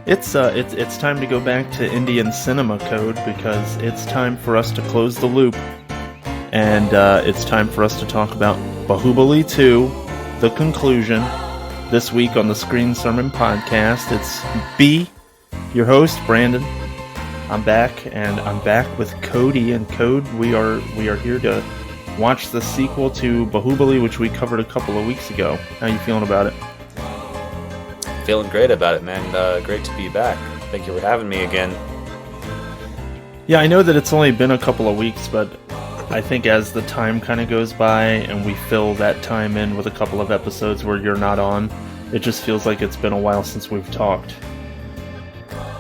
It's time to go back to Indian cinema code because it's time for us to close the loop, and it's time for us to talk about Baahubali 2, the conclusion. This week on the Screen Sermon Podcast, it's B, your host Brandon. I'm back, and I'm back with Cody and Code. We are here to watch the sequel to Baahubali, which we covered a couple of weeks ago. How you feeling about it? Feeling great about it, man. Great to be back. Thank you for having me again. Yeah, I know that it's only been a couple of weeks, but I think as the time kind of goes by and we fill that time in with a couple of episodes where you're not on, it just feels like it's been a while since we've talked.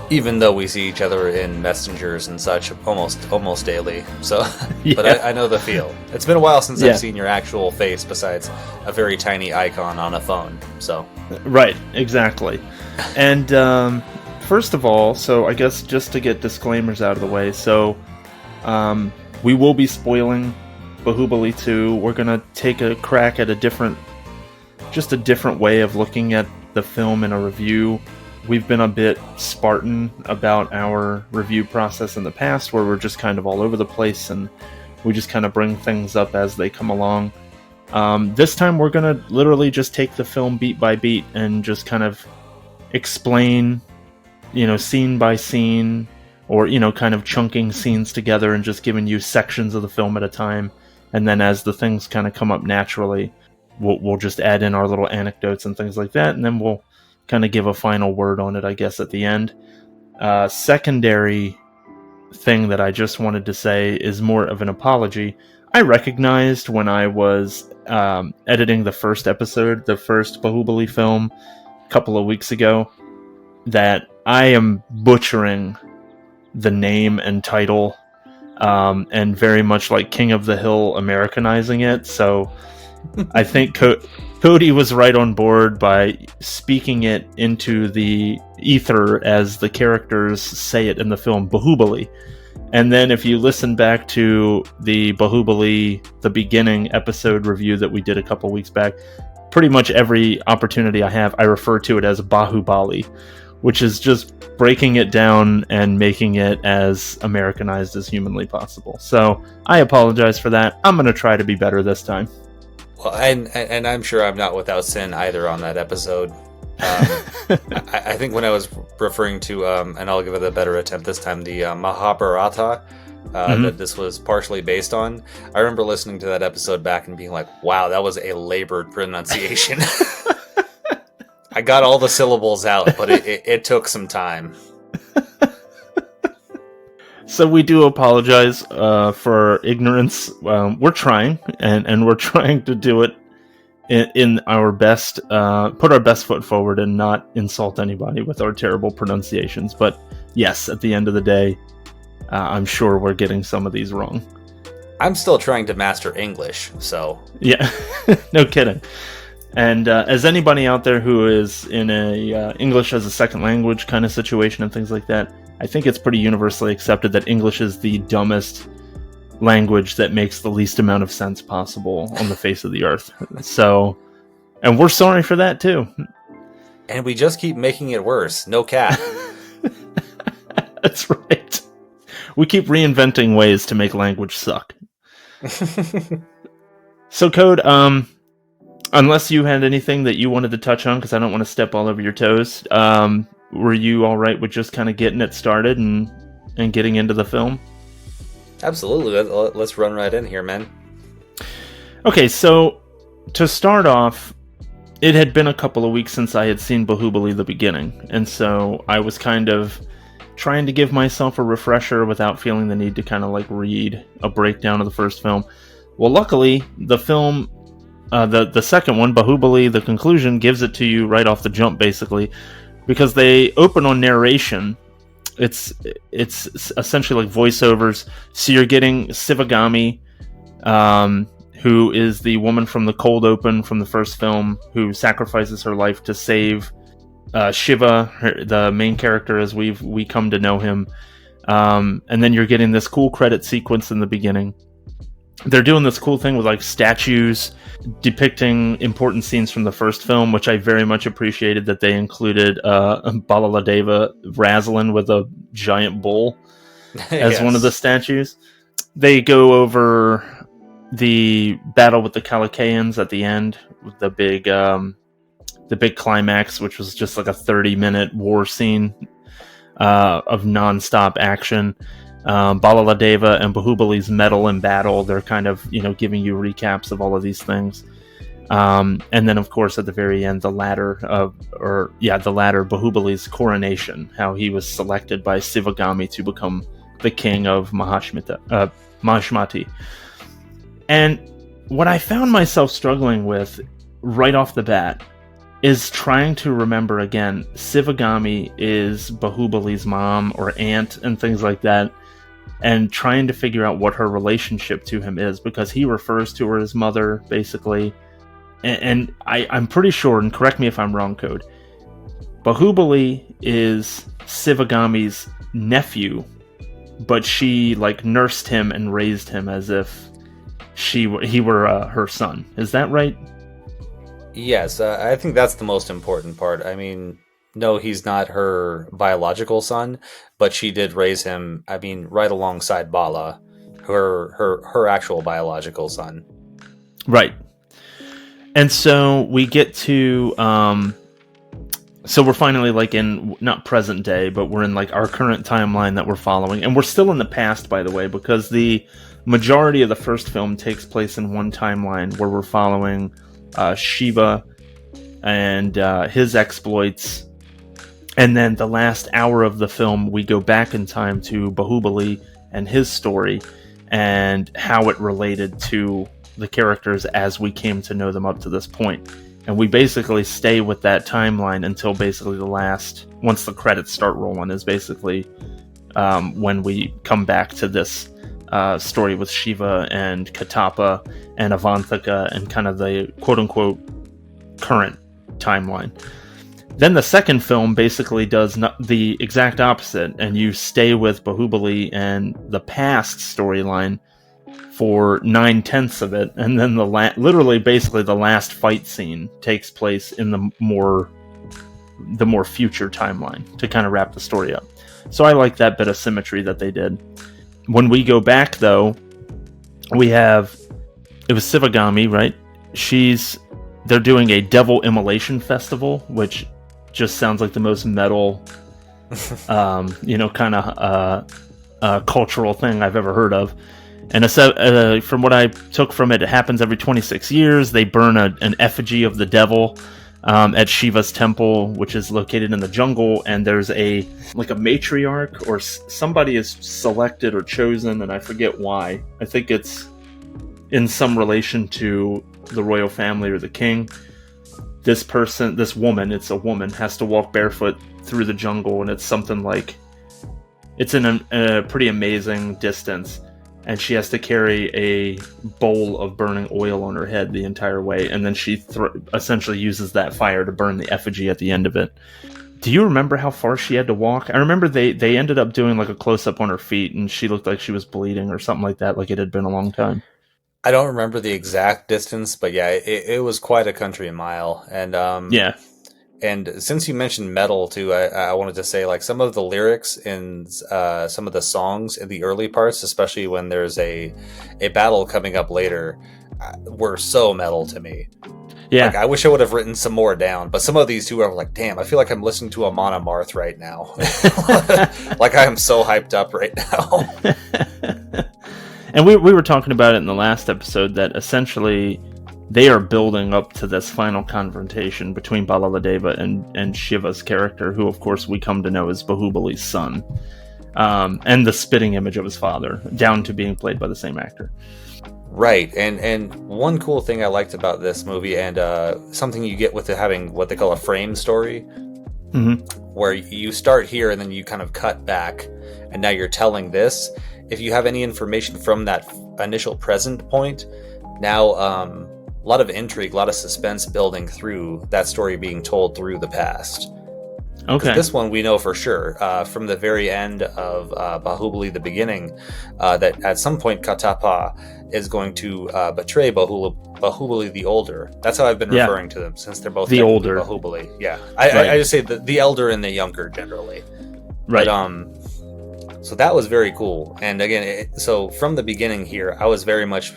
Even though we see each other in messengers and such almost daily. So, Yeah. But I know the feel. It's been a while since Yeah. I've seen your actual face besides a very tiny icon on a phone. So, Right, exactly. And first of all, so I guess just to get disclaimers out of the way, so we will be spoiling Baahubali 2. We're going to take a crack at a different way of looking at the film in a review. We've been a bit Spartan about our review process in the past, where we're just kind of all over the place and we just kind of bring things up as they come along. This time we're going to literally just take the film beat by beat and just kind of explain, scene by scene, or, kind of chunking scenes together and just giving you sections of the film at a time. And then as the things kind of come up naturally, we'll just add in our little anecdotes and things like that, and then we'll kind of give a final word on it, I guess, at the end. Secondary thing that I just wanted to say is more of an apology. I recognized when I was editing the first episode, the first Baahubali film, a couple of weeks ago, that I am butchering the name and title, and very much like King of the Hill Americanizing it. So I think Cody was right on board by speaking it into the ether as the characters say it in the film, Baahubali. And then if you listen back to the Baahubali, the beginning episode review that we did a couple weeks back, pretty much every opportunity I have, I refer to it as Baahubali, which is just breaking it down and making it as Americanized as humanly possible. So I apologize for that. I'm going to try to be better this time. well, and I'm sure I'm not without sin either on that episode. I think when I was referring to, and I'll give it a better attempt this time, the Mahabharata that this was partially based on, I remember listening to that episode back and being like, wow, that was a labored pronunciation. I got all the syllables out, but it took some time. So we do apologize for our ignorance. We're trying, and we're trying to do it in our best, put our best foot forward and not insult anybody with our terrible pronunciations. But yes, at the end of the day, I'm sure we're getting some of these wrong. I'm still trying to master English, so... Yeah, no kidding. And as anybody out there who is in a English as a second language kind of situation and things like that, I think it's pretty universally accepted that English is the dumbest language that makes the least amount of sense possible on the face of the earth. So, and we're sorry for that too. And we just keep making it worse. No cap. That's right. We keep reinventing ways to make language suck. So, Code, unless you had anything that you wanted to touch on, because I don't want to step all over your toes, were you all right with just kind of getting it started and getting into the film? Absolutely. Let's run right in here, man. Okay, so to start off, it had been a couple of weeks since I had seen Baahubali the beginning, and so I was kind of trying to give myself a refresher without feeling the need to kind of like read a breakdown of the first film. Well, luckily, the film, the second one, Baahubali, the conclusion, gives it to you right off the jump, basically, because they open on narration. It's essentially like voiceovers. So you're getting Sivagami, who is the woman from the cold open from the first film, who sacrifices her life to save Shiva, the main character as we come to know him. And then you're getting this cool credit sequence in the beginning they're doing this cool thing with like statues depicting important scenes from the first film, which I very much appreciated that they included Balaladeva wrestling with a giant bull as one of the statues. They go over the battle with the Kalakaeans at the end, with the big climax, which was just like a 30-minute war scene of non-stop action. Balaladeva and Bahubali's medal in battle. They're kind of, giving you recaps of all of these things. And then, of course, at the very end, the ladder, Bahubali's coronation, how he was selected by Sivagami to become the king of Mahishmati. And what I found myself struggling with right off the bat is trying to remember again, Sivagami is Bahubali's mom or aunt and things like that, and trying to figure out what her relationship to him is, because he refers to her as mother, basically. And I'm pretty sure, and correct me if I'm wrong, Code, Bahubali is Sivagami's nephew, but she nursed him and raised him as if he were her son. Is that right? Yes, I think that's the most important part. I mean, no, he's not her biological son, but she did raise him, right alongside Bala, her actual biological son. Right. And so we get to, so we're finally in, not present day, but we're in our current timeline that we're following. And we're still in the past, by the way, because the majority of the first film takes place in one timeline where we're following Shiva and his exploits. And then the last hour of the film, we go back in time to Bahubali and his story and how it related to the characters as we came to know them up to this point. And we basically stay with that timeline until basically once the credits start rolling, is basically when we come back to this story with Shiva and Katapa and Avantika and kind of the quote-unquote current timeline. Then the second film basically does the exact opposite, and you stay with Bahubali and the past storyline for 9/10 of it, and then literally basically the last fight scene takes place in the more future timeline to kind of wrap the story up. So I like that bit of symmetry that they did. When we go back, though, it was Sivagami, right? They're doing a devil immolation festival, which just sounds like the most metal, kind of cultural thing I've ever heard of. And from what I took from it, it happens every 26 years. They burn an effigy of the devil at Shiva's temple, which is located in the jungle. And there's a matriarch, or somebody is selected or chosen, and I forget why. I think it's in some relation to the royal family or the king. This woman, it's a woman, has to walk barefoot through the jungle, and it's something it's in a pretty amazing distance. And she has to carry a bowl of burning oil on her head the entire way, and then she essentially uses that fire to burn the effigy at the end of it. Do you remember how far she had to walk? I remember they ended up doing a close-up on her feet, and she looked like she was bleeding or something like that, like it had been a long time. I don't remember the exact distance, but yeah, it was quite a country mile. And yeah. And since you mentioned metal too, I wanted to say some of the lyrics in some of the songs in the early parts, especially when there's a battle coming up later, were so metal to me. Yeah, I wish I would have written some more down, but some of these two are damn, I feel like I'm listening to Amon Amarth right now. I am so hyped up right now. And we were talking about it in the last episode that essentially they are building up to this final confrontation between Balaladeva and Shiva's character, who of course we come to know as Bahubali's son, and the spitting image of his father, down to being played by the same actor. Right, and one cool thing I liked about this movie, and something you get with it having what they call a frame story, where you start here and then you kind of cut back, and now you're telling this. If you have any information from that initial present point, now a lot of intrigue, a lot of suspense building through that story being told through the past. Okay. This one we know for sure from the very end of Bahubali, the beginning, that at some point Katapa is going to betray Bahubali the Older. That's how I've been referring to them, since they're both the older Bahubali. Yeah, I just say the elder and the younger generally. Right. But, so that was very cool. And again, so from the beginning here, I was very much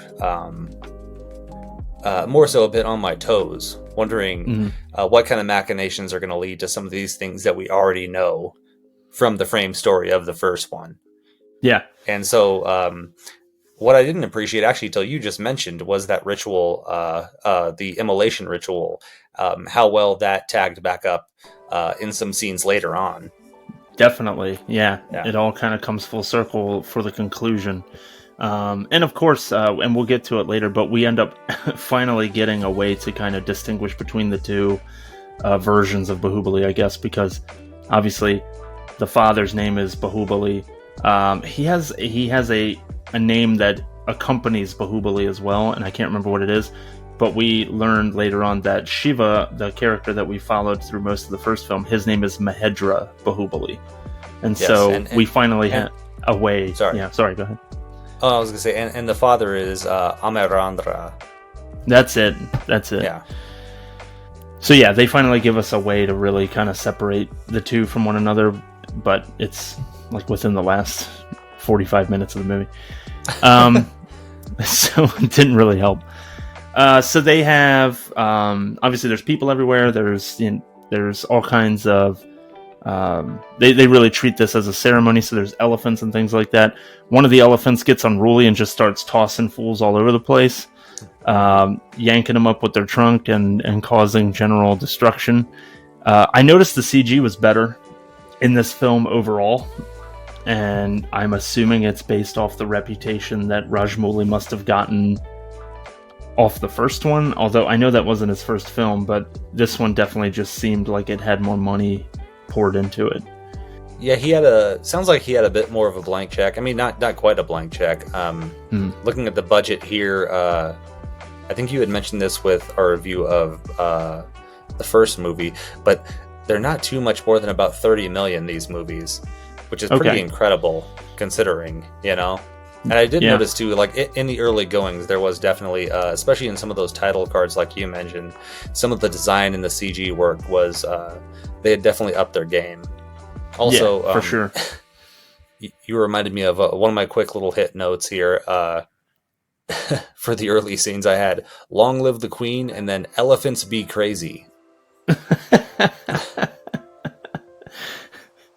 more so a bit on my toes, wondering what kind of machinations are going to lead to some of these things that we already know from the frame story of the first one. Yeah. And so what I didn't appreciate, actually, till you just mentioned, was that ritual, the immolation ritual, how well that tagged back up in some scenes later on. Definitely. Yeah. It all kind of comes full circle for the conclusion. And of course, and we'll get to it later, but we end up finally getting a way to kind of distinguish between the two versions of Baahubali, I guess, because obviously the father's name is Baahubali. He has a name that accompanies Baahubali as well, and I can't remember what it is, but we learned later on that Shiva, the character that we followed through most of the first film, his name is Mahedra Baahubali. And yes, so we finally had a way. Sorry. Yeah, sorry, go ahead. Oh, I was going to say, and the father is Amarandra. That's it. Yeah. So yeah, they finally give us a way to really kind of separate the two from one another, but it's like within the last 45 minutes of the movie. So it didn't really help. So they have, obviously there's people everywhere. There's all kinds of, they really treat this as a ceremony, so there's elephants and things like that. One of the elephants gets unruly and just starts tossing fools all over the place, yanking them up with their trunk and causing general destruction. I noticed the CG was better in this film overall, and I'm assuming it's based off the reputation that Rajmouli must have gotten off the first one, although I know that wasn't his first film, but this one definitely just seemed like it had more money poured into it. Yeah, sounds like he had a bit more of a blank check. I mean, not quite a blank check. Looking at the budget here, I think you had mentioned this with our review of the first movie, but they're not too much more than about 30 million, these movies, which is pretty incredible considering, you know? And I did notice too, like in the early goings, there was definitely, especially in some of those title cards, like you mentioned, some of the design and the CG work was, they had definitely upped their game. Also, for sure. You reminded me of one of my quick little hit notes here. For the early scenes, I had "Long live the Queen" and then "Elephants be crazy."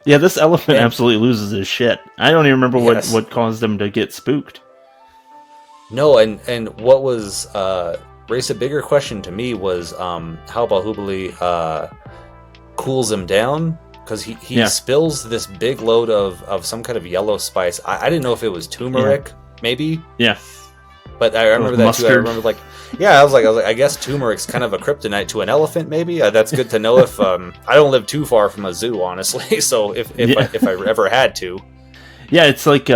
Yeah, this elephant absolutely loses his shit. I don't even remember what caused him to get spooked. No, and what was raised a bigger question to me was how Baahubali cools him down, because he spills this big load of some kind of yellow spice. I didn't know if it was turmeric, maybe. Yeah. But I remember that mustard too. I remember I was like, I guess turmeric's kind of a kryptonite to an elephant, maybe. That's good to know. If I don't live too far from a zoo, honestly. So if I ever had to, yeah, it's like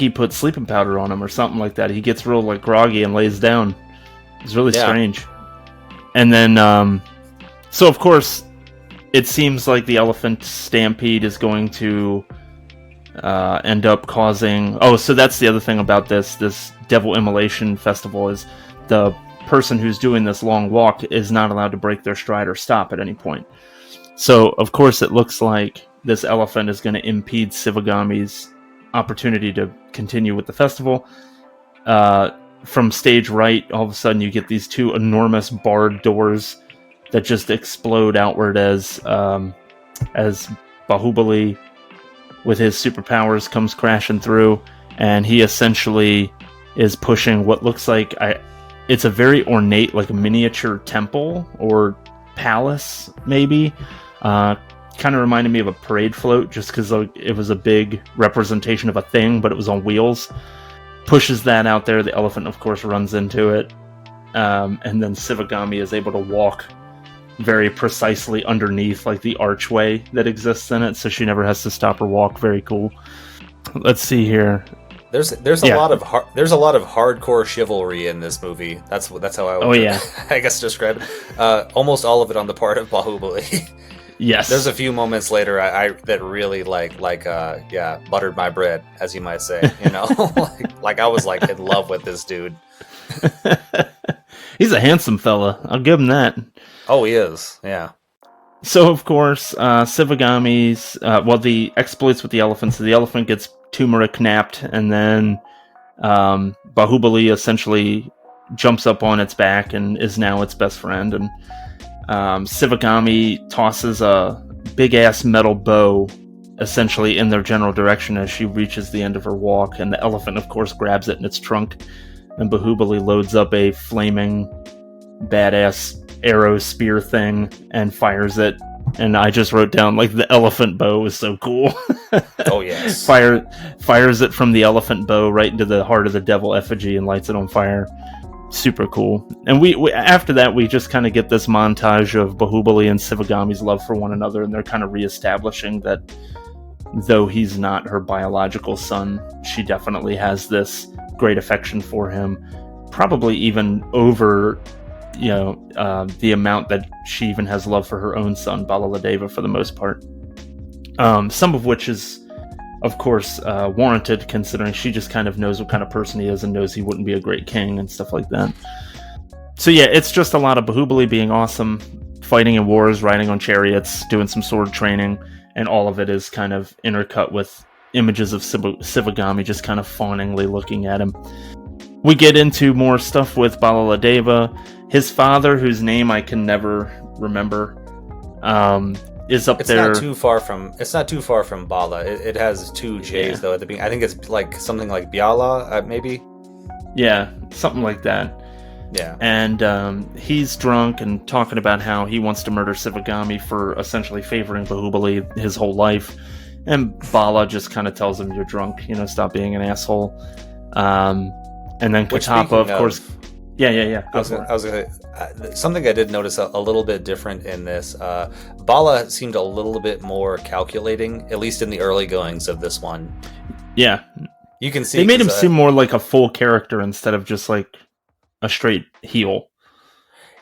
he put sleeping powder on him or something like that. He gets real groggy and lays down. It's really strange. And then, so of course, it seems like the elephant stampede is going to end up causing... Oh, so that's the other thing about this Devil Immolation Festival is the person who's doing this long walk is not allowed to break their stride or stop at any point. So, of course, it looks like this elephant is going to impede Sivagami's opportunity to continue with the festival. From stage right, all of a sudden you get these two enormous barred doors that just explode outward as Baahubali, with his superpowers, comes crashing through, and he essentially is pushing what looks like it's a very ornate, like a miniature temple or palace, maybe. Kind of reminded me of a parade float, just because it was a big representation of a thing, but it was on wheels. Pushes that out there. The elephant, of course, runs into it, and then Sivagami is able to walk very precisely underneath the archway that exists in it, so she never has to stop or walk. Very cool. Let's see here. There's a lot of hardcore chivalry in this movie. That's how I would I guess describe it. Almost all of it on the part of Baahubali. Yes. There's a few moments later I that really buttered my bread, as you might say. You know, like I was like in love with this dude. He's a handsome fella. I'll give him that. Oh, he is. Yeah. So, of course, Sivagami's... the exploits with the elephant. So the elephant gets turmeric napped, and then Baahubali essentially jumps up on its back and is now its best friend. And Sivagami tosses a big-ass metal bow essentially in their general direction as she reaches the end of her walk. And the elephant, of course, grabs it in its trunk. And Baahubali loads up a flaming, badass arrow spear thing and fires it. And I just wrote down, like, the elephant bow is so cool. Oh, yes. Fires it from the elephant bow right into the heart of the devil effigy and lights it on fire. Super cool. And we after that, we just kind of get this montage of Baahubali and Sivagami's love for one another, and they're kind of reestablishing that though he's not her biological son, she definitely has this great affection for him, probably even over the amount that she even has love for her own son, Balaladeva, for the most part. Some of which is, of course, warranted, considering she just kind of knows what kind of person he is and knows he wouldn't be a great king and stuff like that. So yeah, it's just a lot of Baahubali being awesome, fighting in wars, riding on chariots, doing some sword training, and all of it is kind of intercut with images of Sivagami just kind of fawningly looking at him. We get into more stuff with Balaladeva. His father, whose name I can never remember, is up there. It's not too far from Bala. It has two J's though at the beginning. I think it's like something like Biala, maybe. Yeah, something like that. Yeah. And he's drunk and talking about how he wants to murder Sivagami for essentially favoring Baahubali his whole life. And Bala just kind of tells him, "You're drunk, stop being an asshole." And then Katapa, of course. Yeah. I was gonna something I did notice a little bit different in this. Bala seemed a little bit more calculating, at least in the early goings of this one. Yeah, you can see they made him seem more like a full character instead of just like a straight heel.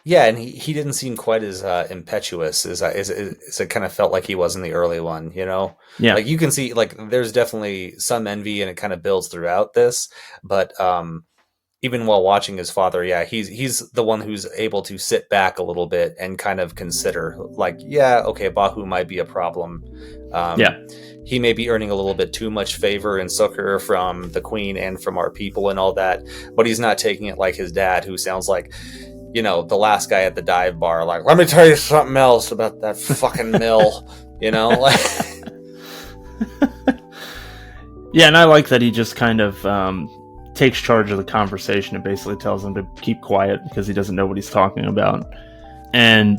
Yeah, and he didn't seem quite as impetuous as it kind of felt like he was in the early one, Yeah. Like you can see, like there's definitely some envy, and it kind of builds throughout this. But even while watching his father, yeah, he's the one who's able to sit back a little bit and kind of consider, like, yeah, okay, Bahu might be a problem. He may be earning a little bit too much favor and succor from the queen and from our people and all that, but he's not taking it like his dad, who sounds like, the last guy at the dive bar, like, let me tell you something else about that fucking mill, like. Yeah, and I like that he just kind of takes charge of the conversation and basically tells him to keep quiet because he doesn't know what he's talking about. And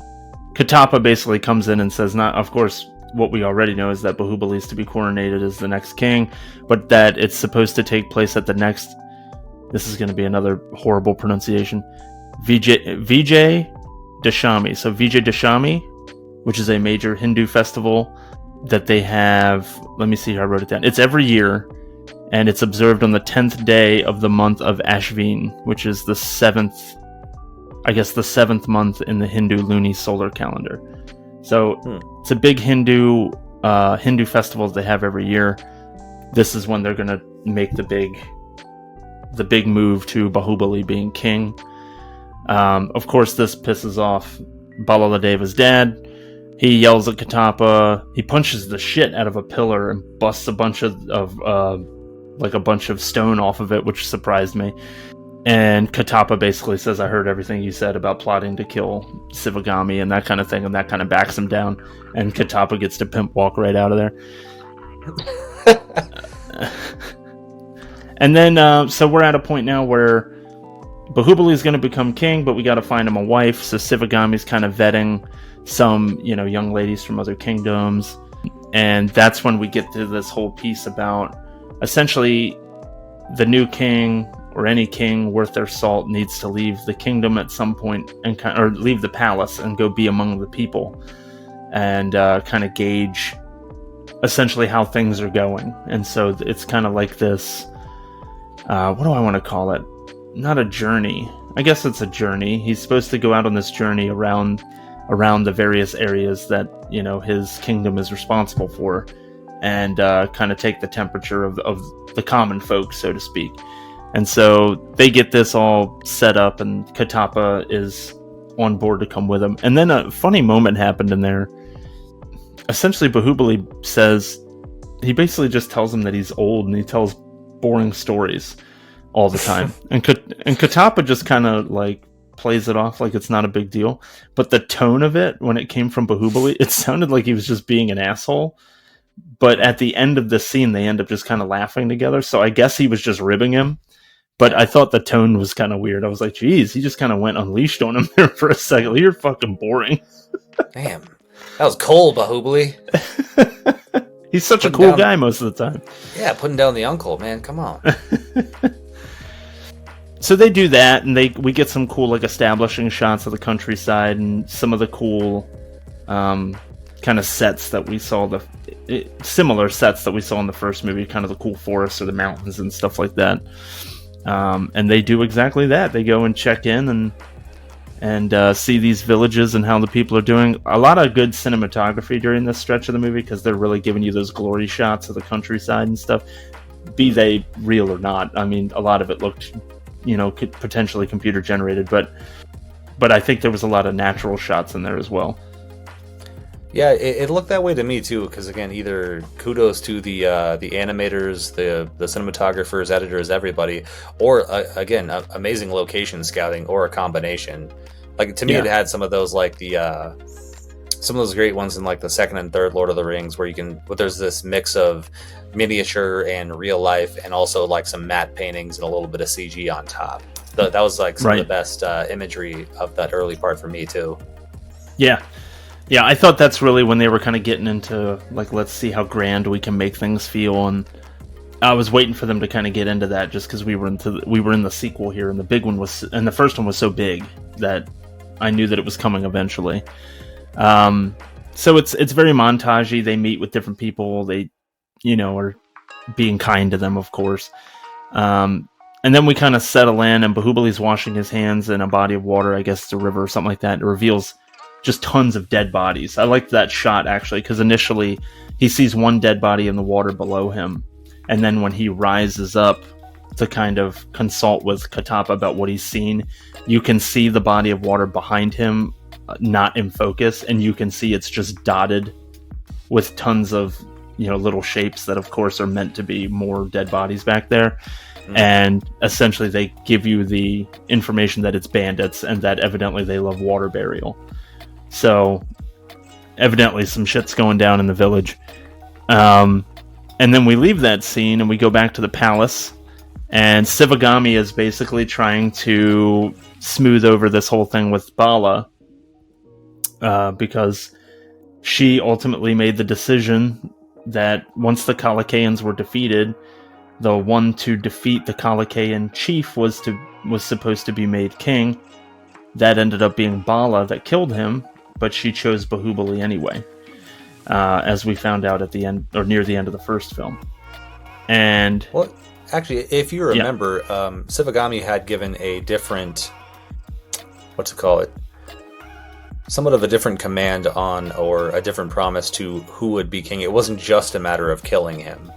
Katapa basically comes in and says, not, of course, what we already know is that Baahubali is to be coronated as the next king, but that it's supposed to take place at the next, this is going to be another horrible pronunciation, Vijay Dashami. So Vijay Dashami, which is a major Hindu festival that they have. Let me see how I wrote it down. It's every year, and it's observed on the 10th day of the month of Ashvin, which is the seventh month in the Hindu Luni solar calendar. So it's a big Hindu festival they have every year. This is when they're going to make the big move to Baahubali being king. Of course, this pisses off Balaladeva's dad. He yells at Katapa. He punches the shit out of a pillar and busts a bunch of stone off of it, which surprised me. And Katapa basically says, "I heard everything you said about plotting to kill Sivagami and that kind of thing," and that kind of backs him down. And Katapa gets to pimp walk right out of there. And then, so we're at a point now where Baahubali is going to become king, but we got to find him a wife. So Sivagami's kind of vetting some, young ladies from other kingdoms. And that's when we get to this whole piece about essentially the new king, or any king worth their salt, needs to leave the kingdom at some point or leave the palace and go be among the people and kind of gauge essentially how things are going. And so it's kind of like this, what do I want to call it? Not a journey. I guess it's a journey. He's supposed to go out on this journey around around the various areas that, you know, his kingdom is responsible for, and kind of take the temperature of the common folk, so to speak. And so they get this all set up, and Katapa is on board to come with him. And then a funny moment happened in there. Essentially, Baahubali says, he basically just tells him that he's old, and he tells boring stories all the time. and Katapa just kind of like plays it off like it's not a big deal. But the tone of it, when it came from Baahubali, it sounded like he was just being an asshole. But at the end of the scene, they end up just kind of laughing together. So I guess he was just ribbing him. But I thought the tone was kind of weird. I was like, geez, he just kind of went unleashed on him there for a second. You're fucking boring. Damn. That was cold, Baahubali. He's such a cool guy most of the time. Yeah, putting down the uncle, man. Come on. So they do that, and we get some cool like establishing shots of the countryside and some of the cool kind of sets that we saw, similar sets that we saw in the first movie, kind of the cool forests or the mountains and stuff like that. And they do exactly that. They go and check in and see these villages and how the people are doing. A lot of good cinematography during this stretch of the movie, because they're really giving you those glory shots of the countryside and stuff, be they real or not. I mean, a lot of it looked, you know, potentially computer generated, but I think there was a lot of natural shots in there as well. Yeah, it looked that way to me too, because again, either kudos to the animators, the cinematographers, editors, everybody, or again, amazing location scouting, or a combination. Like to me, it had some of those like some of those great ones in like the second and third Lord of the Rings, where there's this mix of miniature and real life, and also like some matte paintings and a little bit of CG on top. That was like some of the best imagery of that early part for me too. Yeah, I thought that's really when they were kind of getting into, like, let's see how grand we can make things feel, and I was waiting for them to kind of get into that, just because we were in the sequel here, and the first one was so big that I knew that it was coming eventually. So it's very montagey. They meet with different people. They, you know, are being kind to them, of course. And then we kind of settle in, and Bahubali's washing his hands in a body of water, I guess it's a river or something like that. It reveals just tons of dead bodies. I liked that shot, actually, because initially he sees one dead body in the water below him, and then when he rises up to kind of consult with Katapa about what he's seen, you can see the body of water behind him not in focus, and you can see it's just dotted with tons of, you know, little shapes that of course are meant to be more dead bodies back there. And essentially they give you the information that it's bandits, and that evidently they love water burial. So, evidently some shit's going down in the village. And then we leave that scene and we go back to the palace. And Sivagami is basically trying to smooth over this whole thing with Bala. Because she ultimately made the decision that once the Kalakaeans were defeated, the one to defeat the Kalakaean chief was supposed to be made king. That ended up being Bala that killed him. But she chose Baahubali anyway, as we found out at the end, or near the end of the first film. And well, actually, if you remember, Sivagami had given a different, somewhat of a different command on, or a different promise to who would be king. It wasn't just a matter of killing him,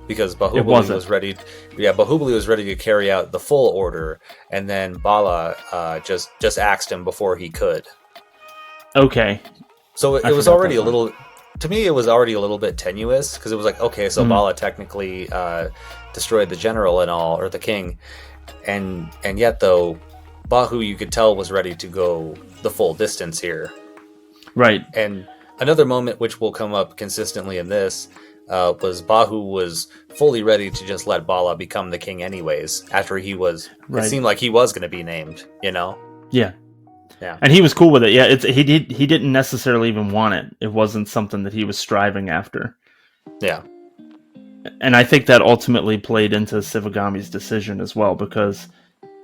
because Baahubali was ready. Yeah, Baahubali was ready to carry out the full order, and then Bala just axed him before he could. Okay. So it was already a little, to me, it was already a little bit tenuous, because it was like, okay, so Bala technically destroyed the general and all, or the king, and yet though, Bahu, you could tell, was ready to go the full distance here. Right. And another moment which will come up consistently in this was Bahu was fully ready to just let Bala become the king anyways, after he was, it seemed like he was going to be named, you know? Yeah. Yeah. And he was cool with it. Yeah, he didn't necessarily even want it. It wasn't something that he was striving after. Yeah. And I think that ultimately played into Sivagami's decision as well, because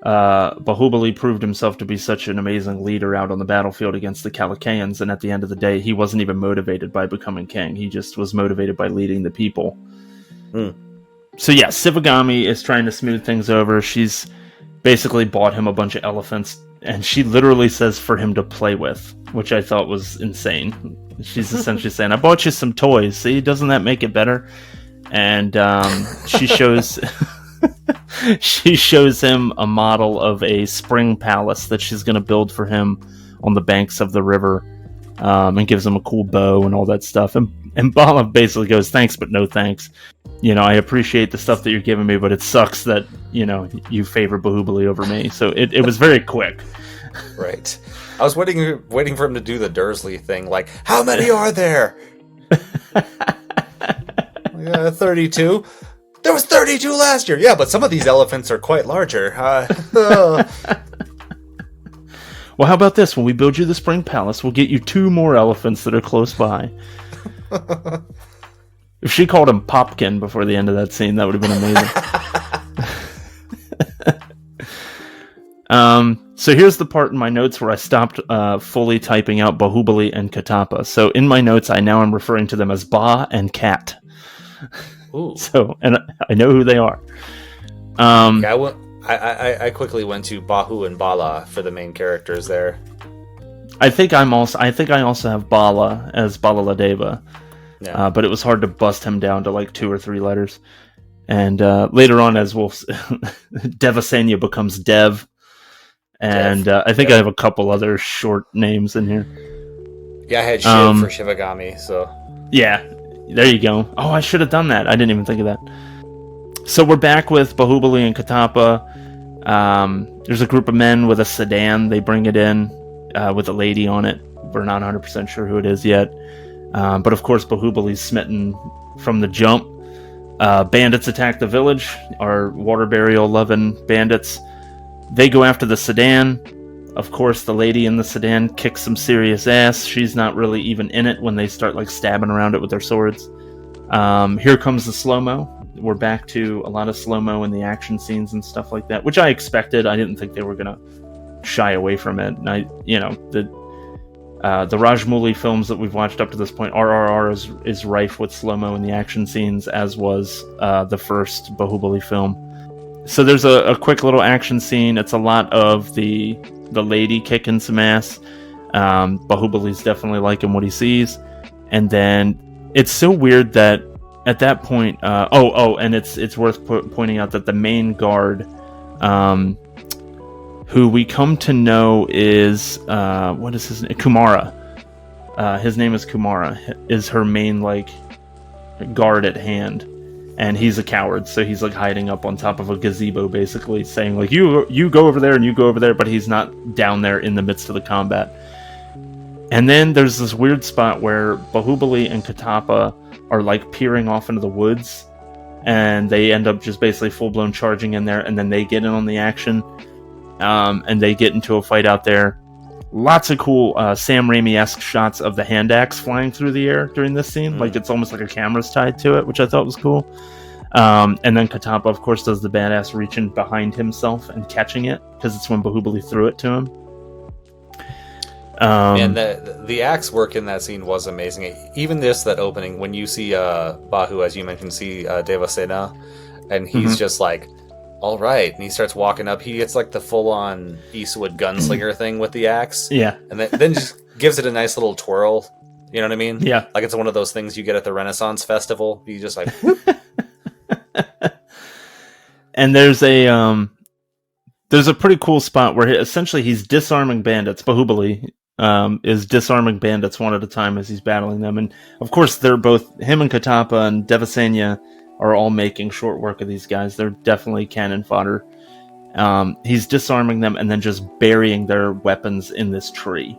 Baahubali proved himself to be such an amazing leader out on the battlefield against the Kalakaeans, and at the end of the day, he wasn't even motivated by becoming king. He just was motivated by leading the people. So yeah, Sivagami is trying to smooth things over. She's basically bought him a bunch of elephants and she literally says for him to play with, which I thought was insane. She's essentially saying, I bought you some toys, see, doesn't that make it better? And she shows she shows him a model of a spring palace that she's going to build for him on the banks of the river, and gives him a cool bow and all that stuff. And Bala basically goes, thanks, but no thanks. You know, I appreciate the stuff that you're giving me, but it sucks that, you know, you favor Baahubali over me. So it was very quick. Right. I was waiting for him to do the Dursley thing, like, how many are there? 32. There was 32 last year. Yeah, but some of these elephants are quite larger. Well, how about this? When we build you the spring palace, we'll get you 2 more elephants that are close by. If she called him Popkin before the end of that scene, that would have been amazing. So here's the part in my notes where I stopped fully typing out Baahubali and Katappa. So in my notes, I now am referring to them as Ba and Kat. Ooh. So, and I know who they are. I quickly went to Bahu and Bala for the main characters there. I think I also have Bala as Balaladeva. Yeah. But it was hard to bust him down to like 2 or 3 letters. And later on, as we'll Devasenya becomes Dev. And I think I have a couple other short names in here. Yeah, I had Shiv for Shivagami, so... Yeah, there you go. Oh, I should have done that. I didn't even think of that. So we're back with Baahubali and Katappa. There's a group of men with a sedan. They bring it in with a lady on it. We're not 100% sure who it is yet. But of course, Baahubali's smitten from the jump. Bandits attack the village. Our water burial-loving bandits. They go after the sedan. Of course, the lady in the sedan kicks some serious ass. She's not really even in it when they start like stabbing around it with their swords. Here comes the slow-mo. We're back to a lot of slow-mo in the action scenes and stuff like that, which I expected. I didn't think they were going to shy away from it. And the Rajmouli films that we've watched up to this point, RRR is rife with slow-mo in the action scenes, as was the first Baahubali film. So there's a quick little action scene. It's a lot of the lady kicking some ass. Bahubali's definitely liking what he sees. And then it's so weird that at that point... and it's worth pointing out that the main guard, who we come to know is... what is his name? Kumara. His name is Kumara. Is her main, like, guard at hand. And he's a coward, so he's like hiding up on top of a gazebo, basically saying like, you go over there and you go over there, but he's not down there in the midst of the combat. And then there's this weird spot where Baahubali and Katappa are like peering off into the woods, and they end up just basically full-blown charging in there, and then they get in on the action, and they get into a fight out there. Lots of cool Sam Raimi-esque shots of the hand axe flying through the air during this scene. Like, it's almost like a camera's tied to it, which I thought was cool. And then Katappa, of course, does the badass reaching behind himself and catching it, because it's when Baahubali threw it to him. And the axe work in that scene was amazing. Even that opening, when you see Bahu, as you mentioned, see Devasena, and he's just like, all right, and he starts walking up. He gets like the full-on Eastwood gunslinger thing with the axe. Yeah. And then just gives it a nice little twirl. You know what I mean? Yeah. Like it's one of those things you get at the Renaissance Festival. You just like... And there's a pretty cool spot where essentially he's disarming bandits. Baahubali is disarming bandits one at a time as he's battling them. And of course, they're both, him and Katappa and Devasenya are all making short work of these guys. They're definitely cannon fodder. He's disarming them and then just burying their weapons in this tree.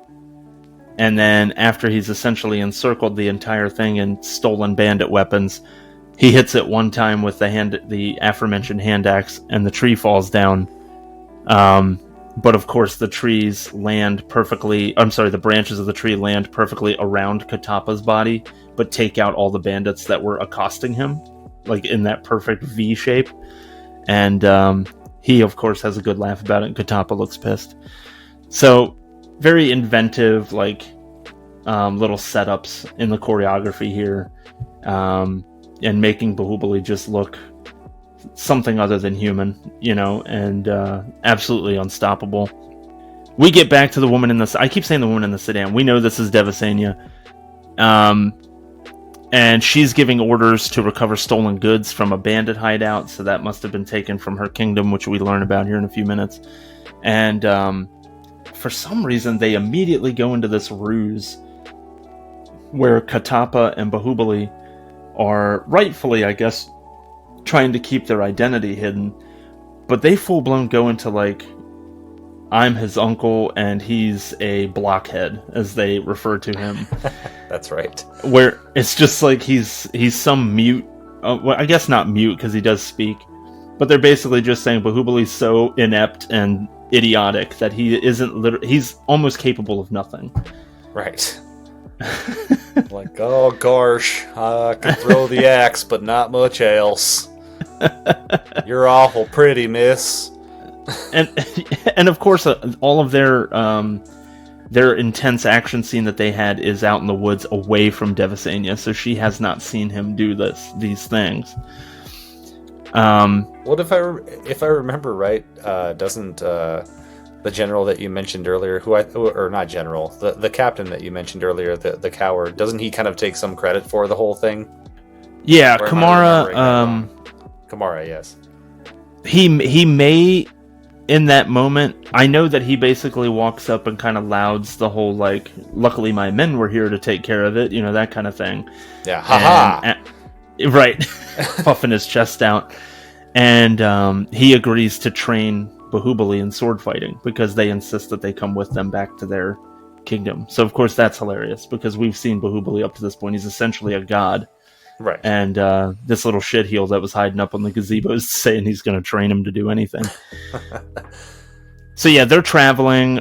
And then after he's essentially encircled the entire thing and stolen bandit weapons, he hits it one time with the aforementioned hand axe, and the tree falls down. But of course the the branches of the tree land perfectly around Katappa's body, but take out all the bandits that were accosting him, like in that perfect V shape. And he, of course, has a good laugh about it, and Katappa looks pissed. So, very inventive, like, little setups in the choreography here, and making Baahubali just look something other than human, and absolutely unstoppable. we get back to the woman in the... I keep saying the woman in the sedan. We know this is Devasenia. And she's giving orders to recover stolen goods from a bandit hideout, so that must have been taken from her kingdom, which we learn about here in a few minutes. And for some reason, they immediately go into this ruse where Katapa and Baahubali are rightfully, I guess, trying to keep their identity hidden, but they full-blown go into, like, I'm his uncle and he's a blockhead, as they refer to him. That's right. Where it's just like he's some mute. Well, I guess not mute, because he does speak, but they're basically just saying Baahubali's so inept and idiotic that he isn't he's almost capable of nothing. Right. Like, oh gosh, I can throw the axe, but not much else. You're awful pretty, miss. and of course, all of their intense action scene that they had is out in the woods away from Devasenia, so she has not seen him do these things. What if I remember right? Doesn't the general that you mentioned earlier, or not general, the captain that you mentioned earlier, the coward, doesn't he kind of take some credit for the whole thing? Yeah, Kamara. Kamara, yes. He may. In that moment, I know that he basically walks up and kind of louds the whole, like, luckily my men were here to take care of it, that kind of thing. Yeah, haha! Right. Puffing his chest out. And he agrees to train Baahubali in sword fighting, because they insist that they come with them back to their kingdom. So, of course, that's hilarious, because we've seen Baahubali up to this point. He's essentially a god. Right. And this little shitheel that was hiding up on the gazebo is saying he's going to train him to do anything. So yeah, they're traveling.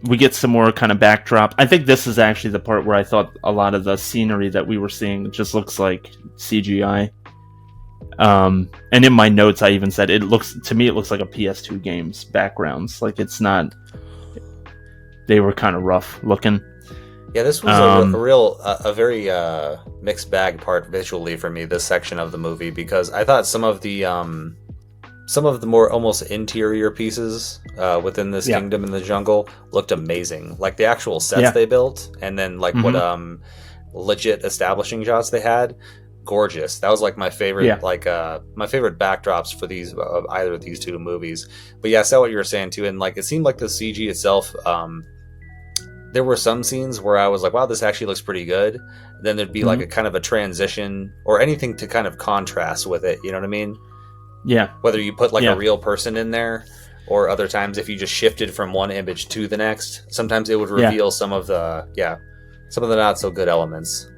We get some more kind of backdrop. I think this is actually the part where I thought a lot of the scenery that we were seeing just looks like CGI. And in my notes, I even said it looks like a PS2 game's backgrounds. Like, it's not. They were kind of rough looking. Yeah, this was a very mixed bag part visually for me, this section of the movie, because I thought some of the more almost interior pieces within this kingdom in the jungle looked amazing. Like the actual sets they built, and then like what legit establishing shots they had, gorgeous. That was like my favorite, my favorite backdrops for these either of these two movies. But yeah, I saw what you were saying too, and like it seemed like the CG itself. There were some scenes where I was like, wow, this actually looks pretty good. Then there'd be like a kind of a transition or anything to kind of contrast with it. You know what I mean? Yeah. Whether you put like a real person in there, or other times if you just shifted from one image to the next, sometimes it would reveal some of the not so good elements.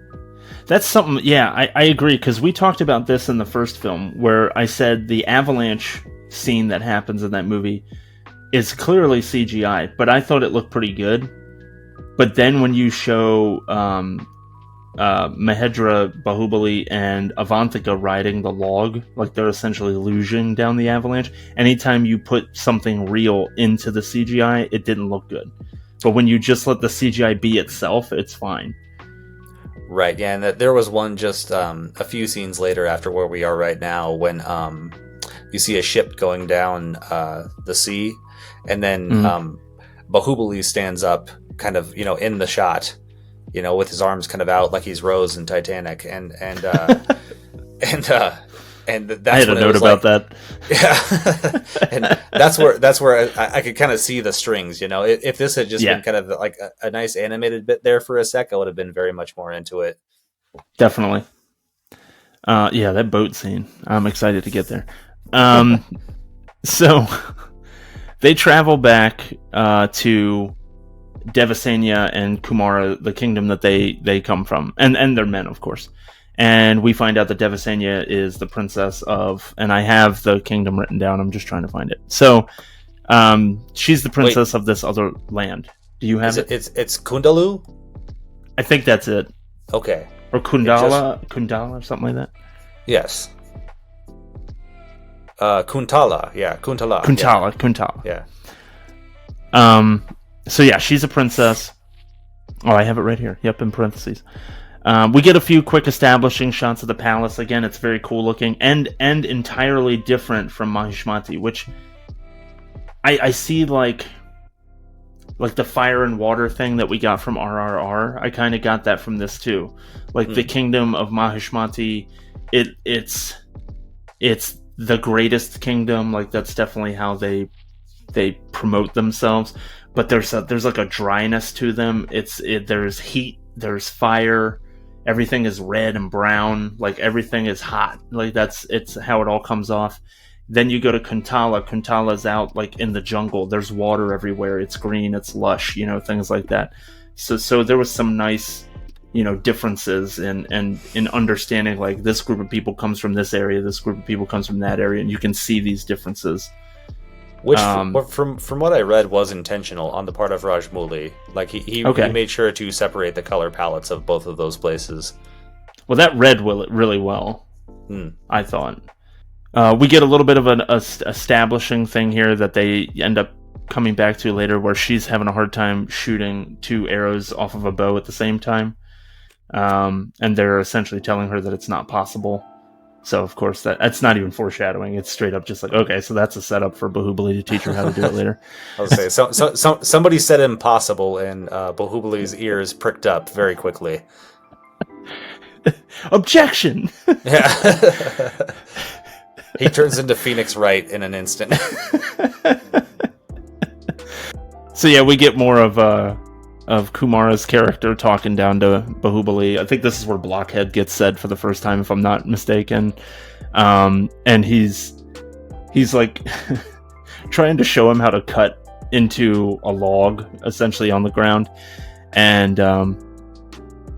That's something, I agree, because we talked about this in the first film, where I said the avalanche scene that happens in that movie is clearly CGI, but I thought it looked pretty good. But then when you show Mahedra, Baahubali, and Avantika riding the log, like they're essentially luging down the avalanche, anytime you put something real into the CGI, it didn't look good. But when you just let the CGI be itself, it's fine. Right, yeah, and there was one just a few scenes later after where we are right now, when you see a ship going down the sea, and then Baahubali stands up kind of, in the shot, with his arms kind of out like he's Rose in Titanic, and that's I had a note about that. Yeah, and that's where I could kind of see the strings. If this had just been kind of like a nice animated bit there for a sec, I would have been very much more into it. Definitely. That boat scene. I'm excited to get there. So they travel back to Devasenia and Kumara, the kingdom that they come from, and their men, of course. And we find out that Devasenia is the princess of, and I have the kingdom written down, I'm just trying to find it. So, she's the princess of this other land. Do you have it? It's Kundalu? I think that's it. Okay. Or Kundala, or something like that? Yes. Kuntala. Yeah, Kuntala. Kuntala. Yeah. So yeah, she's a princess. Oh, I have it right here. Yep, in parentheses. We get a few quick establishing shots of the palace. Again, it's very cool looking and entirely different from Mahishmati, which I see like like the fire and water thing that we got from RRR. I kind of got that from this too. Like the kingdom of Mahishmati, it's the greatest kingdom. Like that's definitely how they promote themselves. But there's like a dryness to them. There's heat, there's fire. Everything is red and brown. Like everything is hot. Like it's how it all comes off. Then you go to Kuntala. Kuntala's out like in the jungle. There's water everywhere. It's green. It's lush. Things like that. So there was some nice, differences in understanding like this group of people comes from this area. This group of people comes from that area, and you can see these differences. Which, from what I read, was intentional on the part of Rajmouli. Like he made sure to separate the color palettes of both of those places. Well, that read really well. I thought. We get a little bit of an establishing thing here that they end up coming back to later, where she's having a hard time shooting 2 arrows off of a bow at the same time. And they're essentially telling her that it's not possible. So, of course, that's not even foreshadowing. It's straight up just like, okay, so that's a setup for Baahubali to teach her how to do it later. I was say, somebody said impossible, and Baahubali's ears pricked up very quickly. Objection! Yeah. He turns into Phoenix Wright in an instant. So yeah, we get more of Kumara's character talking down to Baahubali. I think this is where Blockhead gets said for the first time, if I'm not mistaken. And he's like trying to show him how to cut into a log, essentially on the ground. And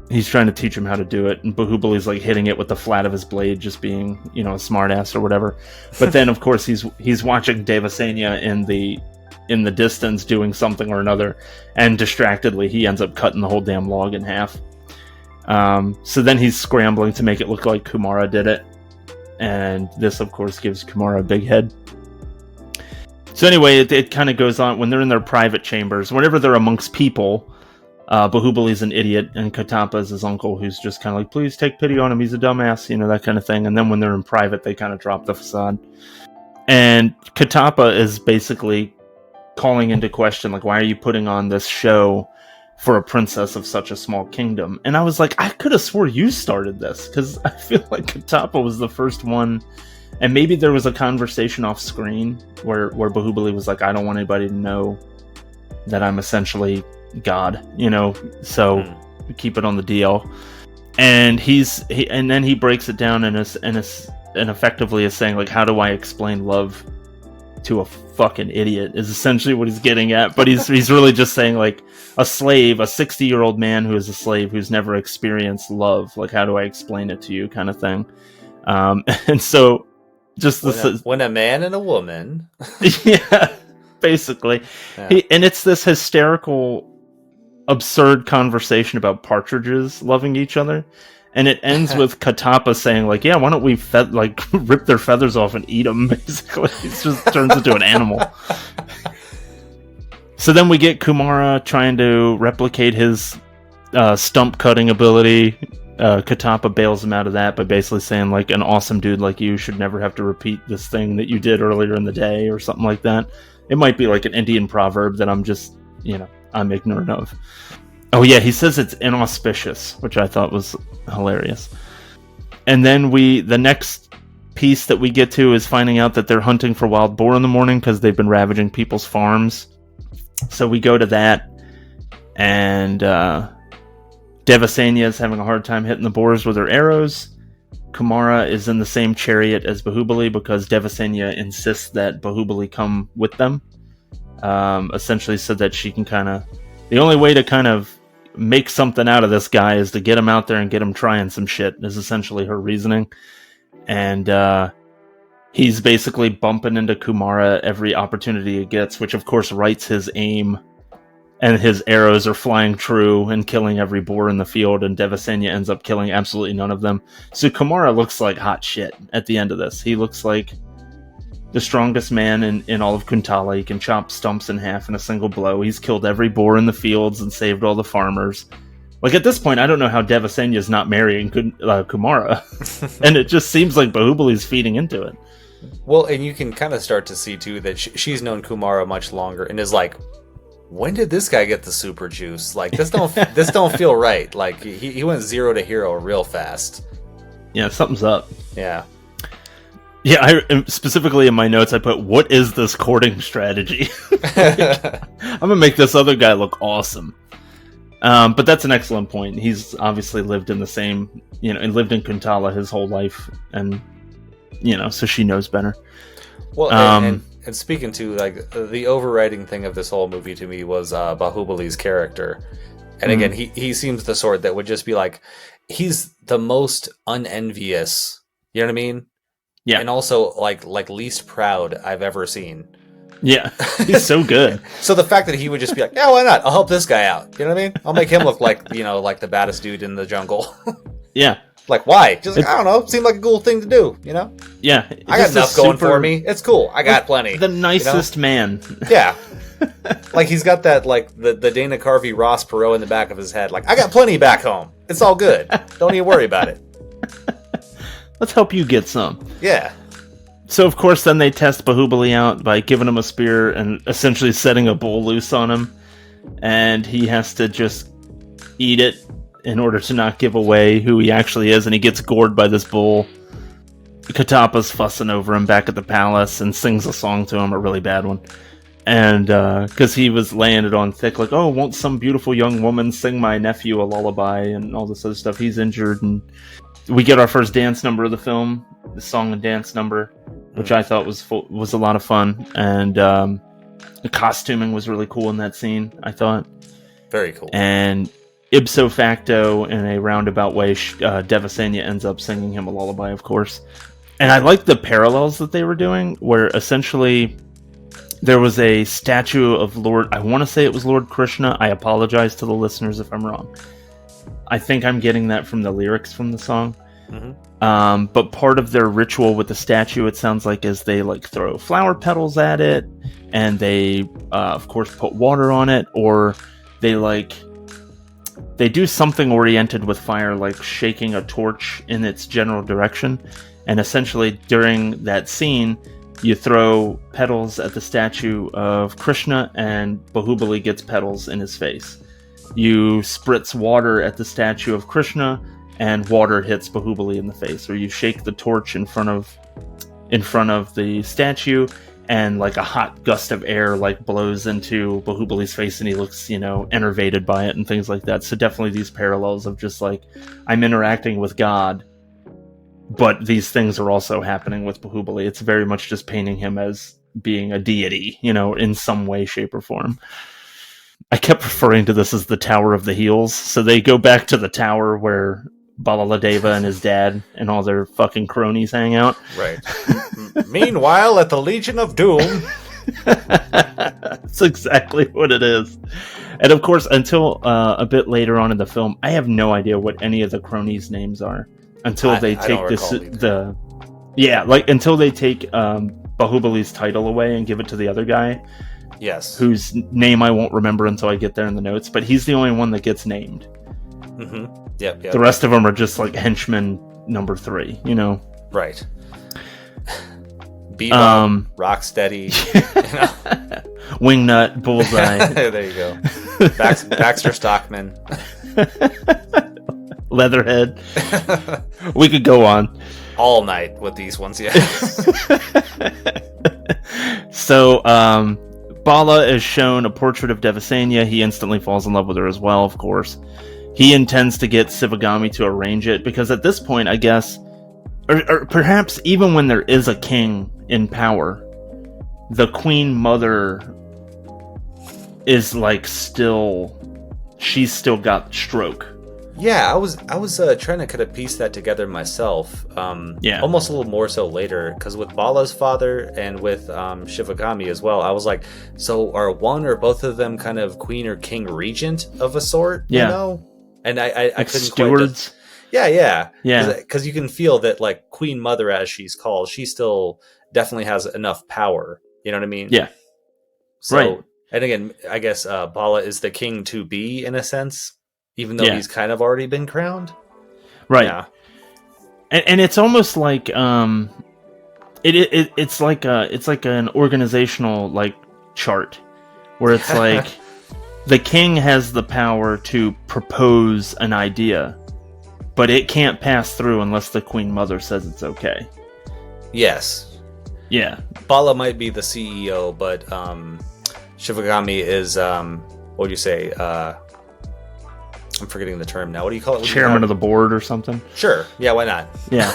he's trying to teach him how to do it, and Bahubali's like hitting it with the flat of his blade, just being, a smartass or whatever. But then, of course, he's watching Devasenya in the distance doing something or another, and distractedly he ends up cutting the whole damn log in half. So then he's scrambling to make it look like Kumara did it, and this, of course, gives Kumara a big head. So anyway, it kind of goes on when they're in their private chambers. Whenever they're amongst people, Bahubali's an idiot, and Katapa is his uncle, who's just kind of like, please take pity on him, he's a dumbass, that kind of thing. And then when they're in private, they kind of drop the facade. And Katapa is basically calling into question, like, why are you putting on this show for a princess of such a small kingdom? And I was like, I could have swore you started this, because I feel like Katapa was the first one. And maybe there was a conversation off screen where Baahubali was like, I don't want anybody to know that I'm essentially God, so keep it on the DL. And and then he breaks it down and effectively is saying, like, how do I explain love to a fucking idiot, is essentially what he's getting at. But he's really just saying, like, a slave, a 60-year-old man who is a slave who's never experienced love, like, how do I explain it to you, kind of thing. And so just when a man and a woman yeah, basically. Yeah. And it's this hysterical, absurd conversation about partridges loving each other, and it ends with Katapa saying, like, yeah, why don't we rip their feathers off and eat them, basically. It just turns into an animal. So then we get Kumara trying to replicate his stump cutting ability. Katapa bails him out of that by basically saying, like, an awesome dude like you should never have to repeat this thing that you did earlier in the day, or something like that. It might be like an Indian proverb that I'm just, I'm ignorant of. Oh yeah, he says it's inauspicious, which I thought was hilarious. And then the next piece that we get to is finding out that they're hunting for wild boar in the morning because they've been ravaging people's farms. So we go to that, and Devasenya is having a hard time hitting the boars with her arrows. Kumara is in the same chariot as Baahubali because Devasenya insists that Baahubali come with them. Essentially so that she can the only way to kind of make something out of this guy is to get him out there and get him trying some shit, is essentially her reasoning. And he's basically bumping into Kumara every opportunity he gets, which of course rights his aim, and his arrows are flying true and killing every boar in the field, and Devasenya ends up killing absolutely none of them. So Kumara looks like hot shit at the end of this. He looks like the strongest man in all of Kuntala. He can chop stumps in half in a single blow. He's killed every boar in the fields and saved all the farmers. Like, at this point, I don't know how Devasenya is not marrying Kumara. And it just seems like Bahubali's feeding into it. Well, and you can kind of start to see, too, that she's known Kumara much longer and is, like, when did this guy get the super juice? Like, this don't feel right. Like, he went 0 to hero real fast. Yeah, something's up. Yeah. Yeah, specifically in my notes, I put, what is this courting strategy? I'm going to make this other guy look awesome. But that's an excellent point. He's obviously lived in the same, lived in Kuntala his whole life. And, so she knows better. Well, and speaking to, like, the overriding thing of this whole movie to me was Bahubali's character. And again, he seems the sort that would just be like, he's the most unenvious, you know what I mean? Yeah. And also, like least proud I've ever seen. Yeah, he's so good. So the fact that he would just be like, yeah, why not? I'll help this guy out. You know what I mean? I'll make him look like, like the baddest dude in the jungle. Yeah. Like, why? Just like, I don't know. Seemed like a cool thing to do, Yeah. I got enough going for me. It's cool. I got plenty. The nicest man. Yeah. Like, he's got that, like, the Dana Carvey Ross Perot in the back of his head. Like, I got plenty back home. It's all good. Don't even worry about it. Let's help you get some. Yeah. So, of course, then they test Baahubali out by giving him a spear and essentially setting a bull loose on him. And he has to just eat it in order to not give away who he actually is. And he gets gored by this bull. Katapa's fussing over him back at the palace and sings a song to him, a really bad one. And because he was laying it on thick, like, oh, won't some beautiful young woman sing my nephew a lullaby and all this other stuff. He's injured, and we get our first dance number of the film, the song and dance number, which I thought was a lot of fun. And the costuming was really cool in that scene, I thought. Very cool. And ipso facto, in a roundabout way, Devasenya ends up singing him a lullaby, of course. And I like the parallels that they were doing, where essentially there was a statue of I want to say it was Lord Krishna. I apologize to the listeners if I'm wrong. I think I'm getting that from the lyrics from the song. Mm-hmm. But part of their ritual with the statue, it sounds like, is they like throw flower petals at it, and they, of course, put water on it, or they do something oriented with fire, like shaking a torch in its general direction. And essentially, during that scene, you throw petals at the statue of Krishna, and Baahubali gets petals in his face. You spritz water at the statue of Krishna, and water hits Baahubali in the face. Or you shake the torch in front of the statue, and like a hot gust of air like blows into Bahubali's face, and he looks, enervated by it and things like that. So definitely these parallels of just like, I'm interacting with God, but these things are also happening with Baahubali. It's very much just painting him as being a deity, in some way, shape, or form. I kept referring to this as the Tower of the Heels. So they go back to the tower where Balaladeva and his dad and all their fucking cronies hang out. Right. Meanwhile, at the Legion of Doom. That's exactly what it is. And of course, until a bit later on in the film, I have no idea what any of the cronies' names are. Until they take until they take Bahubali's title away and give it to the other guy. Yes. Whose name I won't remember until I get there in the notes, but he's the only one that gets named. Mm-hmm. Yep. The rest of them are just like henchman number 3, Right. Bebop, Rocksteady, Wingnut, Bullseye. There you go. Baxter Stockman. Leatherhead. We could go on all night with these ones, yeah. So, Bala is shown a portrait of Devasenya. He instantly falls in love with her as well, of course. He intends to get Sivagami to arrange it, because at this point, I guess, or perhaps even when there is a king in power, the Queen Mother is like she's still got stroke. Yeah, I was trying to kind of piece that together myself. Almost a little more so later, because with Bala's father and with Shivagami as well, I was like, so are one or both of them kind of queen or king regent of a sort? Yeah. And I like couldn't stewards. Yeah. Yeah. Because you can feel that, like, Queen Mother, as she's called, she still definitely has enough power. You know what I mean? Yeah. So, right. And again, I guess Bala is the king to be, in a sense, even though he's kind of already been crowned. Right. Yeah. And it's almost like it's like an organizational like chart where it's like the king has the power to propose an idea, but it can't pass through unless the Queen Mother says it's okay. Yes. Yeah. Bala might be the CEO, but Shivagami is, what do you say? I'm forgetting the term now. What do you call it? Chairman of the board or something? Sure. Yeah, why not? Yeah.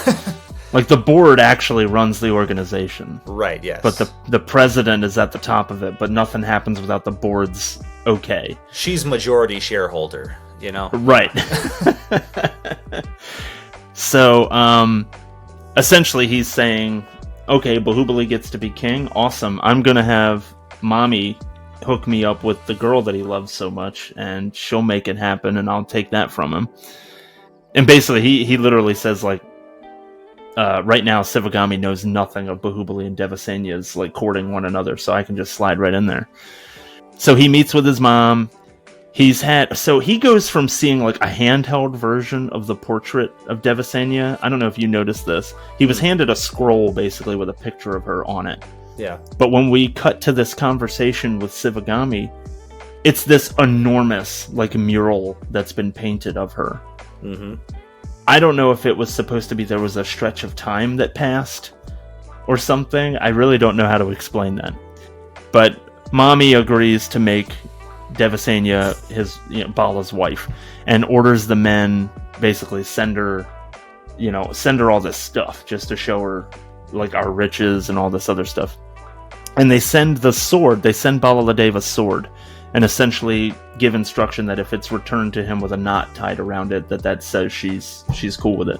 Like, the board actually runs the organization. Right, yes. But the president is at the top of it, but nothing happens without the board's okay. She's majority shareholder, you know? Right. So, essentially he's saying, okay, Baahubali gets to be king. Awesome. I'm going to have Mommy hook me up with the girl that he loves so much, and she'll make it happen, and I'll take that from him. And basically, he literally says, like, right now, Shivagami knows nothing of Baahubali and Devasenya's, like, courting one another, so I can just slide right in there. So he meets with his mom. So he goes from seeing, like, a handheld version of the portrait of Devasenya. I don't know if you noticed this. He was handed a scroll, basically, with a picture of her on it. Yeah. But when we cut to this conversation with Shivagami, it's this enormous, like, mural that's been painted of her. Mm-hmm. I don't know if it was supposed to be there was a stretch of time that passed or something. I really don't know how to explain that. But Mommy agrees to make Devasenya Bala's wife, and orders the men basically send her all this stuff just to show her, like, our riches and all this other stuff. And they send the sword, they send Baladeva's sword, and essentially give instruction that if it's returned to him with a knot tied around it, that says she's cool with it.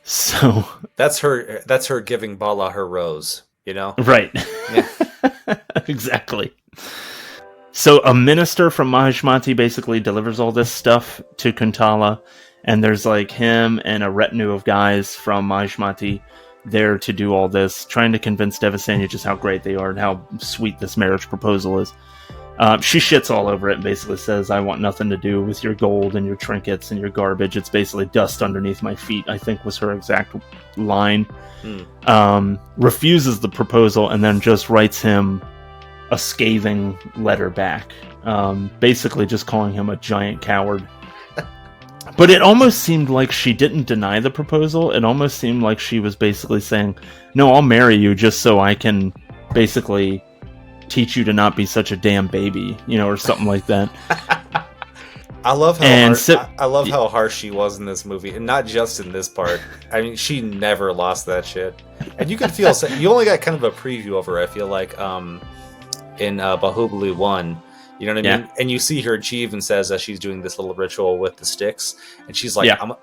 So that's her giving Bala her rose, you know? Right. Yeah. Exactly. So a minister from Mahishmati basically delivers all this stuff to Kuntala, and there's, like, him and a retinue of guys from Mahishmati there to do all this, trying to convince Devasenya just how great they are and how sweet this marriage proposal is. She shits all over it and basically says, I want nothing to do with your gold and your trinkets and your garbage. It's basically dust underneath my feet, I think was her exact line. Refuses the proposal and then just writes him a scathing letter back, basically just calling him a giant coward. But it almost seemed like she didn't deny the proposal. It almost seemed like she was basically saying, no, I'll marry you just so I can basically teach you to not be such a damn baby, or something like that. I love how harsh she was in this movie, and not just in this part. I mean, she never lost that shit, and you can feel. You only got kind of a preview of her. I feel like in Baahubali 1, you know what I mean? And you see her, she even says that she's doing this little ritual with the sticks, and she's like, I'm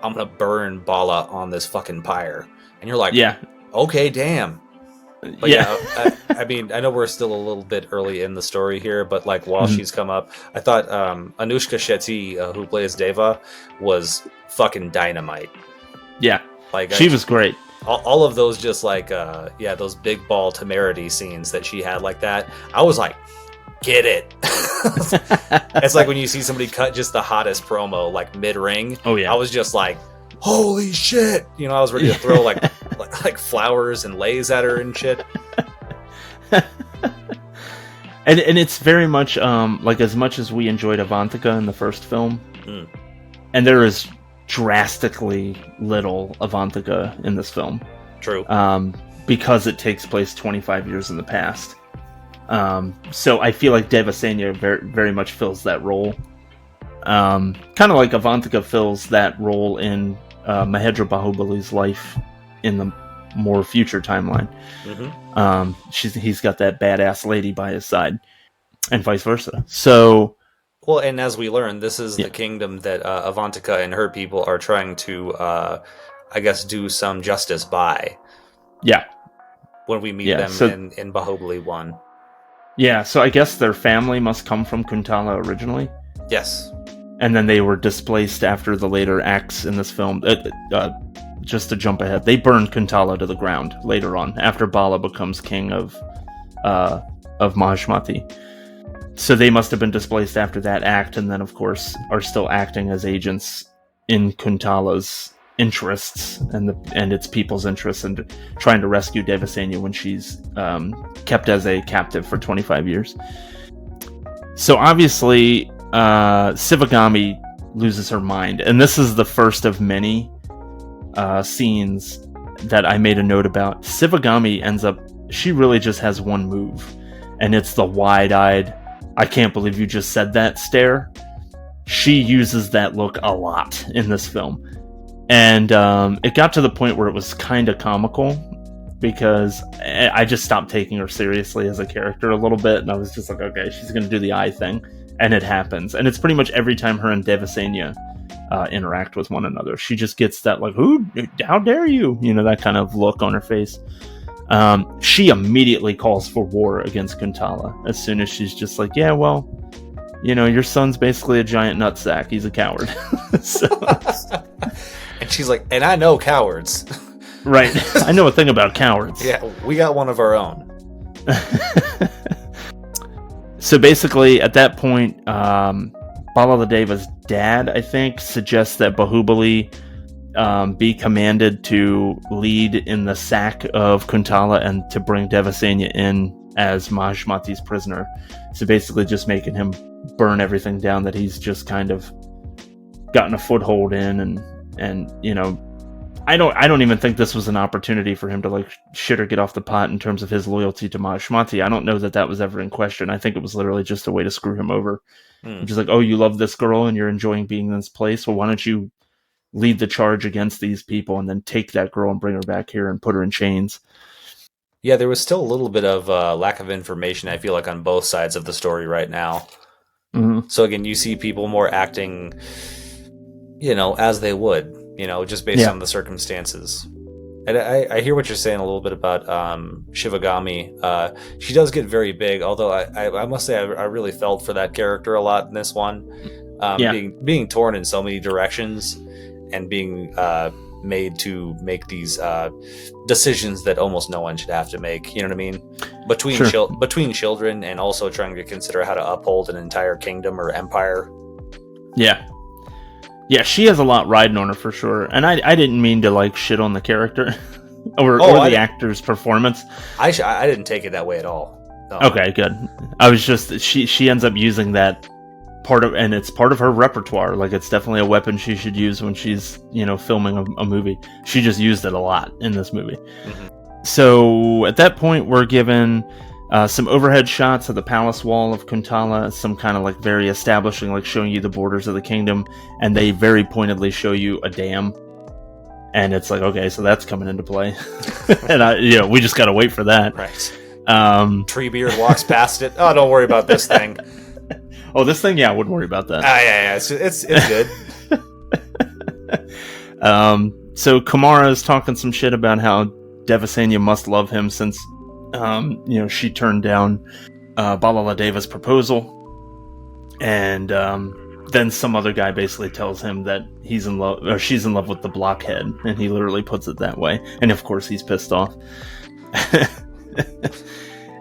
gonna burn Bala on this fucking pyre, and you're like, okay, damn. But I mean, I know we're still a little bit early in the story here, but, like, while she's come up, I thought Anushka Shetty, who plays Deva, was fucking dynamite. Yeah. Like, she was great. All of those just, like, those big ball temerity scenes that she had like that, I was like, get it. It's like when you see somebody cut just the hottest promo, like, mid-ring. Oh, yeah. I was just like, holy shit. I was ready to throw, like flowers and lays at her and shit. and it's very much like, as much as we enjoyed Avantika in the first film, and there is drastically little Avantika in this film. True. Because it takes place 25 years in the past. So I feel like Devasenya very, very much fills that role. Kind of like Avantika fills that role in Mahedra Bahubali's life in the more future timeline. He's got that badass lady by his side, and vice versa. So, well, and as we learn, this is the kingdom that Avantika and her people are trying to, I guess, do some justice by. Yeah. When we meet them in Baahubali 1. Yeah, so I guess their family must come from Kuntala originally. Yes. And then they were displaced after the later acts in this film. Just to jump ahead, they burned Kuntala to the ground later on, after Bala becomes king of Mahishmati. So they must have been displaced after that act, and then, of course, are still acting as agents in Kuntala's interests and its people's interests, and trying to rescue Devasenya when she's kept as a captive for 25 years. So obviously, Shivagami loses her mind, and this is the first of many scenes that I made a note about. Shivagami ends up, she really just has one move, and it's the wide-eyed, I can't believe you just said that stare. She uses that look a lot in this film. And it got to the point where it was kind of comical, because I just stopped taking her seriously as a character a little bit, and I was just like, okay, she's going to do the eye thing, and it happens. And it's pretty much every time her and Devasenya interact with one another. She just gets that, like, how dare you? You know, that kind of look on her face. She immediately calls for war against Kuntala as soon as she's just like, yeah, well, you know, your son's basically a giant nutsack. He's a coward. And she's like, and I know cowards. Right. I know a thing about cowards. Yeah, we got one of our own. So basically, at that point, Balaladeva's dad, I think, suggests that Baahubali be commanded to lead in the sack of Kuntala and to bring Devasenya in as Mahishmati's prisoner. So basically just making him burn everything down that he's just kind of gotten a foothold in, and you know, I don't even think this was an opportunity for him to like shit or get off the pot in terms of his loyalty to Mahishmati. I don't know that was ever in question. I think it was literally just a way to screw him over. Just like, oh, you love this girl and you're enjoying being in this place. Well, why don't you lead the charge against these people and then take that girl and bring her back here and put her in chains? Yeah, there was still a little bit of lack of information, I feel like, on both sides of the story right now. Mm-hmm. So again, you see people more acting, you know, as they would, you know, just based on the circumstances. And I hear what you're saying a little bit about Shivagami. She does get very big, although I must say I really felt for that character a lot in this one. Being torn in so many directions and being made to make these decisions that almost no one should have to make. You know what I mean? Between children, and also trying to consider how to uphold an entire kingdom or empire. Yeah. Yeah, she has a lot riding on her for sure. And I didn't mean to like shit on the character or the actor's performance. I didn't take it that way at all. No. Okay, good. I was just, she ends up using that and it's part of her repertoire. Like, it's definitely a weapon she should use when she's, you know, filming a movie. She just used it a lot in this movie. Mm-hmm. So at that point, we're given some overhead shots of the palace wall of Kuntala, some kind of like very establishing, like showing you the borders of the kingdom, and they very pointedly show you a dam, and it's like, okay, so that's coming into play. And we just gotta wait for that. Right. Treebeard walks past it. Oh, don't worry about this thing. Oh, this thing, yeah, I wouldn't worry about that. Yeah, it's good. So Kumara is talking some shit about how Devasenya must love him since she turned down Balaladeva's proposal, and then some other guy basically tells him that he's in love, or she's in love with the blockhead, and he literally puts it that way, and of course he's pissed off.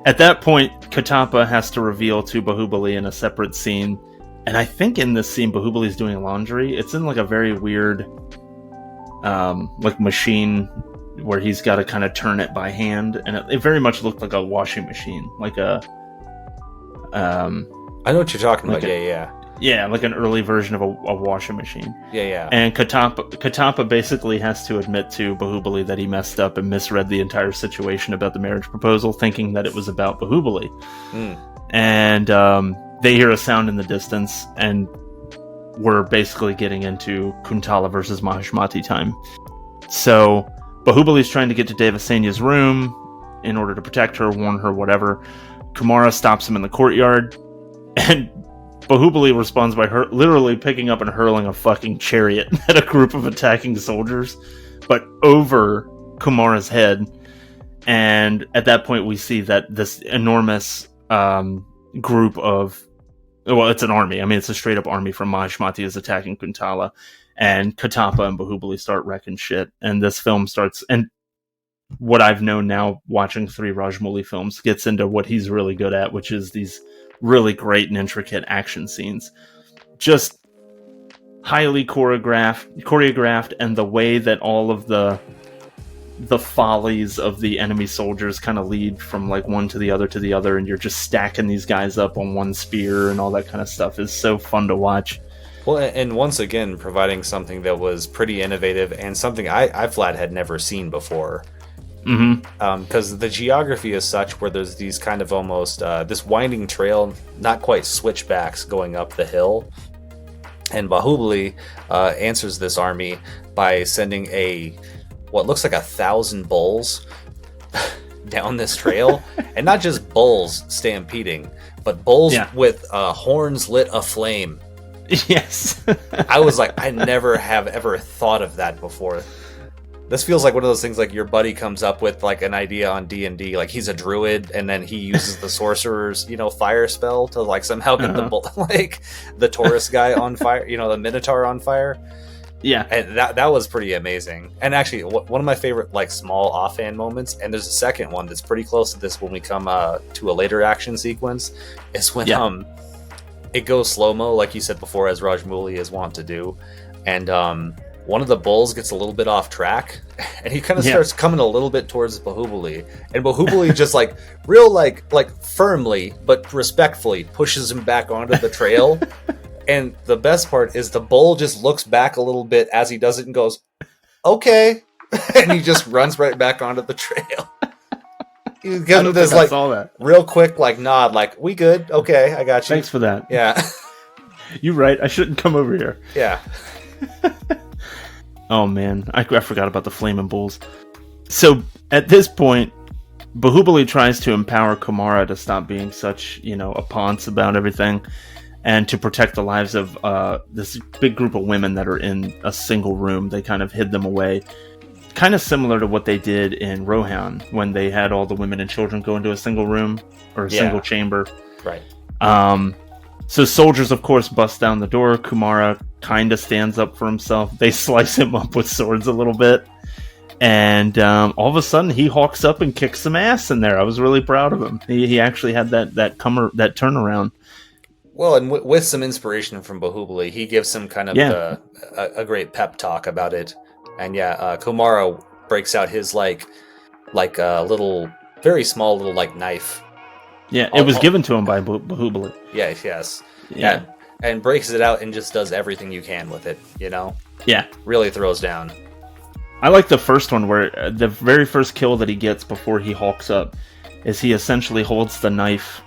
At that point, Katappa has to reveal to Baahubali in a separate scene, and I think in this scene Bahubali's doing laundry. It's in like a very weird like machine where he's got to kind of turn it by hand, and it very much looked like a washing machine, like a I know what you're talking about. Yeah, like an early version of a washing machine. Yeah. And Katappa basically has to admit to Baahubali that he messed up and misread the entire situation about the marriage proposal, thinking that it was about Baahubali. And they hear a sound in the distance, and we're basically getting into Kuntala versus Mahishmati time. So Bahubali's trying to get to Devasenya's room in order to protect her, warn her, whatever. Kumara stops him in the courtyard, and Baahubali responds by literally picking up and hurling a fucking chariot at a group of attacking soldiers, but over Kumara's head. And at that point, we see that this enormous group of... Well, it's an army. I mean, it's a straight-up army from Mahishmati is attacking Kuntala. And Katappa and Baahubali start wrecking shit. And this film starts... And what I've known now, watching 3 Rajmouli films, gets into what he's really good at, which is these really great and intricate action scenes. Just highly choreographed, and the way that all of the the follies of the enemy soldiers kind of lead from like one to the other, and you're just stacking these guys up on one spear and all that kind of stuff is so fun to watch. Well, and once again, providing something that was pretty innovative and something I flat had never seen before. Because the geography is such where there's these kind of almost this winding trail, not quite switchbacks going up the hill. And Baahubali answers this army by sending what looks like 1,000 bulls down this trail. And not just bulls stampeding, but bulls with horns lit aflame. Yes. I was like, I never have ever thought of that before. This feels like one of those things like your buddy comes up with like an idea on D&D, like he's a druid and then he uses the sorcerer's, fire spell to like somehow get like the Taurus guy on fire, the Minotaur on fire. Yeah. And that was pretty amazing. And actually one of my favorite like small offhand moments, and there's a second one that's pretty close to this when we come to a later action sequence, is when it goes slow-mo, like you said before, as Rajmouli is wont to do. And one of the bulls gets a little bit off track, and he kind of starts coming a little bit towards Baahubali, and Baahubali just like real like firmly but respectfully pushes him back onto the trail. And the best part is the bull just looks back a little bit as he does it and goes, "Okay," and he just runs right back onto the trail. He gives him this like real quick like nod, like, "We good? Okay, I got you. Thanks for that." Yeah, you're right. I shouldn't come over here. Yeah. Oh man, I forgot about the flaming bulls. So at this point, Baahubali tries to empower Kumara to stop being such, a ponce about everything, and to protect the lives of this big group of women that are in a single room. They kind of hid them away. Kind of similar to what they did in Rohan, when they had all the women and children go into a single room, or a single chamber. Right. So soldiers, of course, bust down the door. Kumara kind of stands up for himself. They slice him up with swords a little bit. And all of a sudden, he hawks up and kicks some ass in there. I was really proud of him. He actually had that turnaround. Well, and with some inspiration from Baahubali, he gives some kind of a great pep talk about it. And Kumara breaks out his like a little, very small little like knife. Yeah, it was given to him by Baahubali. Yes. Yeah. And breaks it out and just does everything you can with it, Yeah. Really throws down. I like the first one where the very first kill that he gets before he hawks up is he essentially holds the knife,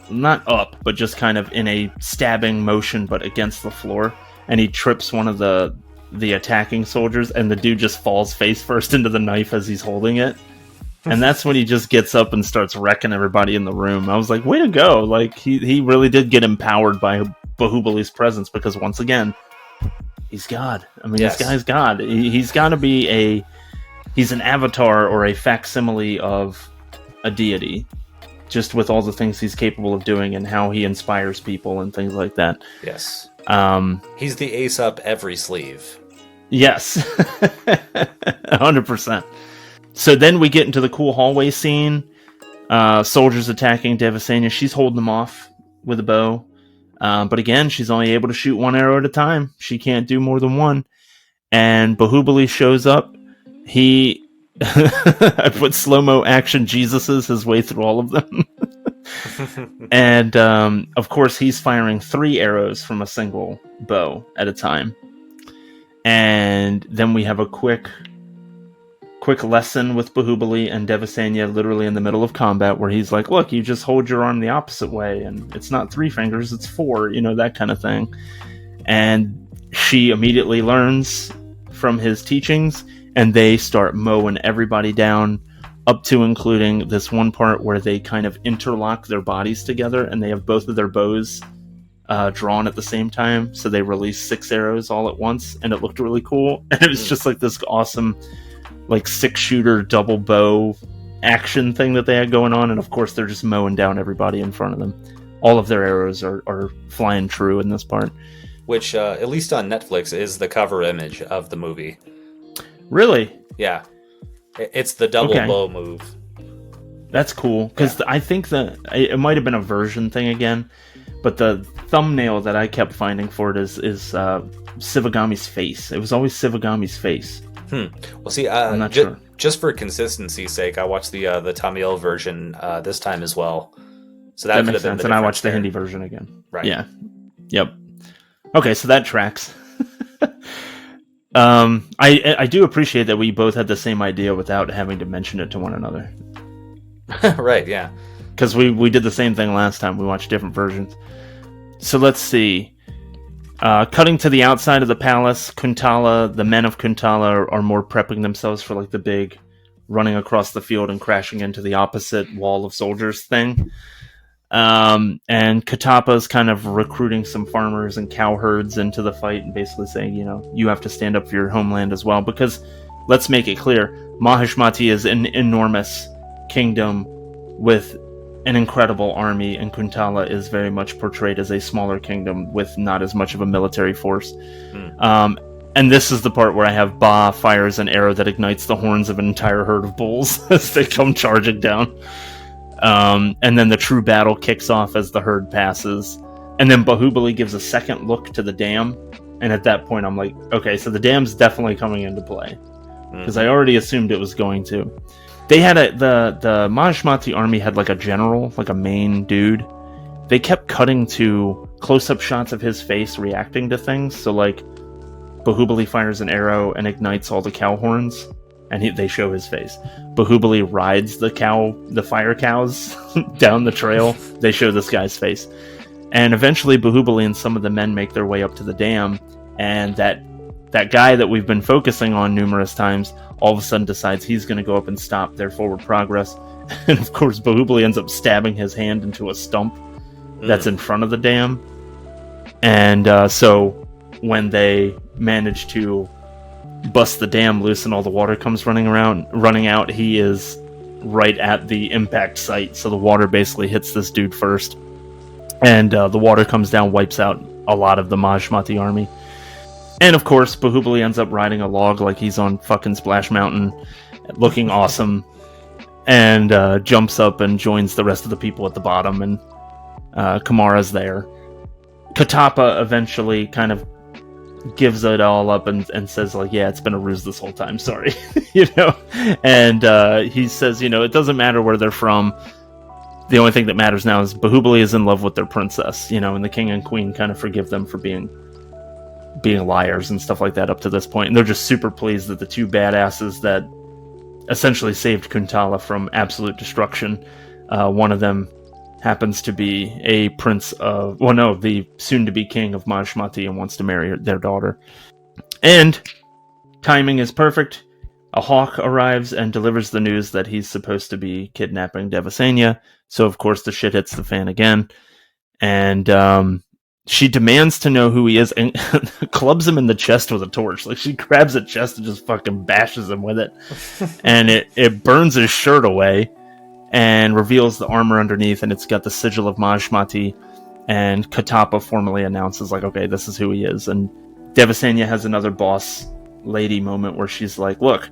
not up, but just kind of in a stabbing motion, but against the floor. And he trips one of the attacking soldiers, and the dude just falls face first into the knife as he's holding it. And that's when he just gets up and starts wrecking everybody in the room. I was like, way to go. Like, he really did get empowered by Bahubali's presence, because once again, he's God. I mean, This guy's God. He's got to be he's an avatar or a facsimile of a deity, just with all the things he's capable of doing and how he inspires people and things like that. Yes. He's the ace up every sleeve. Yes. 100%. So then we get into the cool hallway scene. Soldiers attacking Devasenya. She's holding them off with a bow. But again, she's only able to shoot one arrow at a time. She can't do more than one. And Baahubali shows up. I put slow-mo action Jesuses his way through all of them. And, of course, he's firing 3 arrows from a single bow at a time. And then we have a quick lesson with Baahubali and Devasenya literally in the middle of combat, where he's like, look, you just hold your arm the opposite way, and it's not 3 fingers, it's 4, that kind of thing. And she immediately learns from his teachings, and they start mowing everybody down, up to including this one part where they kind of interlock their bodies together, and they have both of their bows drawn at the same time, so they release 6 arrows all at once, and it looked really cool. And it was just like this awesome, like 6-shooter double bow action thing that they had going on, and of course they're just mowing down everybody in front of them. All of their arrows are flying true in this part. Which, at least on Netflix, is the cover image of the movie. Really? Yeah. It's the double bow move. That's cool, because I think that it might have been a version thing again, but the thumbnail that I kept finding for it is Sivagami's face. It was always Sivagami's face. Well, see, I'm not sure. Just for consistency's sake, I watched the Tamil version this time as well. So that makes sense. And I watched the Hindi version again. Right. Yeah. Yep. Okay, so that tracks. I do appreciate that we both had the same idea without having to mention it to one another. Right, yeah. Because we did the same thing last time. We watched different versions. So let's see. Cutting to the outside of the palace, Kuntala, the men of Kuntala are more prepping themselves for like the big running across the field and crashing into the opposite wall of soldiers thing. And Katapa's kind of recruiting some farmers and cowherds into the fight and basically saying, you have to stand up for your homeland as well. Because, let's make it clear, Mahishmati is an enormous kingdom with an incredible army, and Kuntala is very much portrayed as a smaller kingdom with not as much of a military force. And this is the part where I have Ba fires an arrow that ignites the horns of an entire herd of bulls as they come charging down. And then the true battle kicks off as the herd passes. And then Baahubali gives a second look to the dam. And at that point, I'm like, okay, so the dam's definitely coming into play. Because I already assumed it was going to. They had the Mahishmati army had like a general, like a main dude. They kept cutting to close-up shots of his face reacting to things. So like, Baahubali fires an arrow and ignites all the cow horns. And they show his face. Baahubali rides the fire cows down the trail. They show this guy's face. And eventually Baahubali and some of the men make their way up to the dam. And that guy that we've been focusing on numerous times all of a sudden decides he's going to go up and stop their forward progress. And of course Baahubali ends up stabbing his hand into a stump that's in front of the dam. And so when they manage to bust the dam loose and all the water comes running out, he is right at the impact site, so the water basically hits this dude first, and the water comes down, wipes out a lot of the Mahishmati army. And of course Baahubali ends up riding a log like he's on fucking Splash Mountain, looking awesome, and jumps up and joins the rest of the people at the bottom, and Kumara's there. Katapa eventually kind of gives it all up and says like, yeah, it's been a ruse this whole time, sorry. And he says, it doesn't matter where they're from, the only thing that matters now is Baahubali is in love with their princess, and the king and queen kind of forgive them for being liars and stuff like that up to this point, and they're just super pleased that the two badasses that essentially saved Kuntala from absolute destruction, one of them happens to be a prince of, the soon-to-be king of Mahishmati and wants to marry their daughter. And timing is perfect. A hawk arrives and delivers the news that he's supposed to be kidnapping Devasenya. So, of course, the shit hits the fan again. And she demands to know who he is and clubs him in the chest with a torch. Like, she grabs a chest and just fucking bashes him with it. And it burns his shirt away and reveals the armor underneath, and it's got the sigil of Mahishmati, and Katapa formally announces, like, okay, this is who he is. And Devasenya has another boss lady moment where she's like, look,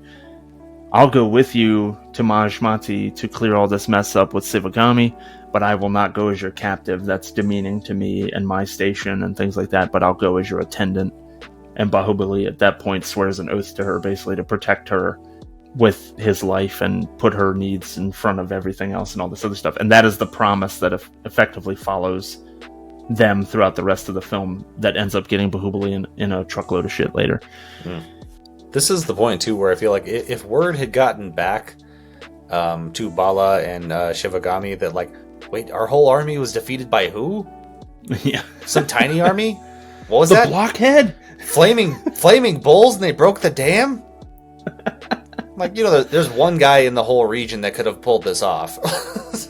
I'll go with you to Mahishmati to clear all this mess up with Sivagami, but I will not go as your captive. That's demeaning to me and my station and things like that, but I'll go as your attendant. And Baahubali at that point swears an oath to her, basically to protect her with his life and put her needs in front of everything else and all this other stuff. And that is the promise that effectively follows them throughout the rest of the film, that ends up getting Baahubali in a truckload of shit later. This is the point too where I feel like if word had gotten back to Bala and Shivagami that, like, wait, our whole army was defeated by who? Yeah. Some tiny army? What was the that? Blockhead? Flaming bulls and they broke the dam? Like, there's one guy in the whole region that could have pulled this off.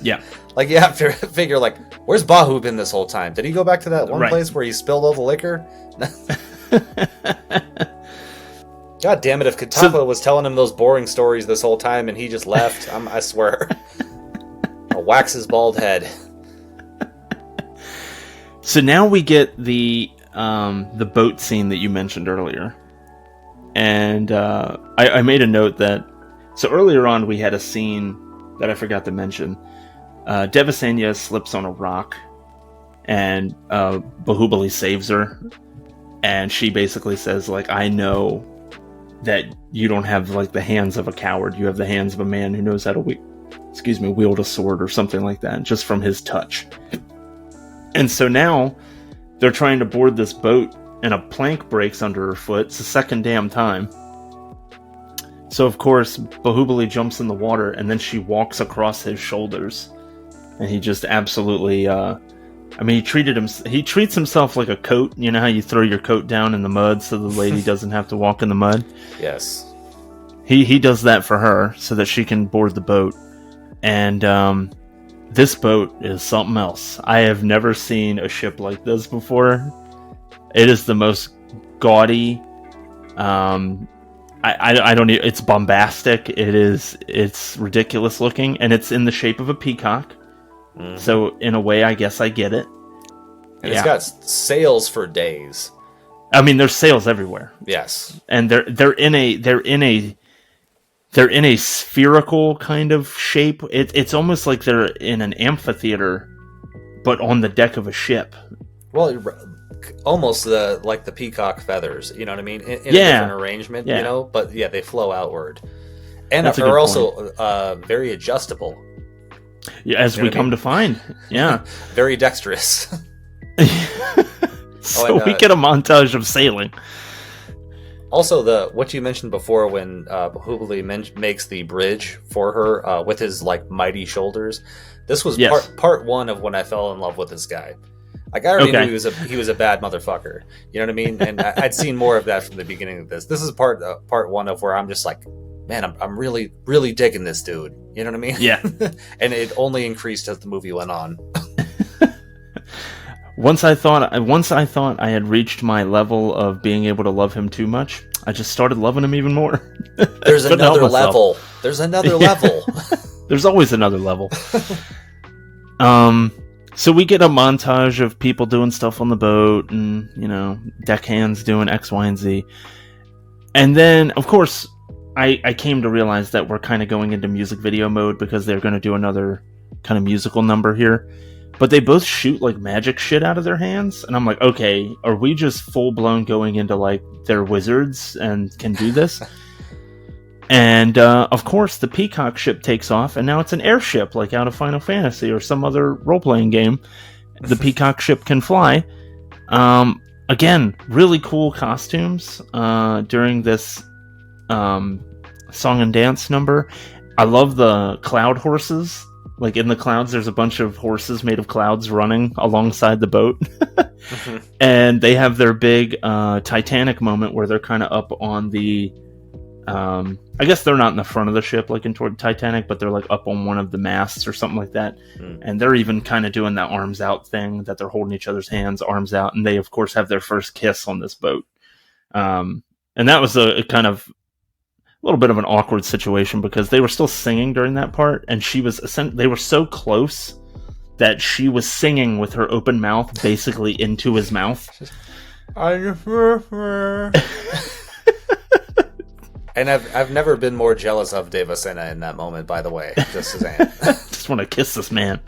Yeah. Like, you have to figure, like, where's Bahu been this whole time? Did he go back to that one place where he spilled all the liquor? God damn it, if Katapa was telling him those boring stories this whole time and he just left, I swear. I'll wax his bald head. So now we get the boat scene that you mentioned earlier. And I made a note that, so earlier on we had a scene that I forgot to mention. Devasenya slips on a rock, and Baahubali saves her, and she basically says, like, I know that you don't have like the hands of a coward. You have the hands of a man who knows how to wield a sword or something like that, just from his touch. And so now they're trying to board this boat, and a plank breaks under her foot. It's the second damn time. So of course Baahubali jumps in the water, and then she walks across his shoulders, and he just absolutely he treats himself like a coat. You know how you throw your coat down in the mud so the lady doesn't have to walk in the mud? Yes. He does that for her so that she can board the boat. And this boat is something else. I have never seen a ship like this before. It is the most gaudy. I don't. It's bombastic. It's ridiculous looking, and it's in the shape of a peacock. Mm-hmm. So in a way, I guess I get it. And it's got sails for days. I mean, there's sails everywhere. Yes, and they're in a spherical kind of shape. It's almost like they're in an amphitheater, but on the deck of a ship. Well, almost like the peacock feathers. You know what I mean? In a different arrangement. Yeah. You know, but yeah, they flow outward, and That's are also very adjustable. Yeah, as we come to find. Yeah. Very dexterous. So we get a montage of sailing. Also, what you mentioned before when Baahubali makes the bridge for her with his like mighty shoulders. This was part one of when I fell in love with this guy. Like I already knew he was a bad motherfucker. You know what I mean? And I'd seen more of that from the beginning of this. This is part one of where I'm just like, man, I'm really, really digging this dude. You know what I mean? Yeah. And it only increased as the movie went on. Once I thought I had reached my level of being able to love him too much, I just started loving him even more. There's another level. There's another level. There's always another level. So we get a montage of people doing stuff on the boat, and deckhands doing X, Y, and Z. And then, of course, I came to realize that we're kind of going into music video mode because they're going to do another kind of musical number here. But they both shoot like magic shit out of their hands, and I'm like, okay, are we just full blown going into like they're wizards and can do this? And of course, the Peacock ship takes off, and now it's an airship like out of Final Fantasy or some other role playing game. The Peacock ship can fly. Again, really cool costumes during this song and dance number. I love the cloud horses. Like in the clouds, there's a bunch of horses made of clouds running alongside the boat. Mm-hmm. And they have their big Titanic moment where they're kind of up on the... I guess they're not in the front of the ship like in toward Titanic, but they're like up on one of the masts or something like that. Mm. And they're even kind of doing that arms out thing that they're holding each other's hands, arms out. And they, of course, have their first kiss on this boat. And that was a kind of... a little bit of an awkward situation because they were still singing during that part, and they were so close that she was singing with her open mouth basically into his mouth. And I've never been more jealous of Devasena in that moment, by the way. Just saying. Just want to kiss this man.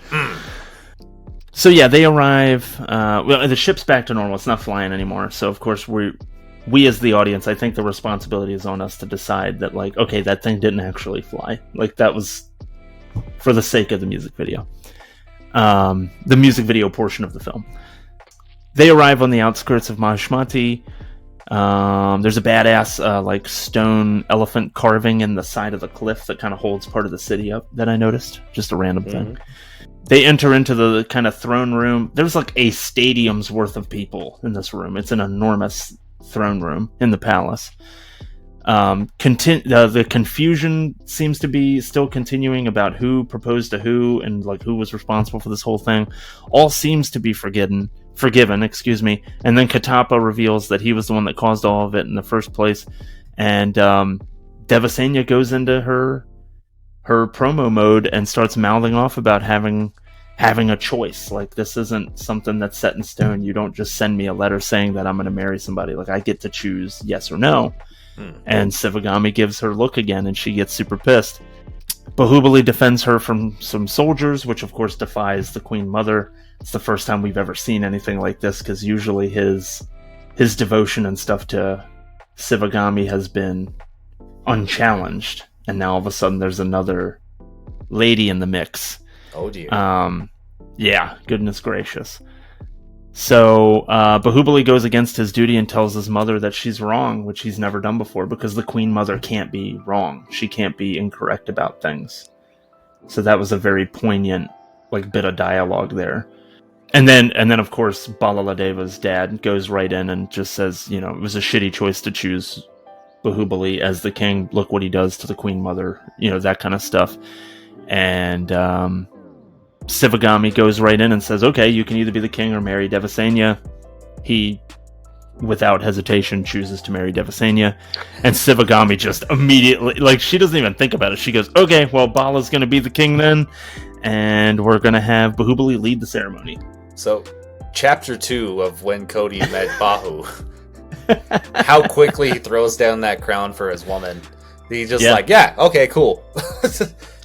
So yeah, they arrive. Well, the ship's back to normal. It's not flying anymore. So of course we as the audience, I think the responsibility is on us to decide that, like, okay, that thing didn't actually fly. Like, that was for the sake of the music video. The music video portion of the film. They arrive on the outskirts of Mahishmati. There's a badass, like, stone elephant carving in the side of the cliff that kind of holds part of the city up that I noticed. Just a random thing. They enter into the kind of throne room. There's like a stadium's worth of people in this room. It's an enormous throne room in the palace. The confusion seems to be still continuing about who proposed to who and like who was responsible for this whole thing. All seems to be forgiven, and then Katapa reveals that he was the one that caused all of it in the first place, and Devasena goes into her promo mode and starts mouthing off about having a choice. Like, this isn't something that's set in stone. You don't just send me a letter saying that I'm going to marry somebody. Like, I get to choose yes or no. And Sivagami gives her look again, and she gets super pissed. Baahubali defends her from some soldiers, which of course defies the Queen Mother. It's the first time we've ever seen anything like this, because usually his devotion and stuff to Shivagami has been unchallenged, and now all of a sudden there's another lady in the mix. Oh dear. Yeah, goodness gracious. So Baahubali goes against his duty and tells his mother that she's wrong, which he's never done before, because the Queen Mother can't be wrong. She can't be incorrect about things. So that was a very poignant bit of dialogue there. And then of course Balaladeva's dad goes right in and just says, it was a shitty choice to choose Baahubali as the king. Look what he does to the Queen Mother, that kind of stuff. And Shivagami goes right in and says, okay, you can either be the king or marry Devasenya. He, without hesitation, chooses to marry Devasenya. And Shivagami just immediately, she doesn't even think about it. She goes, okay, well, Bala's going to be the king then, and we're going to have Baahubali lead the ceremony. So, chapter 2 of when Cody met Bahu. How quickly he throws down that crown for his woman. He's just okay, cool.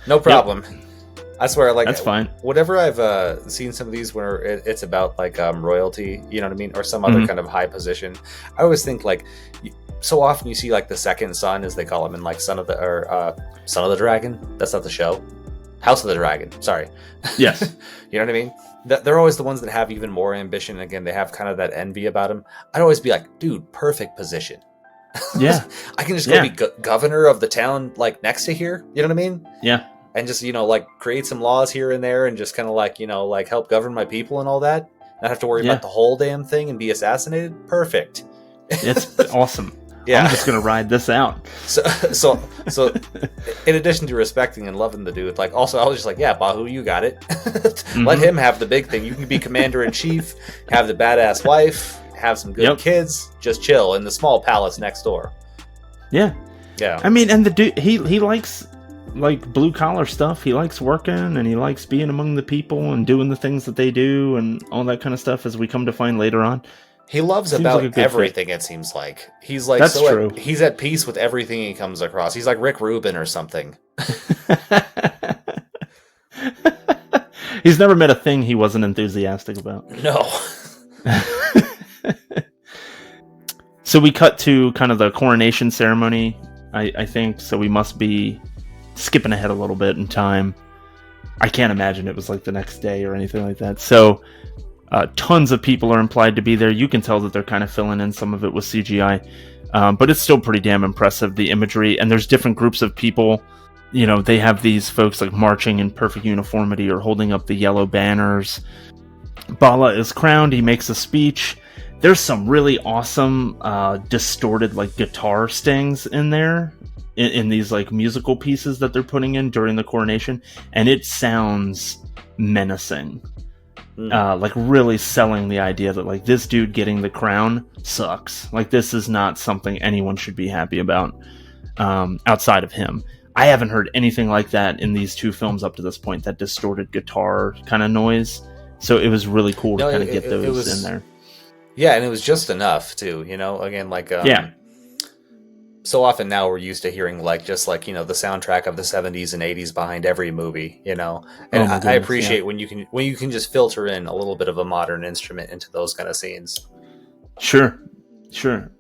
No problem. Yep. I swear, that's fine. Whatever I've seen some of these where it's about royalty, you know what I mean, or some other kind of high position. I always think so often you see the second son, as they call him, in Son of the Dragon. That's not the show. House of the Dragon. Sorry. Yes. You know what I mean? They're always the ones that have even more ambition. Again, they have kind of that envy about them. I'd always be like, dude, perfect position. Yeah. I can just go be governor of the town next to here. You know what I mean? Yeah. And just, create some laws here and there and just kind of help govern my people and all that. Not have to worry about the whole damn thing and be assassinated. Perfect. It's awesome. Yeah. I'm just going to ride this out. So in addition to respecting and loving the dude, also I was just Bahu, you got it. Let him have the big thing. You can be commander in chief, have the badass wife, have some good kids, just chill in the small palace next door. Yeah. Yeah. I mean, and the dude, he likes blue collar stuff. He likes working and he likes being among the people and doing the things that they do and all that kind of stuff, as we come to find later on. He loves about everything fit. It seems like he's That's true. He's at peace with everything he comes across. He's like Rick Rubin or something. He's never met a thing he wasn't enthusiastic about. No. So we cut to kind of the coronation ceremony, I think. So we must be skipping ahead a little bit in time. I can't imagine it was the next day or anything like that. So tons of people are implied to be there. You can tell that they're kind of filling in some of it with CGI, but it's still pretty damn impressive, the imagery. And there's different groups of people. They have these folks marching in perfect uniformity or holding up the yellow banners. Bala is crowned. He makes a speech. There's some really awesome distorted guitar stings in there in these musical pieces that they're putting in during the coronation, and it sounds menacing. Really selling the idea that this dude getting the crown sucks. This is not something anyone should be happy about outside of him. I haven't heard anything like that in these two films up to this point, that distorted guitar kind of noise. So it was really cool to kind of get those in there. Yeah, and it was just enough too, again, so often now we're used to hearing the soundtrack of the 70s and 80s behind every movie, and I appreciate when you can just filter in a little bit of a modern instrument into those kind of scenes. Sure.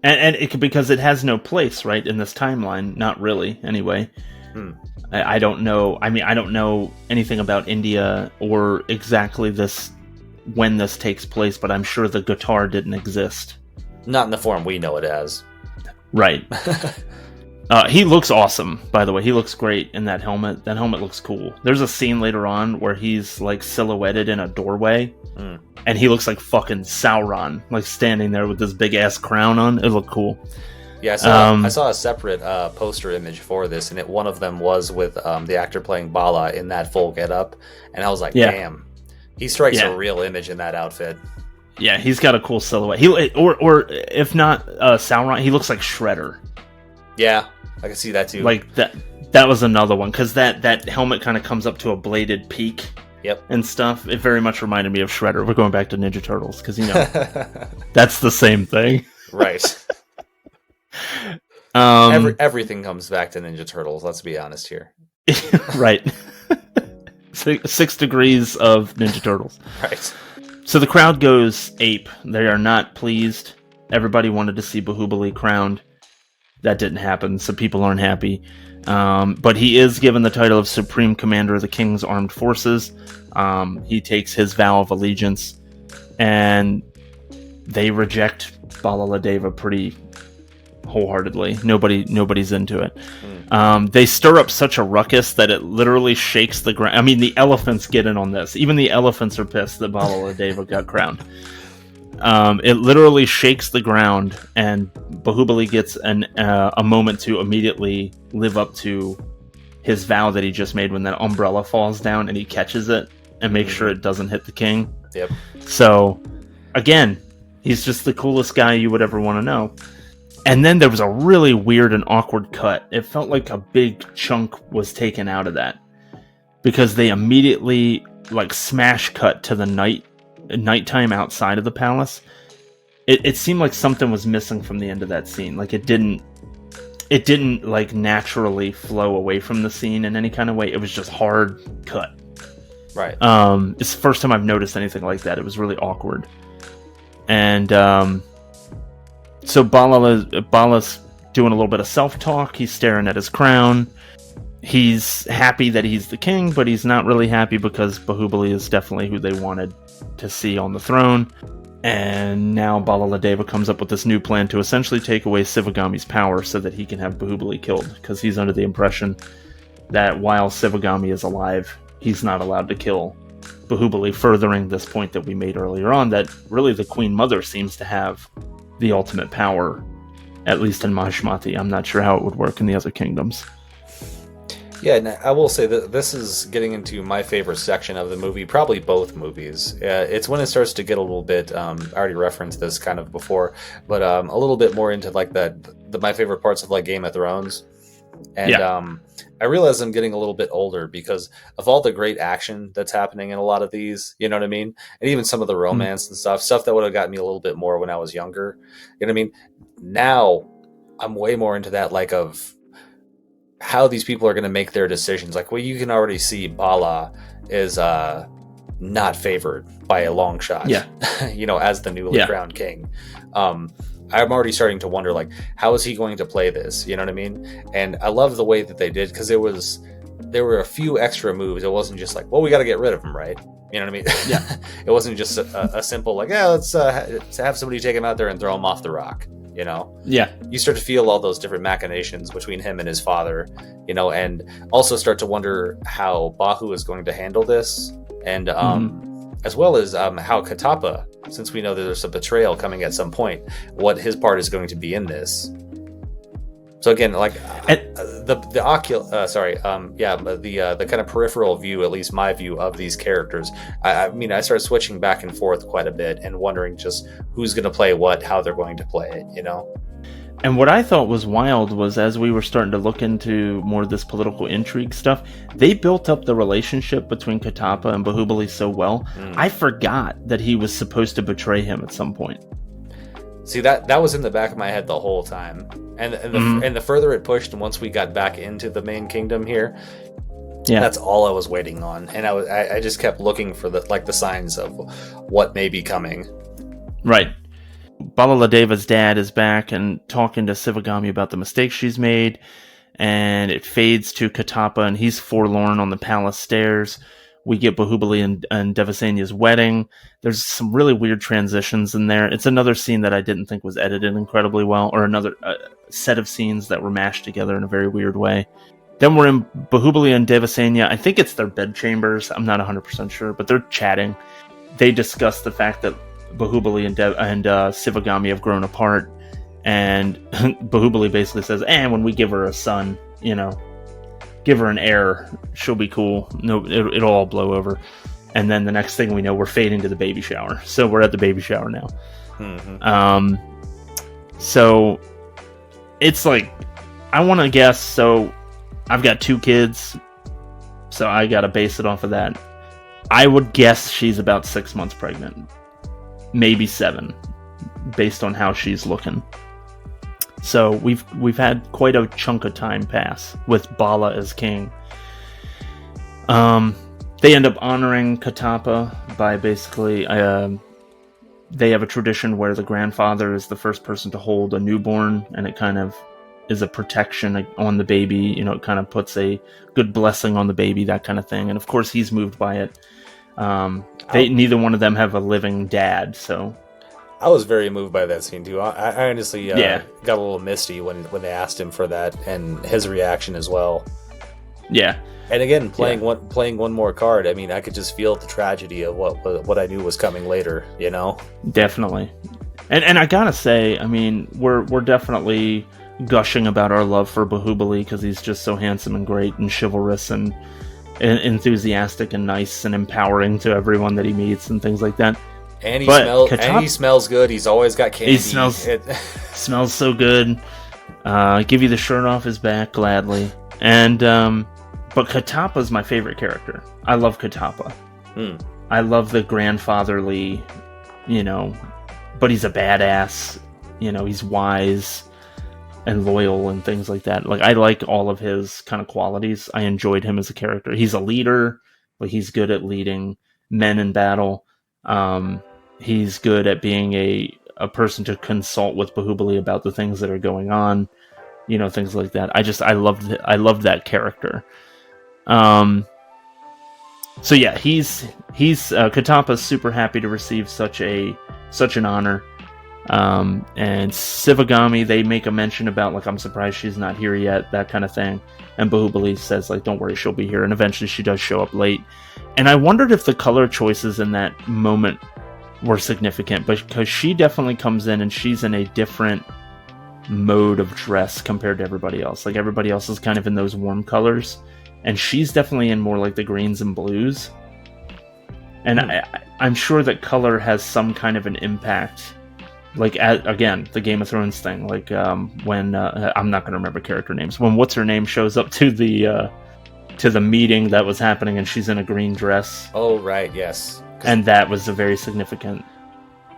And it could, because it has no place right in this timeline, not really anyway. I don't know. I mean, I don't know anything about India or exactly when this takes place, but I'm sure the guitar didn't exist. Not in the form we know it as. Right. He looks awesome, by the way. He looks great in that helmet. That helmet looks cool. There's a scene later on where he's silhouetted in a doorway, and he looks like fucking Sauron, standing there with this big ass crown on. It looked cool. Yeah, I saw a separate poster image for this, and one of them was with the actor playing Bala in that full getup, and I was like, damn, he strikes a real image in that outfit. Yeah, he's got a cool silhouette. Or if not Sauron, he looks like Shredder. Yeah, I can see that too. That was another one, because that helmet kind of comes up to a bladed peak. Yep. And stuff. It very much reminded me of Shredder. We're going back to Ninja Turtles, because that's the same thing. Right. Everything comes back to Ninja Turtles. Let's be honest here. Right. 6 degrees of Ninja Turtles. Right. So the crowd goes ape. They are not pleased. Everybody wanted to see Baahubali crowned. that didn't happen, so people aren't happy. But he is given the title of Supreme Commander of the King's Armed Forces. He takes his vow of allegiance, and they reject Balaladeva pretty wholeheartedly. Nobody's into it. They stir up such a ruckus that it literally shakes the ground. I mean, the elephants get in on this. Even the elephants are pissed that Balaladeva got crowned. It literally shakes the ground, and Baahubali gets a moment to immediately live up to his vow that he just made when that umbrella falls down, and he catches it and makes sure it doesn't hit the king. Yep. So, again, he's just the coolest guy you would ever want to know. And then there was a really weird and awkward cut. It felt like a big chunk was taken out of that, because they immediately smash cut to the nighttime outside of the palace. It seemed like something was missing from the end of that scene. Like it didn't naturally flow away from the scene in any kind of way. It was just hard cut. Right. It's the first time I've noticed anything like that. It was really awkward. And so Bala's doing a little bit of self-talk. He's staring at his crown. He's happy that he's the king, but he's not really happy because Baahubali is definitely who they wanted to see on the throne. And now Balaladeva comes up with this new plan to essentially take away Sivagami's power so that he can have Baahubali killed, because he's under the impression that while Sivagami is alive, he's not allowed to kill Baahubali, furthering this point that we made earlier on, that really the Queen Mother seems to have the ultimate power, at least in Mahishmati. I'm not sure how it would work in the other kingdoms. Yeah, and I will say that this is getting into my favorite section of the movie, probably both movies. It's when it starts to get a little bit, I already referenced this kind of before, but a little bit more into my favorite parts of Game of Thrones. And I realize I'm getting a little bit older because of all the great action that's happening in a lot of these, you know what I mean? And even some of the romance and stuff that would have gotten me a little bit more when I was younger. You know what I mean? Now I'm way more into that, of how these people are going to make their decisions. You can already see Bala is not favored by a long shot. Yeah. As the newly crowned king. I'm already starting to wonder, how is he going to play this? You know what I mean? And I love the way that they did, because there were a few extra moves. It wasn't just we got to get rid of him, right? You know what I mean? Yeah. It wasn't just a simple let's have somebody take him out there and throw him off the rock. Yeah, you start to feel all those different machinations between him and his father, and also start to wonder how Bahu is going to handle this, and as well as how Katapa, since we know that there's a betrayal coming at some point, what his part is going to be in this. So again, the kind of peripheral view, at least my view of these characters, I started switching back and forth quite a bit and wondering just who's going to play what, how they're going to play it, And what I thought was wild was, as we were starting to look into more of this political intrigue stuff, they built up the relationship between Katapa and Baahubali so well. I forgot that he was supposed to betray him at some point. See, that was in the back of my head the whole time. And the further it pushed, and once we got back into the main kingdom here, that's all I was waiting on. And I just kept looking for the signs of what may be coming. Right. Balaladeva's dad is back and talking to Sivagami about the mistakes she's made, and it fades to Katapa, and he's forlorn on the palace stairs. We get Baahubali and Devasenya's wedding. There's some really weird transitions in there. It's another scene that I didn't think was edited incredibly well, or another set of scenes that were mashed together in a very weird way. Then we're in Baahubali and Devasenya. I think it's their bedchambers. I'm not 100% sure, but they're chatting. They discuss the fact that Baahubali and Sivagami have grown apart, and Baahubali basically says, when we give her a son, give her an heir, she'll be cool. No, it'll all blow over. And then the next thing we know, we're fading to the baby shower. So we're at the baby shower now. Mm-hmm. So it's I want to guess. So I've got 2 kids, so I got to base it off of that. I would guess she's about 6 months pregnant, maybe 7, based on how she's looking. So we've had quite a chunk of time pass with Bala as king. They end up honoring Katapa by basically they have a tradition where the grandfather is the first person to hold a newborn, and it kind of is a protection on the baby. You know, it kind of puts a good blessing on the baby, that kind of thing. And of course, he's moved by it. Neither one of them have a living dad, so I was very moved by that scene too. I honestly got a little misty when they asked him for that, and his reaction as well. Yeah. And again, playing one more card, I mean, I could just feel the tragedy of what I knew was coming later, you know? Definitely. And I gotta say, I mean, we're definitely gushing about our love for Baahubali because he's just so handsome and great and chivalrous and enthusiastic and nice and empowering to everyone that he meets and things like that. And he smells good. He's always got candy. He smells so good. Give you the shirt off his back gladly. And but Katapa's my favorite character. I love Katapa. I love the grandfatherly, you know, but he's a badass. You know, he's wise and loyal and things like that. Like, I like all of his kind of qualities. I enjoyed him as a character. He's a leader. Like, he's good at leading men in battle. He's good at being a person to consult with Baahubali about the things that are going on. You know, things like that. I loved that character. So yeah, he's Katapa's super happy to receive such an honor. And Sivagami, they make a mention about, like, I'm surprised she's not here yet, that kind of thing. And Baahubali says, like, don't worry, she'll be here. And eventually she does show up late. And I wondered if the color choices in that moment were significant, because she definitely comes in and she's in a different mode of dress compared to everybody else. Like, everybody else is kind of in those warm colors, and she's definitely in more like the greens and blues. And I'm sure that color has some kind of an impact. Like, again, the Game of Thrones thing. Like, when I'm not going to remember character names. When what's her name shows up to the meeting that was happening, and she's in a green dress. Oh, right, yes. And that was a very significant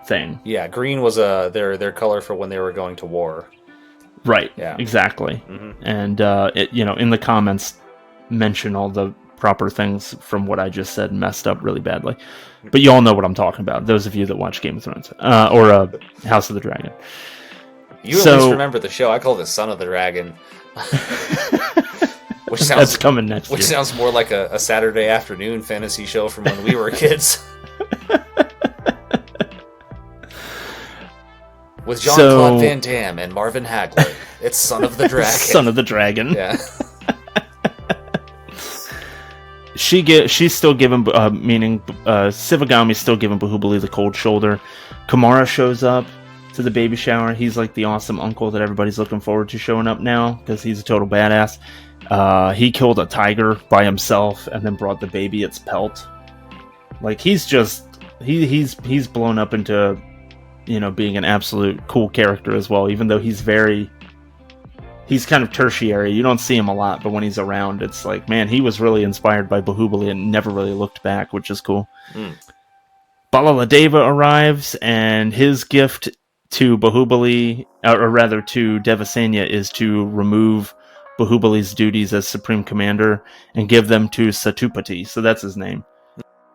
thing. Yeah, green was their color for when they were going to war. Right. Yeah. Exactly. Mm-hmm. And in the comments, mention all the proper things from what I just said messed up really badly. But you all know what I'm talking about, those of you that watch Game of Thrones. Or House of the Dragon. You at least remember the show. I call it Son of the Dragon. That's coming next year. Which sounds more like a Saturday afternoon fantasy show from when we were kids. With Jean-Claude Van Damme and Marvin Hagler. It's Son of the Dragon. Son of the Dragon. Yeah. She's still giving, meaning Sivagami's still giving Baahubali the cold shoulder. Kamara shows up to the baby shower. He's like the awesome uncle that everybody's looking forward to showing up now, because he's a total badass. He killed a tiger by himself and then brought the baby its pelt. Like, he's blown up into, you know, being an absolute cool character as well, even though he's kind of tertiary. You don't see him a lot, but when he's around, it's like, man, he was really inspired by Baahubali and never really looked back, which is cool. Balaladeva arrives, and his gift to Baahubali, or rather to Devasenya, is to remove Baahubali's duties as Supreme Commander and give them to Satupati. So that's his name.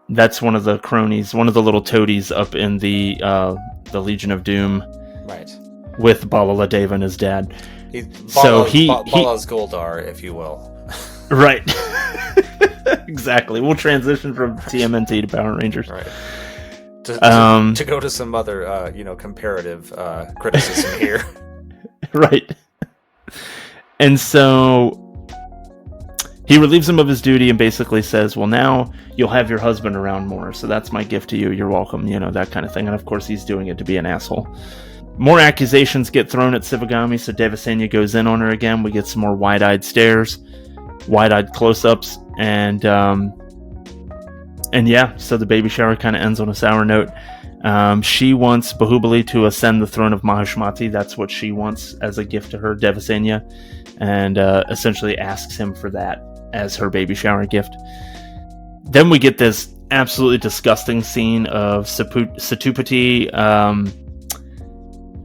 That's one of the cronies, one of the little toadies up in the Legion of Doom. Right. With Balaladeva and his dad. Bala's Goldar, if you will. Right. Exactly. We'll transition from TMNT to Power Rangers. Right. To go to some other, comparative criticism here. Right. And so he relieves him of his duty and basically says, well, now you'll have your husband around more, so that's my gift to you. You're welcome, that kind of thing. And of course, he's doing it to be an asshole. More accusations get thrown at Sivagami, so Devasenya goes in on her again. We get some more wide-eyed stares, wide-eyed close-ups, and yeah, so the baby shower kind of ends on a sour note. She wants Baahubali to ascend the throne of Mahishmati. That's what she wants as a gift to her, Devasenya, and essentially asks him for that as her baby shower gift. Then we get this absolutely disgusting scene of Satupati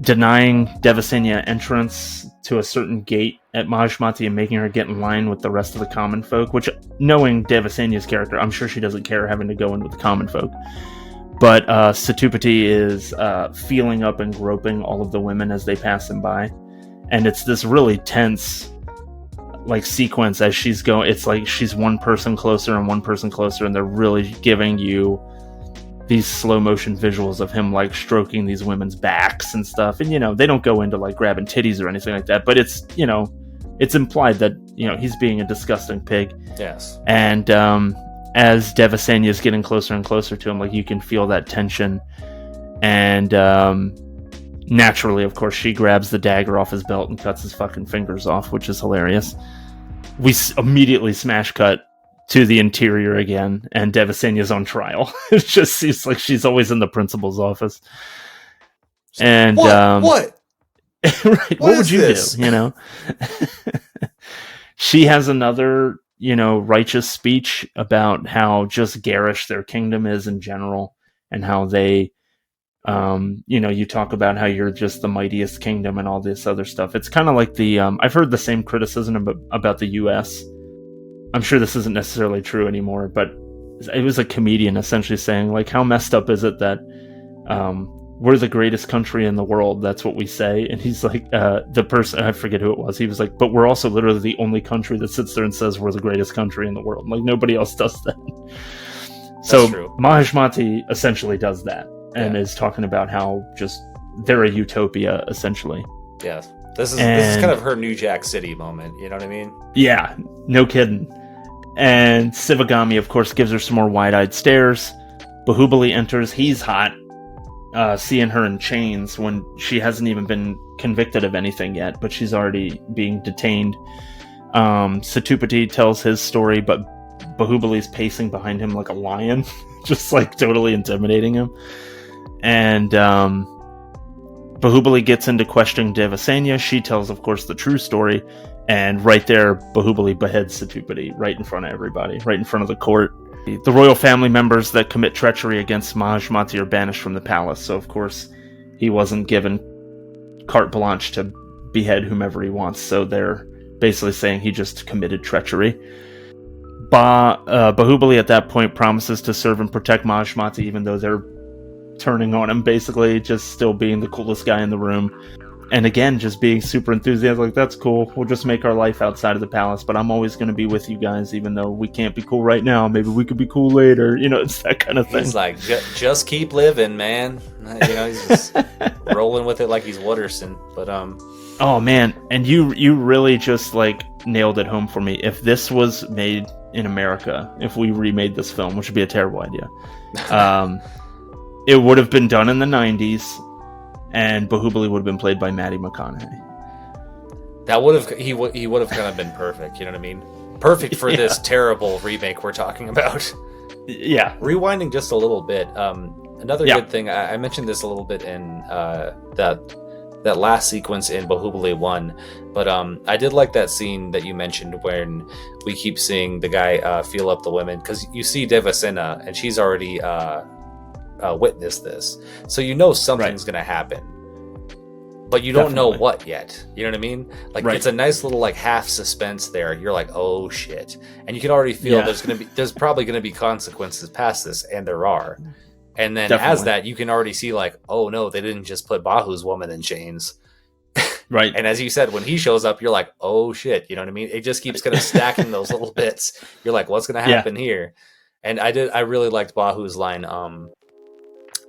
denying Devasenya entrance to a certain gate at Mahishmati and making her get in line with the rest of the common folk, which, knowing Devasenya's character, I'm sure she doesn't care having to go in with the common folk. But Satupati is feeling up and groping all of the women as they pass him by. and it's this really tense like sequence as she's going. It's like she's one person closer and one person closer, and they're really giving you these slow motion visuals of him like stroking these women's backs and stuff. And they don't go into like grabbing titties or anything like that, but it's it's implied that he's being a disgusting pig. Yes. And as Devasenya is getting closer and closer to him, like you can feel that tension. And naturally, of course, she grabs the dagger off his belt and cuts his fucking fingers off, which is hilarious. We immediately smash cut to the interior again, and Devasenya's on trial. It just seems like she's always in the principal's office. And what? Right, what would you do? She has another, righteous speech about how just garish their kingdom is in general, and how they, you talk about how you're just the mightiest kingdom and all this other stuff. It's kind of like the, I've heard the same criticism about the U.S. I'm sure this isn't necessarily true anymore, but it was a comedian essentially saying, like, how messed up is it that we're the greatest country in the world? That's what we say. And he's like, the person, I forget who it was, he was like, but we're also literally the only country that sits there and says we're the greatest country in the world. Like, nobody else does that. So Mahishmati essentially does that, and is talking about how just they're a utopia, essentially. Yeah. This is kind of her New Jack City moment, you know what I mean? Yeah, no kidding. And Sivagami, of course, gives her some more wide-eyed stares. Baahubali enters. He's hot, seeing her in chains when she hasn't even been convicted of anything yet, but she's already being detained. Satupati tells his story, but Bahubali's pacing behind him like a lion, just like totally intimidating him. And Baahubali gets into questioning Devasenya. She tells, of course, the true story. And right there, Baahubali beheads Satupati right in front of everybody, right in front of the court. The royal family members that commit treachery against Mahishmati are banished from the palace. So, of course, he wasn't given carte blanche to behead whomever he wants. So they're basically saying he just committed treachery. Baahubali at that point promises to serve and protect Mahishmati, even though they're turning on him, basically just still being the coolest guy in the room. And again, just being super enthusiastic, like, that's cool, we'll just make our life outside of the palace, but I'm always going to be with you guys, even though we can't be cool right now. Maybe we could be cool later. It's that kind of thing. He's like, just keep living, man. He's just rolling with it like he's Wooderson. But oh man, and you really just like nailed it home for me. If this was made in America, if we remade this film, which would be a terrible idea, it would have been done in the 90s. And Baahubali would have been played by Matthew McConaughey. That would have he would have kind of been perfect. You know what I mean? Perfect for this terrible remake we're talking about. Yeah. Rewinding just a little bit. Another good thing, I mentioned this a little bit in that last sequence in Baahubali 1, but I did like that scene that you mentioned when we keep seeing the guy feel up the women, because you see Devasena and she's already witnessed this, so something's gonna happen, but you don't know what yet. You know what I mean? Like, it's a nice little like half suspense there. You're like, oh shit, and you can already feel there's probably gonna be consequences past this, and there are. And then as that, you can already see like, oh no, they didn't just put Bahu's woman in chains. Right. And as you said, when he shows up, you're like, oh shit, you know what I mean? It just keeps kind of stacking those little bits. You're like, what's gonna happen here? And I really liked Bahu's line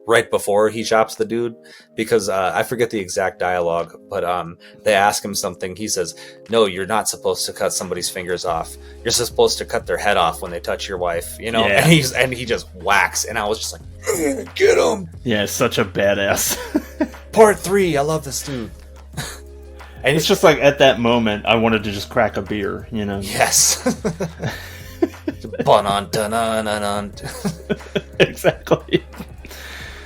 right before he chops the dude, because I forget the exact dialogue, but they ask him something. He says, no, you're not supposed to cut somebody's fingers off. You're supposed to cut their head off when they touch your wife, and he just whacks, and I was just like, get him. Yeah, such a badass. Part 3, I love this dude. And it's just like, at that moment, I wanted to just crack a beer, Yes. Exactly.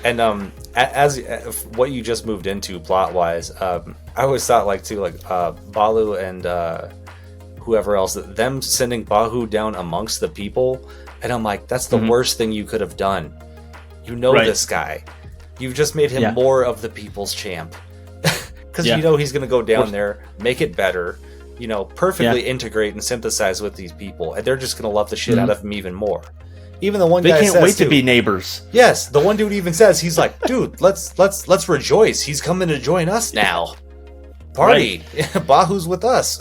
And as what you just moved into plot wise, I always thought Balu and whoever else, them sending Bahu down amongst the people, and I'm like, that's the worst thing you could have done. This guy, you've just made him more of the people's champ, because he's going to go down there, make it better, perfectly integrate and synthesize with these people, and they're just going to love the shit out of him even more. Even the one guy can't wait to be neighbors. Yes, the one dude even says, he's like, dude, let's rejoice. He's coming to join us now. party. Bahu's with us.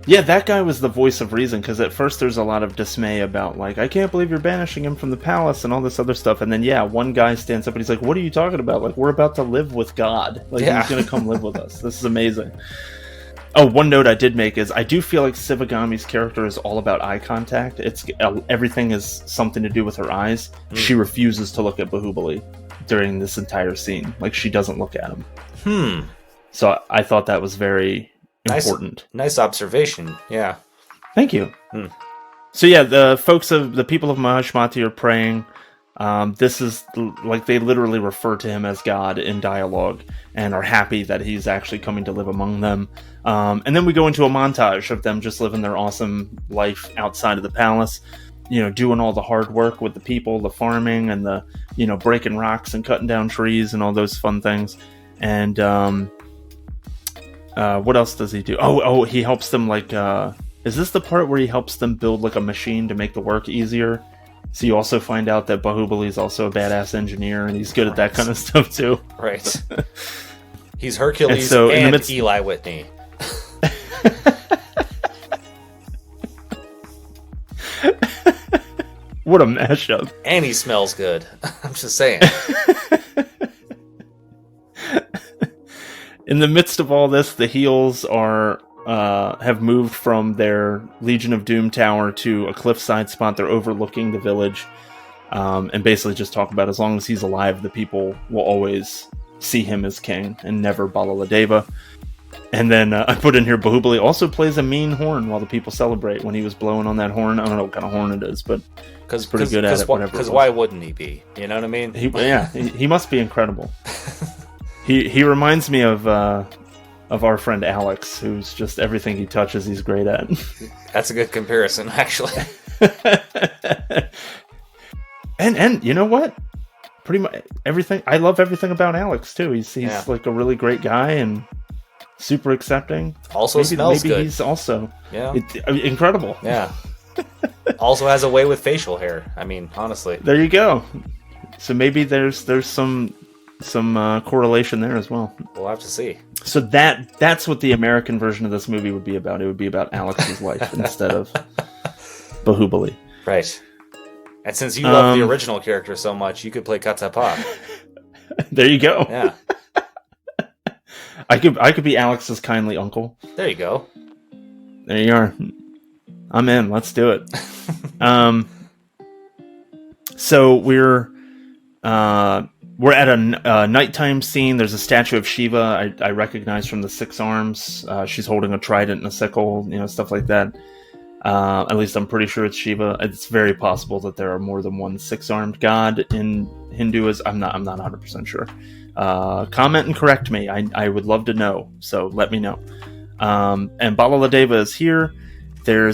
Yeah, that guy was the voice of reason, because at first there's a lot of dismay about, like, I can't believe you're banishing him from the palace and all this other stuff. And then, yeah, one guy stands up and he's like, what are you talking about? Like, we're about to live with God. Like, he's going to come live with us. This is amazing. Oh, one note I did make is I do feel like Sivagami's character is all about eye contact. It's everything is something to do with her eyes. She refuses to look at Baahubali during this entire scene. Like, she doesn't look at him. So I thought that was very important. Nice observation. Yeah. Thank you. So yeah, the people of Mahashmati are praying. This is like they literally refer to him as God in dialogue and are happy that he's actually coming to live among them. And then we go into a montage of them just living their awesome life outside of the palace, you know, doing all the hard work with the people, the farming and the, you know, breaking rocks and cutting down trees and all those fun things. And what else does he do? Oh, he helps them, like, is this the part where he helps them build, like, a machine to make the work easier? So you also find out that Baahubali is also a badass engineer, and he's good at that kind of stuff, too. Right. He's Hercules and Eli Whitney. What a mashup. And he smells good. I'm just saying. In the midst of all this, the heels have moved from their Legion of Doom tower to a cliffside spot. They're overlooking the village, and basically just talk about as long as he's alive, the people will always see him as king and never Balaladeva. And then I put in here, Baahubali also plays a mean horn while the people celebrate. When he was blowing on that horn, I don't know what kind of horn it is, but he's pretty good at it. Because why wouldn't he be? You know what I mean? He must be incredible. He reminds me of our friend Alex, who's just everything he touches, he's great at. That's a good comparison, actually. and you know what? Pretty much everything. I love everything about Alex too. He's like a really great guy and super accepting. Also smells good. Maybe he's also incredible. Yeah. Also has a way with facial hair. I mean, honestly. There you go. So maybe there's some correlation there as well. We'll have to see. So that's what the American version of this movie would be about. It would be about Alex's life instead of Baahubali. Right. And since you love the original character so much, you could play Katapa. There you go. Yeah. I could be Alex's kindly uncle. There you go. There you are. I'm in. Let's do it. So we're at a nighttime scene. There's a statue of Shiva I recognize from the Six Arms. She's holding a trident and a sickle, you know, stuff like that. At least I'm pretty sure it's Shiva. It's very possible that there are more than one six-armed god in Hinduism. I'm not 100% sure. Comment and correct me. I would love to know. So let me know. And Balaladeva is here. There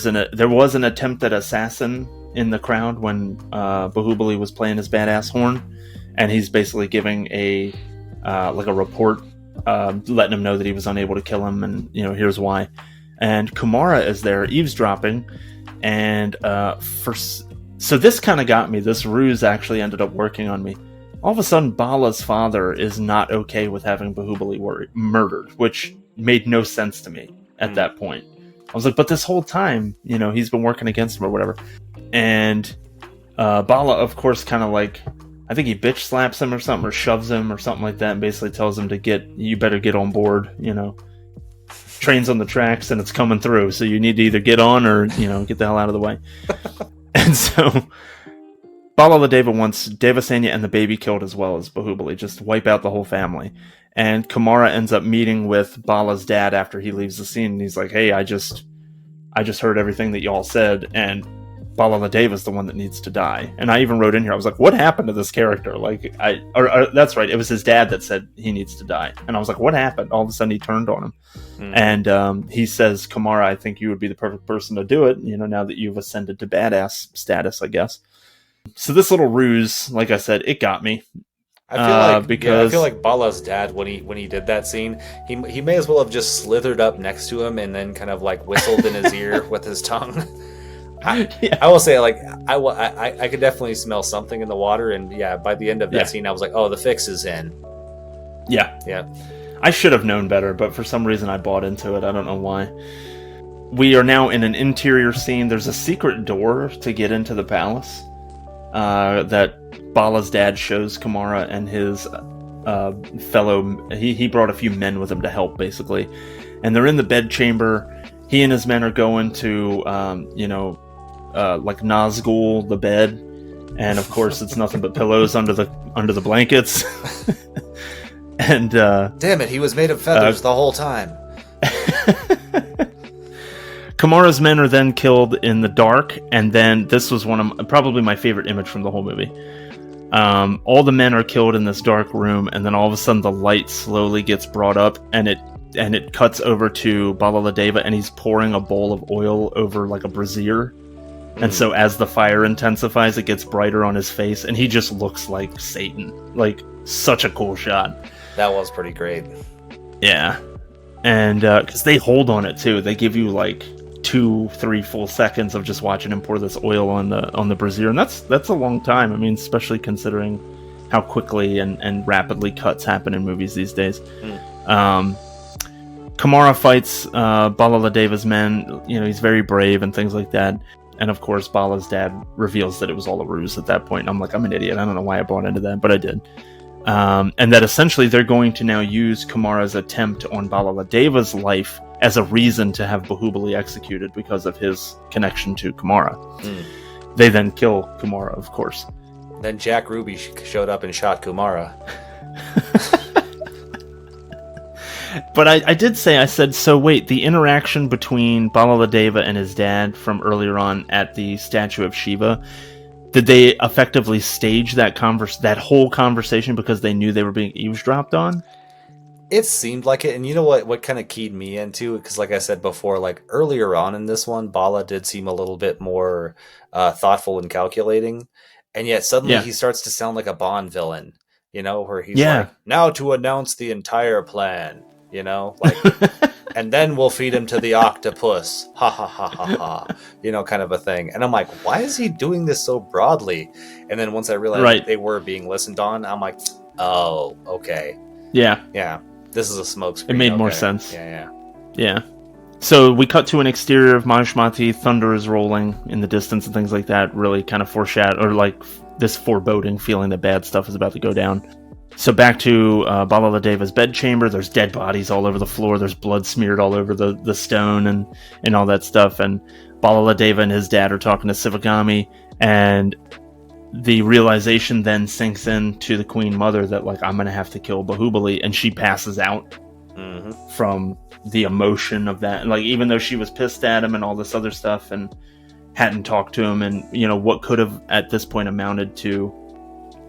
was an attempt at assassin in the crowd when Baahubali was playing his badass horn. And he's basically giving a report, letting him know that he was unable to kill him, and here's why. And Kumara is there eavesdropping, and so this kind of got me. This ruse actually ended up working on me. All of a sudden, Bala's father is not okay with having Baahubali murdered, which made no sense to me at that point. I was like, but this whole time, he's been working against him or whatever. And Bala, of course, kind of like, I think he bitch slaps him or something, or shoves him or something like that, and basically tells him you better get on board, Train's on the tracks and it's coming through, so you need to either get on or, get the hell out of the way. And so Balaladeva wants Devasenya and the baby killed as well as Baahubali, just wipe out the whole family. And Kumara ends up meeting with Bala's dad after he leaves the scene, and he's like, hey, I just heard everything that y'all said, and Balaladeva is the one that needs to die. And I even wrote in here, I was like, what happened to this character? Like, that's right, it was his dad that said he needs to die. And I was like, what happened? All of a sudden he turned on him. And he says, Kumara, I think you would be the perfect person to do it, now that you've ascended to badass status, I guess. So this little ruse, like I said, it got me. I feel like Bala's dad, when he did that scene, he may as well have just slithered up next to him and then kind of like whistled in his ear with his tongue. I will say, like, I could definitely smell something in the water, and by the end of that scene, I was like, oh, the fix is in. Yeah. I should have known better, but for some reason I bought into it. I don't know why. We are now in an interior scene. There's a secret door to get into the palace that Bala's dad shows Kamara and his fellow. He brought a few men with him to help, basically. And they're in the bedchamber. He and his men are going to, like Nazgul, the bed. And of course, it's nothing but pillows under the blankets. And damn it, he was made of feathers the whole time. Kamara's men are then killed in the dark, and then this was probably my favorite image from the whole movie. All the men are killed in this dark room, and then all of a sudden the light slowly gets brought up, and it cuts over to Balaladeva, and he's pouring a bowl of oil over like a brazier. And so as the fire intensifies, it gets brighter on his face, and he just looks like Satan. Like, such a cool shot. That was pretty great. Yeah. And because they hold on it too. They give you like 2-3 full seconds of just watching him pour this oil on the brazier, and that's a long time. I mean, especially considering how quickly and rapidly cuts happen in movies these days. Kamara fights Balaladeva's men. You know, he's very brave and things like that. And of course, Bala's dad reveals that it was all a ruse at that point. And I'm like, I'm an idiot. I don't know why I bought into that, but I did. And that essentially they're going to now use Kamara's attempt on Balaladeva's life as a reason to have Baahubali executed because of his connection to Kamara. They then kill Kamara, of course. Then Jack Ruby showed up and shot Kamara. But I did say, I said, so wait, the interaction between Balaladeva and his dad from earlier on at the statue of Shiva, did they effectively stage that whole conversation because they knew they were being eavesdropped on? It seemed like it, and you know what kind of keyed me into it? Because like I said before, like earlier on in this one, Bala did seem a little bit more thoughtful and calculating, and yet suddenly he starts to sound like a Bond villain, you know, where he's like, now to announce the entire plan. You know, like, and then we'll feed him to the octopus. Ha ha ha ha ha. You know, kind of a thing. And I'm like, why is he doing this so broadly? And then once I realized they were being listened on, I'm like, oh, okay. Yeah. This is a smokescreen. It made more sense. Yeah. So we cut to an exterior of Mahishmati. Thunder is rolling in the distance and things like that. Really kind of foreshadow, or like this foreboding feeling that bad stuff is about to go down. So back to Balaladeva's bedchamber. There's dead bodies all over the floor. There's blood smeared all over the stone and all that stuff. And Balaladeva and his dad are talking to Sivagami. And the realization then sinks in to the Queen Mother that, like, I'm going to have to kill Baahubali. And she passes out from the emotion of that. And, like, even though she was pissed at him and all this other stuff and hadn't talked to him and, you know, what could have at this point amounted to,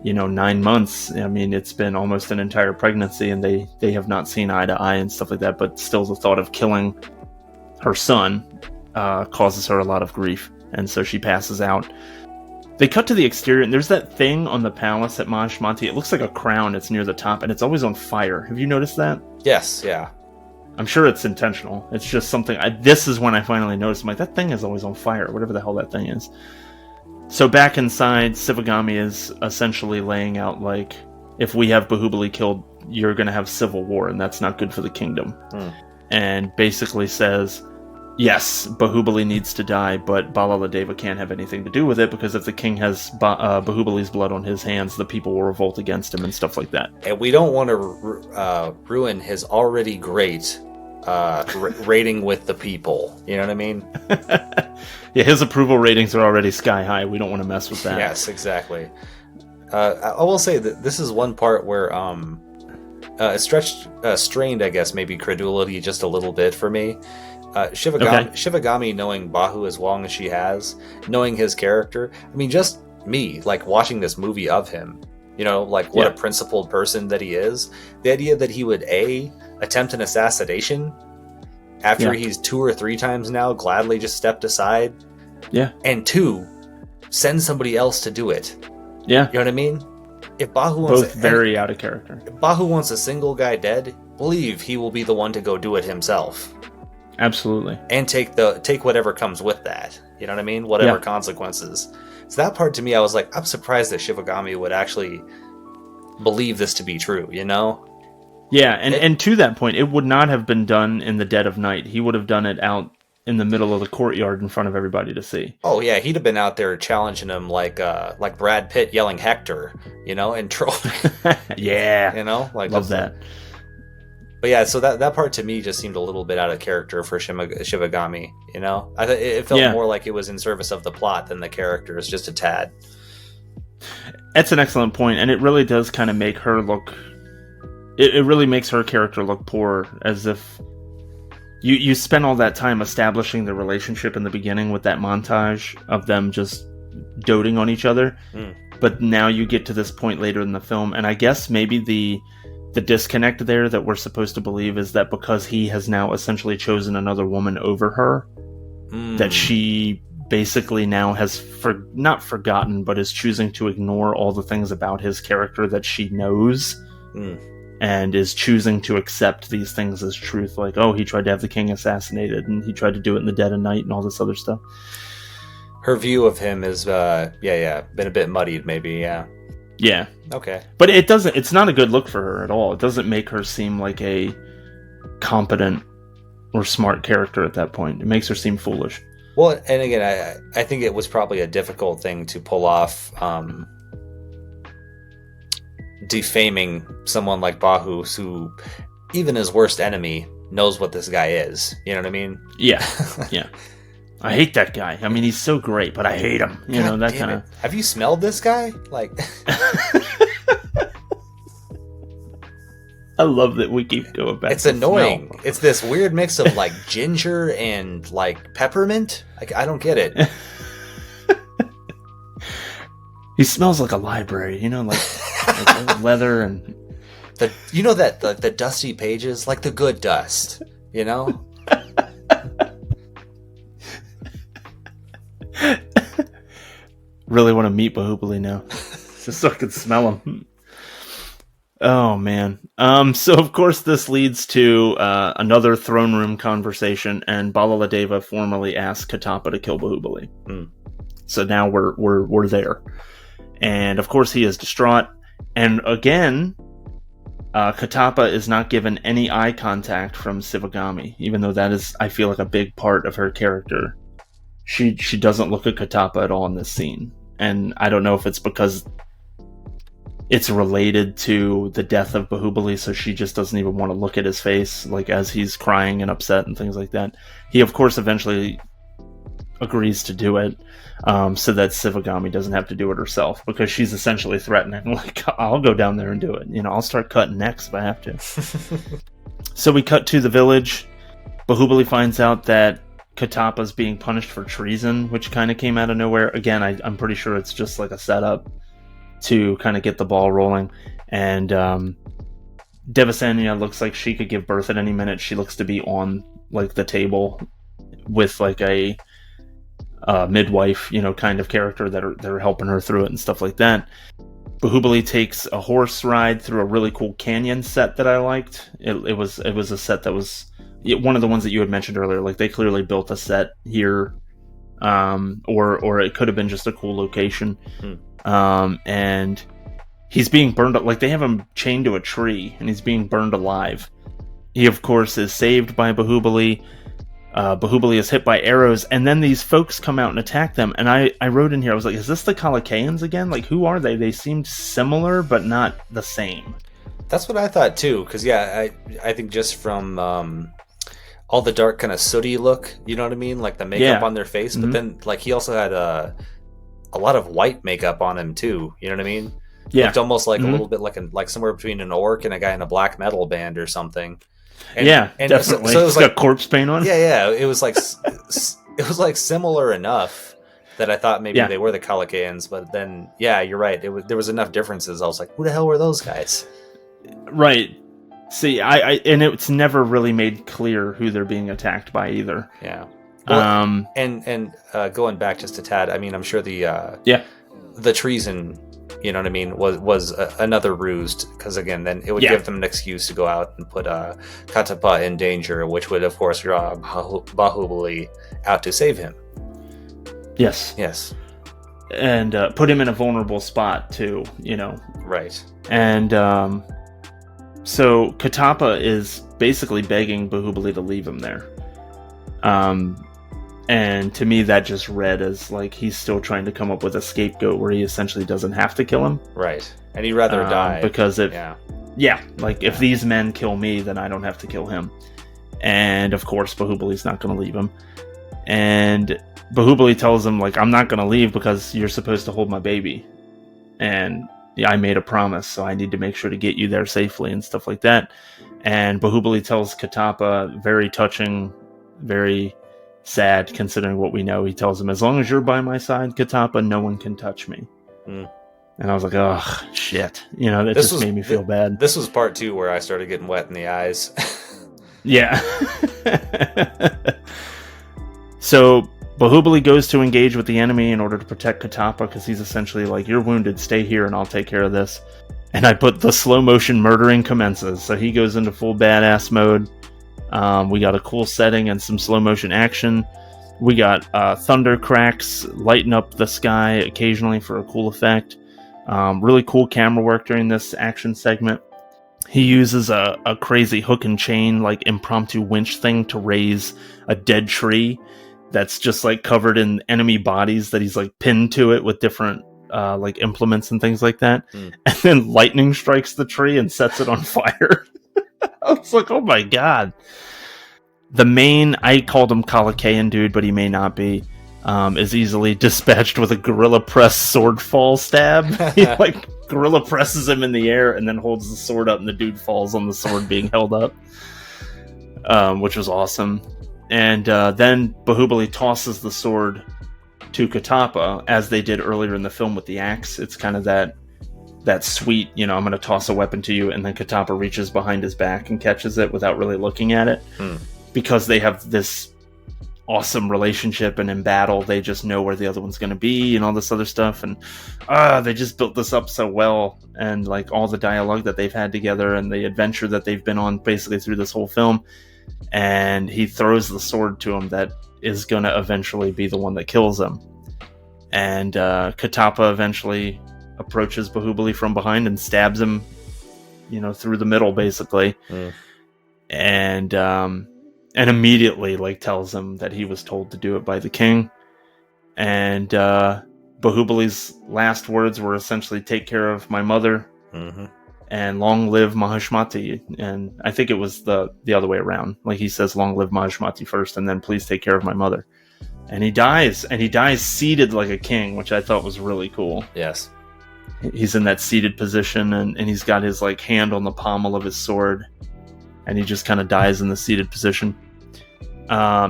9 months. I mean, it's been almost an entire pregnancy, and they have not seen eye to eye and stuff like that. But still, the thought of killing her son causes her a lot of grief, and so she passes out. They cut to the exterior, and there's that thing on the palace at Mahishmati. It looks like a crown. It's near the top, and it's always on fire. Have you noticed that? Yes, yeah. I'm sure it's intentional. It's just something... this is when I finally noticed. I'm like, that thing is always on fire, whatever the hell that thing is. So back inside, Sivagami is essentially laying out, like, if we have Baahubali killed, you're going to have civil war, and that's not good for the kingdom. And basically says, yes, Baahubali needs to die, but Balaladeva can't have anything to do with it, because if the king has Bahubali's blood on his hands, the people will revolt against him and stuff like that. And we don't want to ruin his already great rating with the people. You know what I mean? Yeah, his approval ratings are already sky high. We don't want to mess with that. Yes, exactly. I will say that this is one part where strained, I guess, maybe credulity just a little bit for me. Shivagami knowing Bahu as long as she has, knowing his character. I mean, just me, like, watching this movie of him, like, what a principled person that he is. The idea that he would, attempt an assassination after he's 2 or 3 times now gladly just stepped aside. Yeah. And 2, send somebody else to do it. Yeah. You know what I mean? If Bahu wants both very out of character. If Bahu wants a single guy dead, believe he will be the one to go do it himself. Absolutely. And take whatever comes with that. You know what I mean? Whatever consequences. So that part to me, I was like, I'm surprised that Shivagami would actually believe this to be true, Yeah, and to that point, it would not have been done in the dead of night. He would have done it out in the middle of the courtyard in front of everybody to see. Oh yeah, he'd have been out there challenging him like Brad Pitt yelling Hector, and troll. Yeah, like love that. But yeah, so that part to me just seemed a little bit out of character for Shivagami. I thought it felt more like it was in service of the plot than the characters, just a tad. That's an excellent point, and it really does kind of make her look. It really makes her character look poor, as if you spend all that time establishing the relationship in the beginning with that montage of them just doting on each other, but now you get to this point later in the film, and I guess maybe the disconnect there that we're supposed to believe is that because he has now essentially chosen another woman over her, that she basically now has not forgotten, but is choosing to ignore all the things about his character that she knows, and is choosing to accept these things as truth, like, oh, he tried to have the king assassinated, and he tried to do it in the dead of night, and all this other stuff. Her view of him is, been a bit muddied, maybe, yeah. Yeah. Okay. But it's not a good look for her at all. It doesn't make her seem like a competent or smart character at that point. It makes her seem foolish. Well, and again, I think it was probably a difficult thing to pull off, defaming someone like Bahu, who, even his worst enemy, knows what this guy is. You know what I mean? Yeah. Yeah. I hate that guy. I mean, he's so great, but I hate him. That kind of... Have you smelled this guy? Like... I love that we keep going back. It's annoying. Smell. It's this weird mix of, like, ginger and, like, peppermint. Like, I don't get it. He smells like a library, like leather and... the dusty pages? Like the good dust, Really want to meet Baahubali now, just so I can smell him. Oh man. So of course this leads to another throne room conversation, and Balaladeva formally asks Katapa to kill Baahubali. So now we're there, and of course he is distraught, and again, Katapa is not given any eye contact from Shivagami, even though that is, I feel like, a big part of her character. She doesn't look at Katapa at all in this scene. And I don't know if it's because it's related to the death of Baahubali, so she just doesn't even want to look at his face, like, as he's crying and upset and things like that. He, of course, eventually agrees to do it, so that Shivagami doesn't have to do it herself, because she's essentially threatening, like, I'll go down there and do it. I'll start cutting necks if I have to. So we cut to the village. Baahubali finds out that Katapa's being punished for treason, which kind of came out of nowhere. Again, I'm pretty sure it's just like a setup to kind of get the ball rolling. And Devasanya looks like she could give birth at any minute. She looks to be on, like, the table with, like, a midwife, kind of character that are helping her through it and stuff like that. Baahubali takes a horse ride through a really cool canyon set that I liked. It was a set that was one of the ones that you had mentioned earlier. Like, they clearly built a set here, or it could have been just a cool location. And he's being burned up. Like, they have him chained to a tree, and he's being burned alive. He, of course, is saved by Baahubali. Baahubali is hit by arrows, and then these folks come out and attack them. And I wrote in here, I was like, is this the Kalakaeans again? Like, who are they? They seemed similar, but not the same. That's what I thought, too. Because, yeah, I think just from... all the dark kind of sooty look, you know what I mean? Like the makeup on their face. But then, like, he also had a lot of white makeup on him too. You know what I mean? Yeah. Looked almost like a little bit like somewhere between an orc and a guy in a black metal band or something. And, and definitely. So it was got corpse paint on. Yeah. It was like it was like similar enough that I thought maybe they were the Kalakaeans. But then, yeah, you're right. There was enough differences. I was like, who the hell were those guys? Right. See, and it's never really made clear who they're being attacked by either. Yeah. Well, and going back just a tad, I mean, I'm sure the treason, you know what I mean, was another ruse, because again, then it would give them an excuse to go out and put Katapa in danger, which would of course draw Baahubali out to save him. Yes. And put him in a vulnerable spot too, Right. And So Katapa is basically begging Baahubali to leave him there. And to me, that just read as like he's still trying to come up with a scapegoat where he essentially doesn't have to kill him. Right. And he'd rather die. Because if if these men kill me, then I don't have to kill him. And of course, Bahubali's not going to leave him. And Baahubali tells him, like, I'm not going to leave because you're supposed to hold my baby. And I made a promise, so I need to make sure to get you there safely and stuff like that. And Baahubali tells Katapa, very touching, very sad considering what we know. He tells him, as long as you're by my side, Katapa, no one can touch me. And I was like, oh, shit. You know, that just made me feel bad. This was part 2 where I started getting wet in the eyes. Yeah. So Baahubali goes to engage with the enemy in order to protect Katapa because he's essentially like, you're wounded, stay here and I'll take care of this. And I put the slow motion murdering commences. So he goes into full badass mode. We got a cool setting and some slow motion action. We got thunder cracks lighting up the sky occasionally for a cool effect. Really cool camera work during this action segment. He uses a crazy hook and chain, like impromptu winch thing to raise a dead tree that's just like covered in enemy bodies that he's like pinned to it with different like implements and things like that. And then lightning strikes the tree and sets it on fire. I was like, oh my god. The main, I called him Kalakayan dude, but he may not be, is easily dispatched with a gorilla press sword fall stab. He like gorilla presses him in the air and then holds the sword up and the dude falls on the sword being held up, which was awesome. And then Baahubali tosses the sword to Katapa, as they did earlier in the film with the axe. It's kind of that sweet, you know, I'm going to toss a weapon to you, and then Katapa reaches behind his back and catches it without really looking at it. Because they have this awesome relationship, and in battle they just know where the other one's going to be and all this other stuff, and they just built this up so well, and like all the dialogue that they've had together and the adventure that they've been on basically through this whole film. And he throws the sword to him that is going to eventually be the one that kills him. And Katapa eventually approaches Baahubali from behind and stabs him, you know, through the middle basically. And immediately like tells him that he was told to do it by the king. And Bahubali's last words were essentially, take care of my mother and long live Mahishmati. And I think it was the other way around. Like he says, long live Mahishmati first, and then please take care of my mother. And he dies seated like a king, which I thought was really cool. Yes. He's in that seated position, and he's got his like hand on the pommel of his sword, and he just kind of dies in the seated position.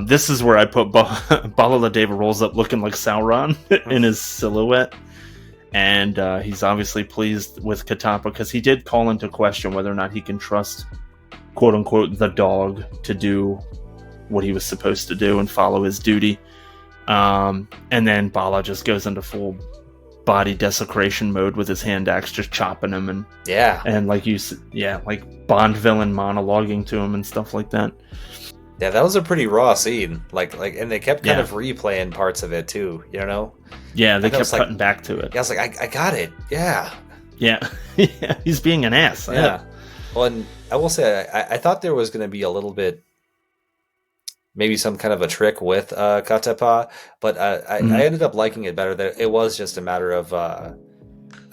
This is where I put Balaladeva rolls up looking like Sauron in his silhouette. And he's obviously pleased with Katapa because he did call into question whether or not he can trust, quote unquote, the dog to do what he was supposed to do and follow his duty. And then Bala just goes into full body desecration mode with his hand axe, just chopping him and like like Bond villain monologuing to him and stuff like that. Yeah, that was a pretty raw scene. Like, and they kept kind of replaying parts of it too. You know? Yeah, they kept cutting back to it. Yeah, I was like, I got it. Yeah. Yeah, he's being an ass. Yeah. Well, and I will say, I thought there was going to be a little bit, maybe some kind of a trick with Katapa, but I ended up liking it better. That it was just a matter of a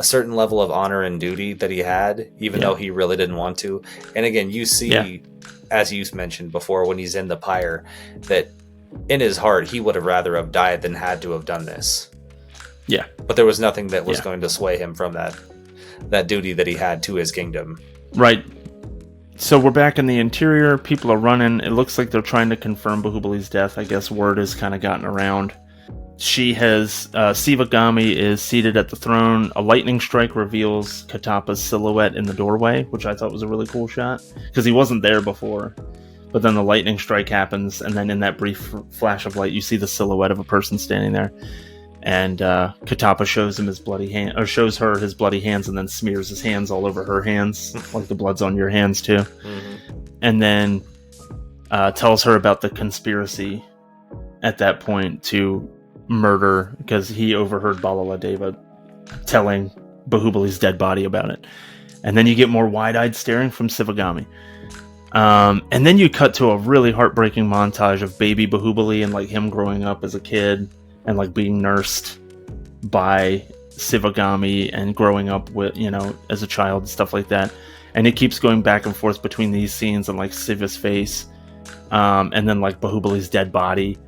certain level of honor and duty that he had, even though he really didn't want to. And again, you see, as you mentioned before, when he's in the pyre, that in his heart he would have rather have died than had to have done this. Yeah, but there was nothing that was going to sway him from that duty that he had to his kingdom. Right. So we're back in the interior. People are running. It looks like they're trying to confirm Bahubali's death. I guess word has kind of gotten around. She has Sivagami is seated at the throne. A lightning strike reveals Katapa's silhouette in the doorway, which I thought was a really cool shot because he wasn't there before. But then the lightning strike happens, and then in that brief flash of light, you see the silhouette of a person standing there. And Katapa shows him his bloody hand, or shows her his bloody hands, and then smears his hands all over her hands, like the blood's on your hands too. And then tells her about the conspiracy at that point to murder, because he overheard Balaladeva telling Bahubali's dead body about it. And then you get more wide-eyed staring from Sivagami. And then you cut to a really heartbreaking montage of baby Baahubali and like him growing up as a kid and like being nursed by Sivagami and growing up with, as a child and stuff like that. And it keeps going back and forth between these scenes and like Siva's face, and then like Bahubali's dead body,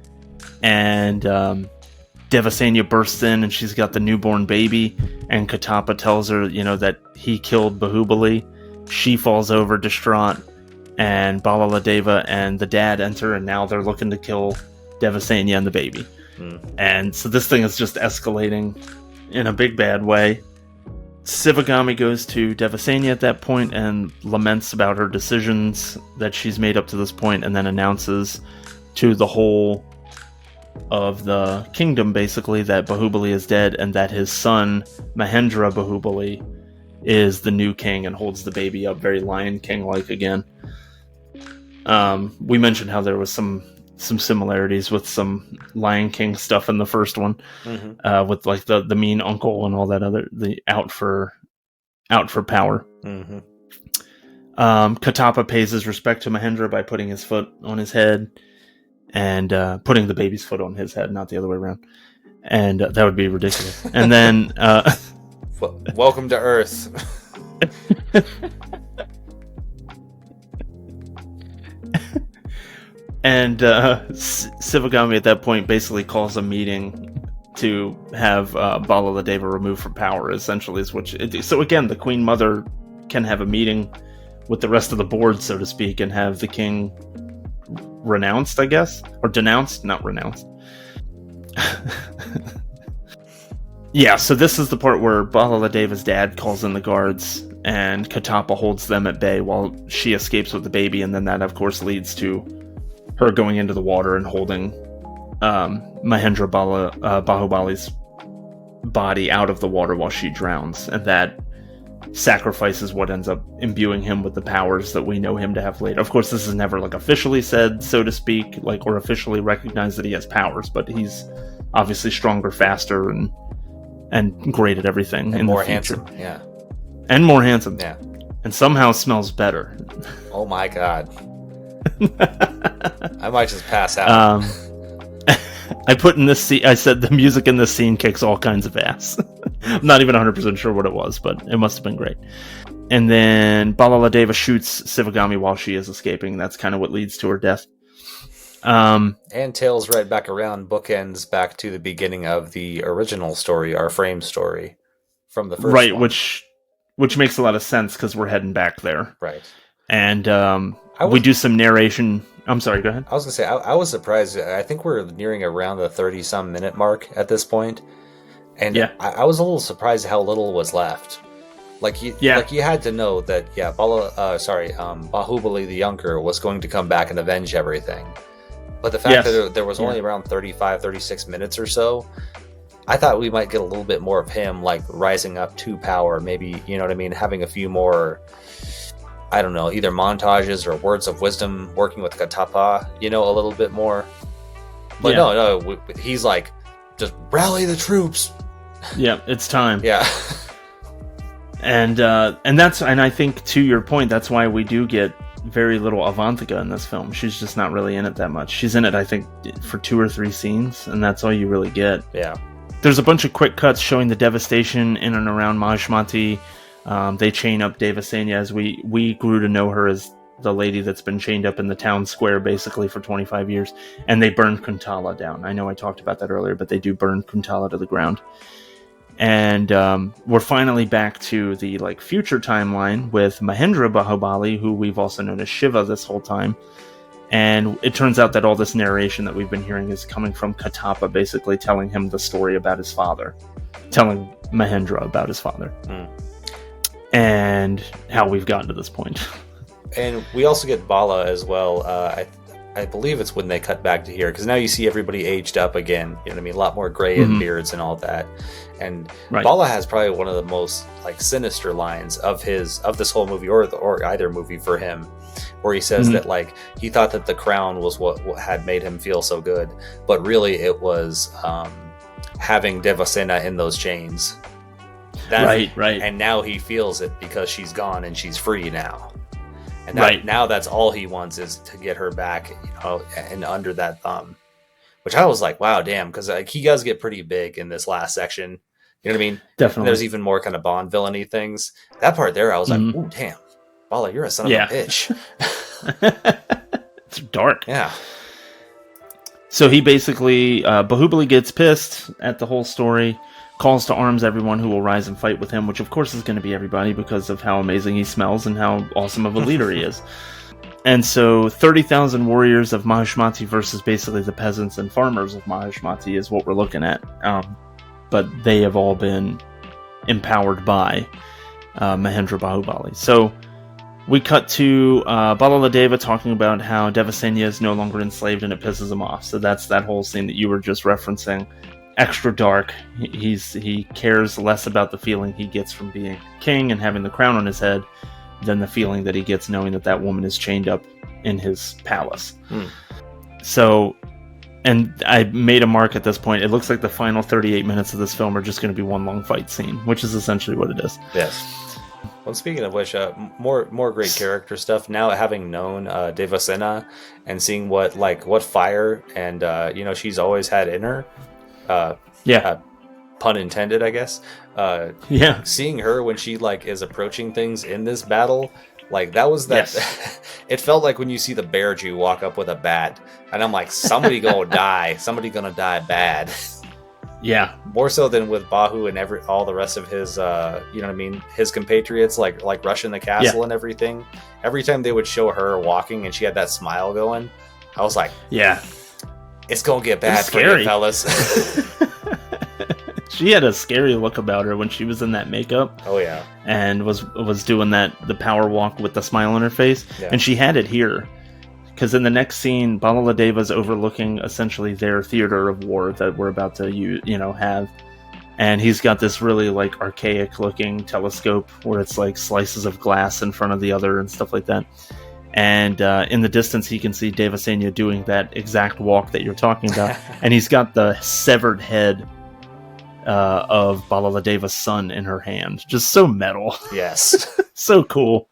and Devasenya bursts in and she's got the newborn baby, and Katapa tells her, that he killed Baahubali. She falls over distraught, and Balaladeva and the dad enter, and now they're looking to kill Devasenya and the baby. And so this thing is just escalating in a big bad way. Sivagami goes to Devasenya at that point and laments about her decisions that she's made up to this point, and then announces to the whole of the kingdom, basically, that Baahubali is dead and that his son, Mahendra Baahubali, is the new king, and holds the baby up very Lion King-like again. We mentioned how there was some similarities with some Lion King stuff in the first one, with like the mean uncle and all that the out for power. Katapa pays his respect to Mahendra by putting his foot on his head, and putting the baby's foot on his head, not the other way around. And that would be ridiculous. And then welcome to Earth. And Sivagami at that point basically calls a meeting to have Balaladeva removed from power, essentially, is what so again, the Queen Mother can have a meeting with the rest of the board, so to speak, and have the king renounced, I guess, or denounced, not renounced. Yeah, so this is the part where Balaladeva's dad calls in the guards, and Katapa holds them at bay while she escapes with the baby, and then that, of course, leads to her going into the water and holding Mahendra Bahubali's body out of the water while she drowns, and that sacrifices what ends up imbuing him with the powers that we know him to have later. Of course, this is never like officially said, so to speak, like, or officially recognized that he has powers, but he's obviously stronger, faster, and great at everything, and in more the future. handsome, yeah, and more handsome, yeah, and somehow smells better. Oh my god. I might just pass out. I put in this scene, I said the music in this scene kicks all kinds of ass. I'm not even 100% sure what it was, but it must have been great. And then Balaladeva shoots Sivagami while she is escaping. That's kind of what leads to her death. And tails right back around, bookends back to the beginning of the original story, our frame story from the first right, one. which makes a lot of sense because we're heading back there. Right. And we do some narration. I'm sorry, go ahead. I was going to say, I was surprised. I think we're nearing around the 30-some minute mark at this point. And yeah. I was a little surprised how little was left. Like you had to know that, Baahubali the Younger was going to come back and avenge everything. But the fact that there was only around 35, 36 minutes or so, I thought we might get a little bit more of him, like, rising up to power. Maybe, you know what I mean, having a few more, I don't know, either montages or words of wisdom, working with Katapa, a little bit more. But no, he's like, just rally the troops. Yeah, it's time. Yeah. And I think, to your point, that's why we do get very little Avantika in this film. She's just not really in it that much. She's in it, I think, for 2 or 3 scenes, and that's all you really get. Yeah. There's a bunch of quick cuts showing the devastation in and around Mahishmati. They chain up Devasenya, as we grew to know her as the lady that's been chained up in the town square basically for 25 years. And they burn Kuntala down. I know I talked about that earlier, but they do burn Kuntala to the ground. And we're finally back to the future timeline with Mahendra Bahubali, who we've also known as Shiva this whole time. And it turns out that all this narration that we've been hearing is coming from Katapa, basically telling him the story about his father, telling Mahendra about his father, and how we've gotten to this point. And we also get Bala as well. I believe it's when they cut back to here, because now you see everybody aged up again. You know what I mean? A lot more gray and beards and all that. And Bala has probably one of the most sinister lines of this whole movie, or either movie for him, where he says that he thought that the crown was what had made him feel so good, but really it was having Devasena in those chains. Right. And now he feels it because she's gone and she's free now. And now that's all he wants is to get her back, and under that thumb. Which I was like, wow, damn, because he does get pretty big in this last section. You know what I mean? Definitely. And there's even more kind of Bond villainy things. That part there, I was like, ooh, damn, Bala, you're a son of a bitch. It's dark. Yeah. So he basically, Baahubali gets pissed at the whole story, calls to arms everyone who will rise and fight with him, which of course is going to be everybody because of how amazing he smells and how awesome of a leader he is. And so 30,000 warriors of Mahishmati versus basically the peasants and farmers of Mahishmati is what we're looking at. But they have all been empowered by Mahendra Baahubali. So we cut to Balaladeva talking about how Devasenya is no longer enslaved and it pisses him off. So that's that whole scene that you were just referencing. Extra dark. He cares less about the feeling he gets from being king and having the crown on his head than the feeling that he gets knowing that woman is chained up in his palace. So, and I made a mark at this point. It looks like the final 38 minutes of this film are just going to be one long fight scene, which is essentially what it is. Yes. Well, speaking of which, more great character stuff. Now, having known Devasena and seeing what fire and she's always had in her. Pun intended, I guess. Seeing her when she is approaching things in this battle, that was that. Yes. It felt like when you see the bear Jew walk up with a bat, and I'm like, somebody gonna die. Somebody gonna die bad. Yeah. More so than with Bahu and all the rest of his, his compatriots, like rushing the castle and everything. Every time they would show her walking and she had that smile going, I was like, yeah, it's gonna get bad for you, fellas. She had a scary look about her when she was in that makeup. Oh yeah, and was doing the power walk with the smile on her face, and she had it here. Because in the next scene, Balaladeva's overlooking essentially their theater of war that we're about to have, and he's got this really archaic looking telescope where it's slices of glass in front of the other and stuff like that. And in the distance, he can see Devasenya doing that exact walk that you're talking about, and he's got the severed head of Balaladeva's son in her hand. Just so metal. Yes. So cool.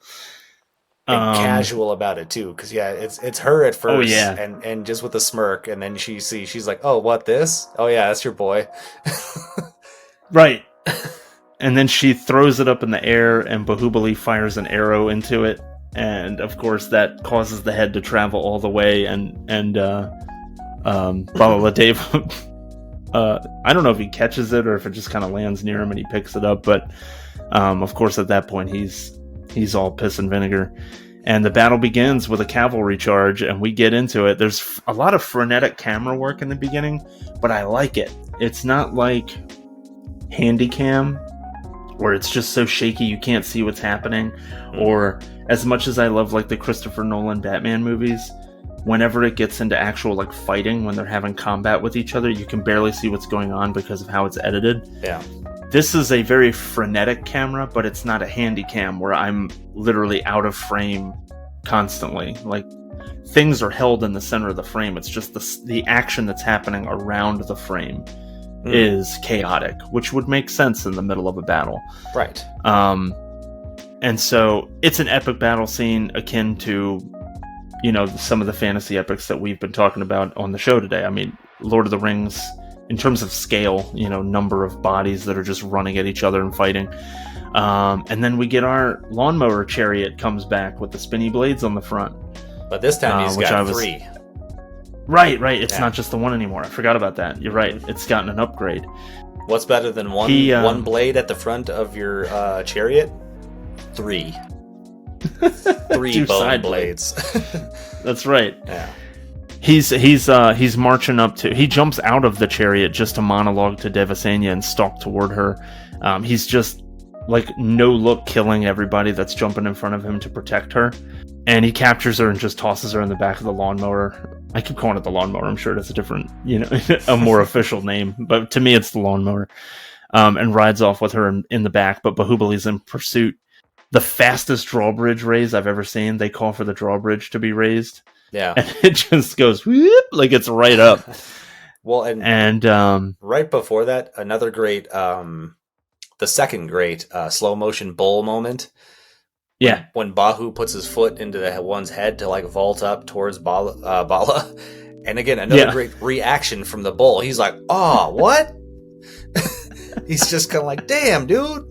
And casual about it too, because it's her at first, and just with a smirk, and then she's like, oh, what, this? Oh yeah, that's your boy. Right. And then she throws it up in the air, and Baahubali fires an arrow into it, and of course that causes the head to travel all the way, and Balaladeva I don't know if he catches it or if it just kind of lands near him and he picks it up, but of course at that point he's all piss and vinegar. And the battle begins with a cavalry charge, and we get into it. There's a lot of frenetic camera work in the beginning, but I like it. It's not like Handycam, where it's just so shaky you can't see what's happening. Or as much as I love the Christopher Nolan Batman movies, whenever it gets into actual fighting, when they're having combat with each other, you can barely see what's going on because of how it's edited. Yeah. This is a very frenetic camera, but it's not a handy cam where I'm literally out of frame constantly. Things are held in the center of the frame. It's just the action that's happening around the frame is chaotic, which would make sense in the middle of a battle. Right. And so it's an epic battle scene akin to, some of the fantasy epics that we've been talking about on the show today. I mean, Lord of the Rings, in terms of scale, number of bodies that are just running at each other and fighting. And then we get our lawnmower chariot comes back with the spinny blades on the front. But this time he's got 3. Right. It's not just the one anymore. I forgot about that. You're right. It's gotten an upgrade. What's better than one blade at the front of your chariot? 3. 3 bone blades. That's right. Yeah. He's marching up to. He jumps out of the chariot just to monologue to Devasenya and stalk toward her. He's just no look killing everybody that's jumping in front of him to protect her, and he captures her and just tosses her in the back of the lawnmower. I keep calling it the lawnmower. I'm sure it's a different, a more official name, but to me it's the lawnmower. And rides off with her in the back. But Bahubali's in pursuit. The fastest drawbridge raise I've ever seen. They call for the drawbridge to be raised. Yeah. And it just goes whoop, it's right up. Well, and right before that, another great the second great slow motion bull moment. Yeah. When Bahu puts his foot into the one's head to like vault up towards Bala. And again, another great reaction from the bull. He's like, "Oh, what?" He's just kind of like, "Damn, dude."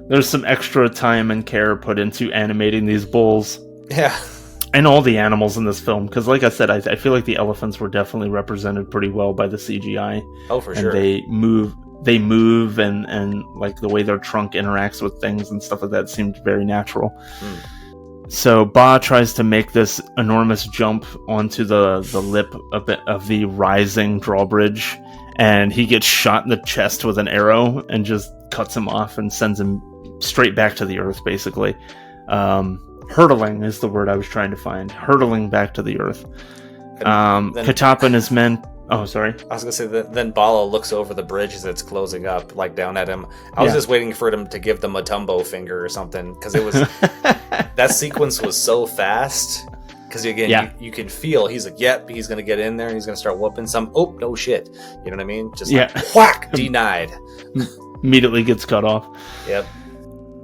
There's some extra time and care put into animating these bulls. Yeah. And all the animals in this film. Because like I said, I feel like the elephants were definitely represented pretty well by the CGI. Oh, for sure. And they move and like the way their trunk interacts with things and stuff like that seemed very natural. So Ba tries to make this enormous jump onto the lip of the rising drawbridge, and he gets shot in the chest with an arrow and just cuts him off and sends him straight back to the earth, basically. Hurtling is the word I was trying to find. Hurtling back to the earth. Katapa and his men... Oh, sorry. I was going to say that then Bala looks over the bridge as it's closing up, like down at him. I was just waiting for him to give the Matumbo finger or something, because it was... that sequence was so fast, because again, you can feel, he's like, yep, he's going to get in there, and he's going to start whooping some... Oh, no shit. You know what I mean? Just like, whack! Denied. Immediately gets cut off. Yep.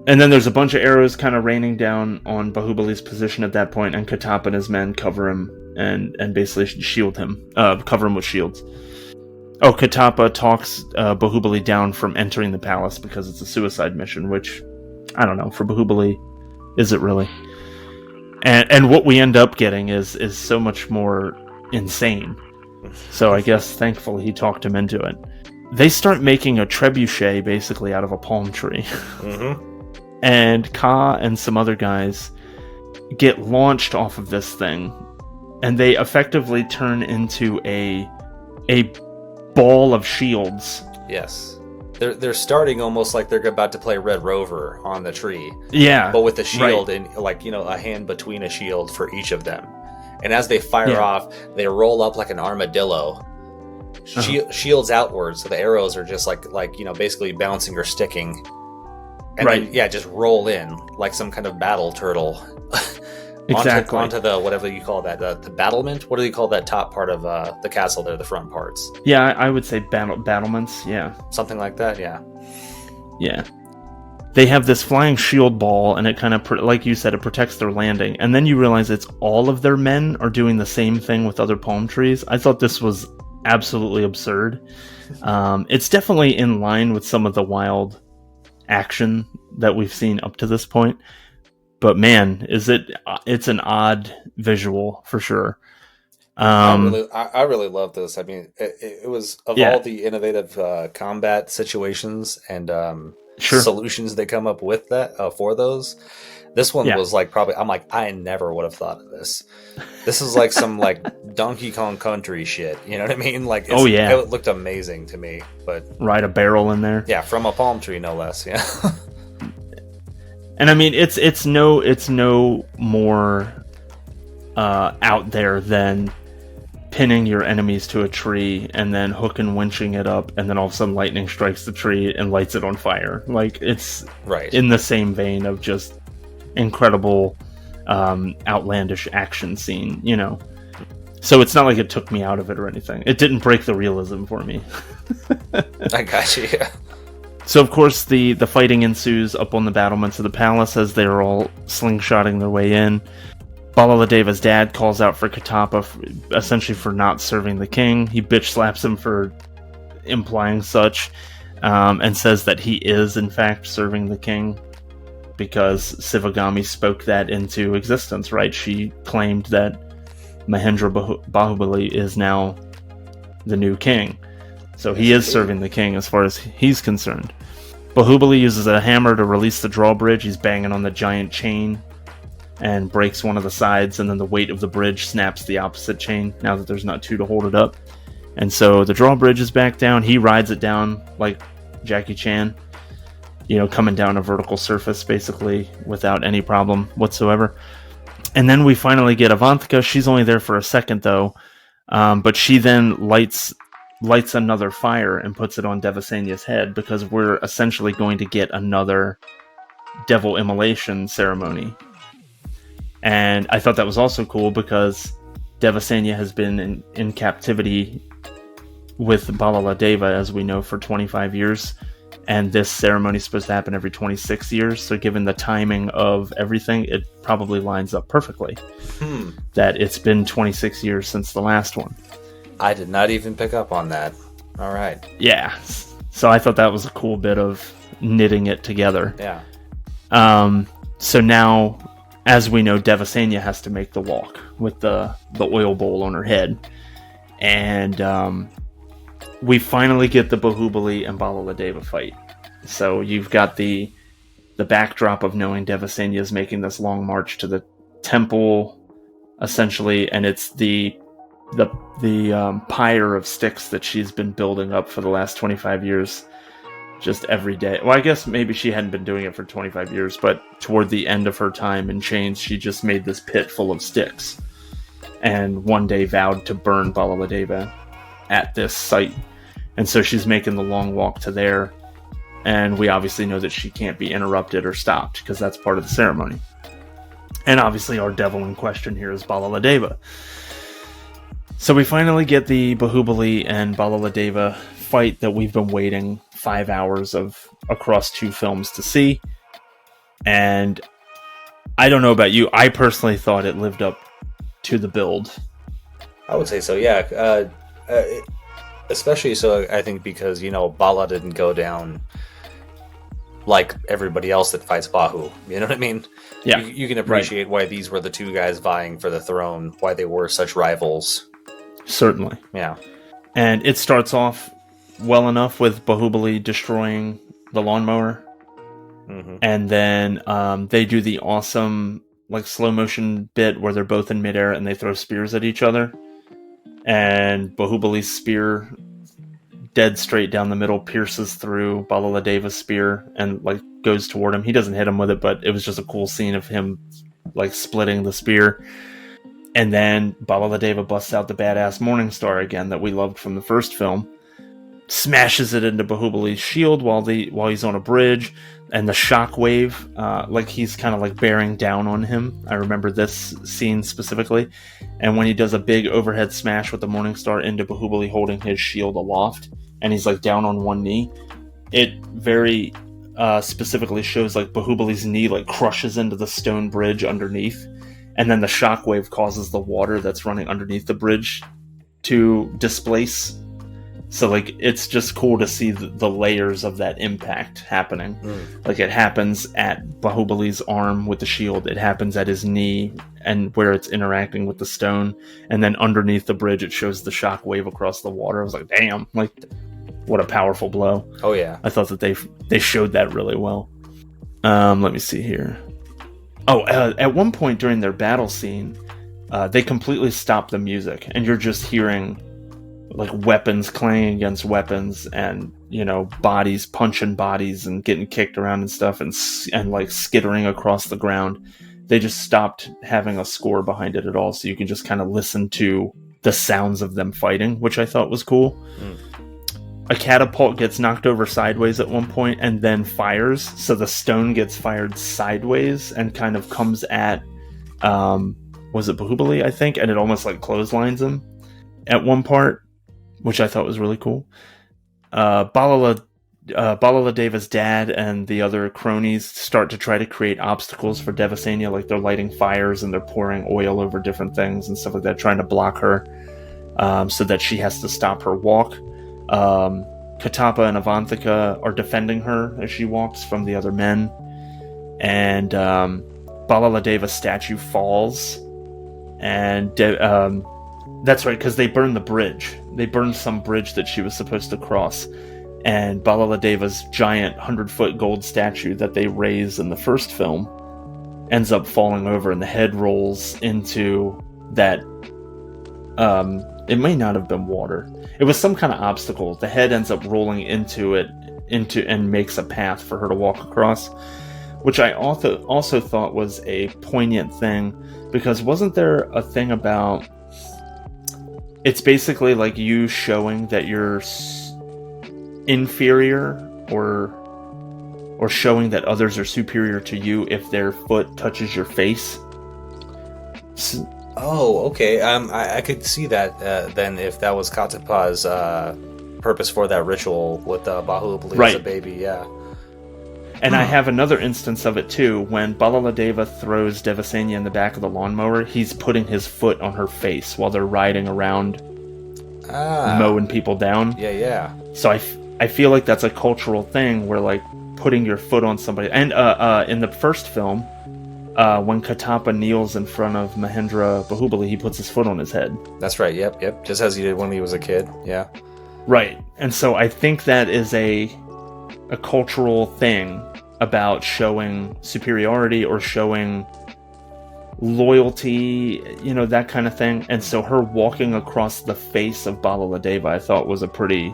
And then there's a bunch of arrows kind of raining down on Bahubali's position at that point, and Katapa and his men cover him and basically shield him, cover him with shields. Oh, Katapa talks Bahubali down from entering the palace because it's a suicide mission, which, I don't know, for Baahubali, is it really? And what we end up getting is so much more insane. So I guess, thankfully, he talked him into it. They start making a trebuchet, basically, out of a palm tree. And Ka and some other guys get launched off of this thing, and they effectively turn into a ball of shields. Yes. They're starting almost like they're about to play Red Rover on the tree. Yeah. But with a shield and like, a hand between a shield for each of them. And as they fire off, they roll up like an armadillo. Shields outwards, so the arrows are just like basically bouncing or sticking. And then, just roll in like some kind of battle turtle. Exactly. Onto the, whatever you call that, the battlement? What do you call that top part of the castle there, the front parts? Yeah, I would say battlements, yeah. Something like that, yeah. Yeah. They have this flying shield ball, and it kind of, like you said, it protects their landing. And then you realize it's all of their men are doing the same thing with other palm trees. I thought this was absolutely absurd. It's definitely in line with some of the wild action that we've seen up to this point. But man, it's an odd visual for sure. I really love this. I mean, it was of all the innovative combat situations and solutions they come up with for those. This one was like I never would have thought of this. This is like some like Donkey Kong Country shit. You know what I mean? Like, it looked amazing to me. But ride a barrel in there. Yeah, from a palm tree, no less. Yeah. And I mean, it's no more out there than pinning your enemies to a tree and then hook and winching it up, and then all of a sudden lightning strikes the tree and lights it on fire. Like, it's in the same vein of just incredible, outlandish action scene, So it's not like it took me out of it or anything. It didn't break the realism for me. I got you. Yeah. So, of course, the fighting ensues up on the battlements of the palace as they're all slingshotting their way in. Balaladeva's dad calls out for Katapa, essentially for not serving the king. He bitch slaps him for implying such, and says that he is, in fact, serving the king because Sivagami spoke that into existence, right? She claimed that Mahendra Bahubali is now the new king. So he is serving the king as far as he's concerned. Bahubali uses a hammer to release the drawbridge. He's banging on the giant chain and breaks one of the sides, and then the weight of the bridge snaps the opposite chain now that there's not two to hold it up. And so the drawbridge is back down. He rides it down like Jackie Chan, coming down a vertical surface basically without any problem whatsoever. And then we finally get Avantika. She's only there for a second though, but she then lights another fire and puts it on Devasenya's head, because we're essentially going to get another devil immolation ceremony. And I thought that was also cool because Devasenya has been in captivity with Balaladeva, as we know, for 25 years. and this ceremony is supposed to happen every 26 years. So given the timing of everything, it probably lines up perfectly. That it's been 26 years since the last one. I did not even pick up on that. All right. Yeah. So I thought that was a cool bit of knitting it together. Yeah. So now, as we know, Devasenya has to make the walk with the oil bowl on her head. And we finally get the Baahubali and Balaladeva fight. So you've got the backdrop of knowing Devasenya is making this long march to the temple, essentially, and it's the pyre of sticks that she's been building up for the last 25 years, just every day. Well, I guess maybe she hadn't been doing it for 25 years, but toward the end of her time in chains, she just made this pit full of sticks, and one day vowed to burn Balaladeva at this site. And so she's making the long walk to there, and we obviously know that she can't be interrupted or stopped, because that's part of the ceremony. And obviously our devil in question here is Balaladeva. So we finally get the Baahubali and Balaladeva fight that we've been waiting 5 hours of across 2 films to see. And I don't know about you, I personally thought it lived up to the build. I would say so, yeah. Especially so, I think, because, Bala didn't go down like everybody else that fights Bahu. You know what I mean? Yeah. You can appreciate why these were the 2 guys vying for the throne, why they were such rivals. Certainly. Yeah. And it starts off well enough with Baahubali destroying the lawnmower. Mm-hmm. And then they do the awesome slow motion bit where they're both in midair and they throw spears at each other. And Bahubali's spear, dead straight down the middle, pierces through Balaladeva's spear and goes toward him. He doesn't hit him with it, but it was just a cool scene of him splitting the spear. And then Balaladeva busts out the badass Morning Star again that we loved from the first film, smashes it into Bahubali's shield while he's on a bridge, and the shockwave, he's kind of bearing down on him. I remember this scene specifically. And when he does a big overhead smash with the Morning Star into Baahubali holding his shield aloft, and he's down on one knee, it very specifically shows Bahubali's knee crushes into the stone bridge underneath, and then the shockwave causes the water that's running underneath the bridge to displace. So it's just cool to see the layers of that impact happening. It happens at Bahubali's arm with the shield, it happens at his knee and where it's interacting with the stone, and then underneath the bridge it shows the shockwave across the water. I was like, damn, what a powerful blow. Oh yeah. I thought that they showed that really well. Let me see here. At one point during their battle scene, they completely stop the music, and you're just hearing weapons clanging against weapons, and bodies punching bodies and getting kicked around and stuff, and skittering across the ground. They just stopped having a score behind it at all, so you can just kind of listen to the sounds of them fighting, which I thought was cool. A catapult gets knocked over sideways at one point and then fires, so the stone gets fired sideways and kind of comes at was it Bahubali, I think, and it almost clotheslines him at one part, which I thought was really cool. Balaladeva's dad and the other cronies start to try to create obstacles for Devasenya, they're lighting fires and they're pouring oil over different things and stuff like that, trying to block her, so that she has to stop her walk. Katapa and Avantika are defending her as she walks from the other men, and Balaladeva's statue falls, and that's right, because they burned the bridge. They burned some bridge that she was supposed to cross, and Balaladeva's giant 100-foot gold statue that they raise in the first film ends up falling over, and the head rolls into that. It may not have been water. It was some kind of obstacle. The head ends up rolling into it, and makes a path for her to walk across, which I also thought was a poignant thing, because wasn't there a thing about, it's basically you showing that you're inferior or showing that others are superior to you if their foot touches your face. Oh, okay. I could see that then if that was Katapa's purpose for that ritual with Baahubali as Right. a baby. Yeah. And I have another instance of it too. When Balaladeva throws Devasenya in the back of the lawnmower, he's putting his foot on her face while they're riding around, mowing people down. Yeah. So I feel like that's a cultural thing where, like, putting your foot on somebody. And in the first film, when Katapa kneels in front of Mahendra Bahubali, he puts his foot on his head. That's right. Yep. Just as he did when he was a kid. Yeah. Right. And so I think that is a cultural thing about showing superiority or showing loyalty, that kind of thing. And so her walking across the face of Balaladeva, I thought, was a pretty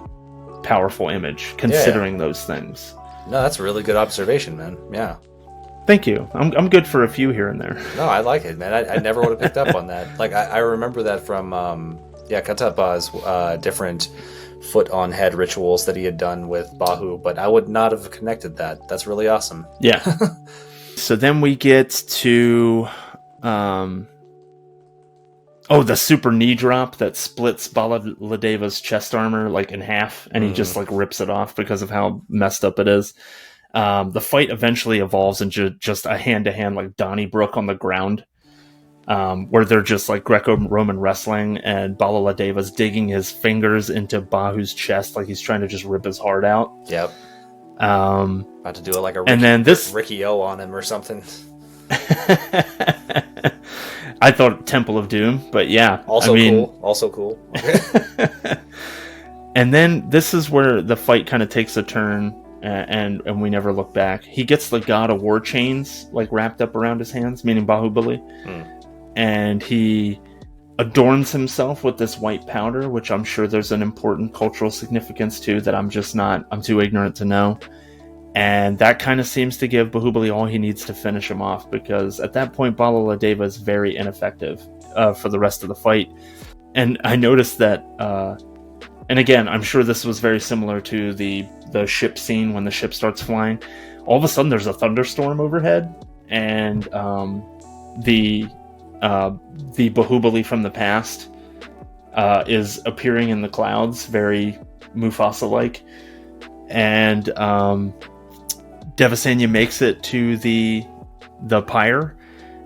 powerful image, considering those things. No, that's a really good observation, man. Yeah. Thank you. I'm good for a few here and there. No, I like it, man. I never would have picked up on that. Like, I remember that from, Katapa's different foot on head rituals that he had done with Bahu, but I would not have connected that. That's really awesome. Yeah. So then we get to the super knee drop that splits Balaladeva's chest armor like in half, and he just like rips it off because of how messed up it is. The fight eventually evolves into just a hand-to-hand like Donnybrook on the ground, where they're just like Greco-Roman wrestling, and Balaladeva's digging his fingers into Bahu's chest like he's trying to just rip his heart out. Yep. About to do it like a Ricky O on him or something. I thought Temple of Doom, but yeah. Also cool. And then this is where the fight kind of takes a turn, and we never look back. He gets the God of War chains like wrapped up around his hands, meaning Baahubali. And he adorns himself with this white powder, which I'm sure there's an important cultural significance to that I'm too ignorant to know. And that kind of seems to give Baahubali all he needs to finish him off, because at that point Balaladeva is very ineffective for the rest of the fight. And I noticed that, and again, I'm sure this was very similar to the ship scene when the ship starts flying. All of a sudden there's a thunderstorm overhead, and the Baahubali from the past is appearing in the clouds, very Mufasa-like. And Devasenya makes it to the pyre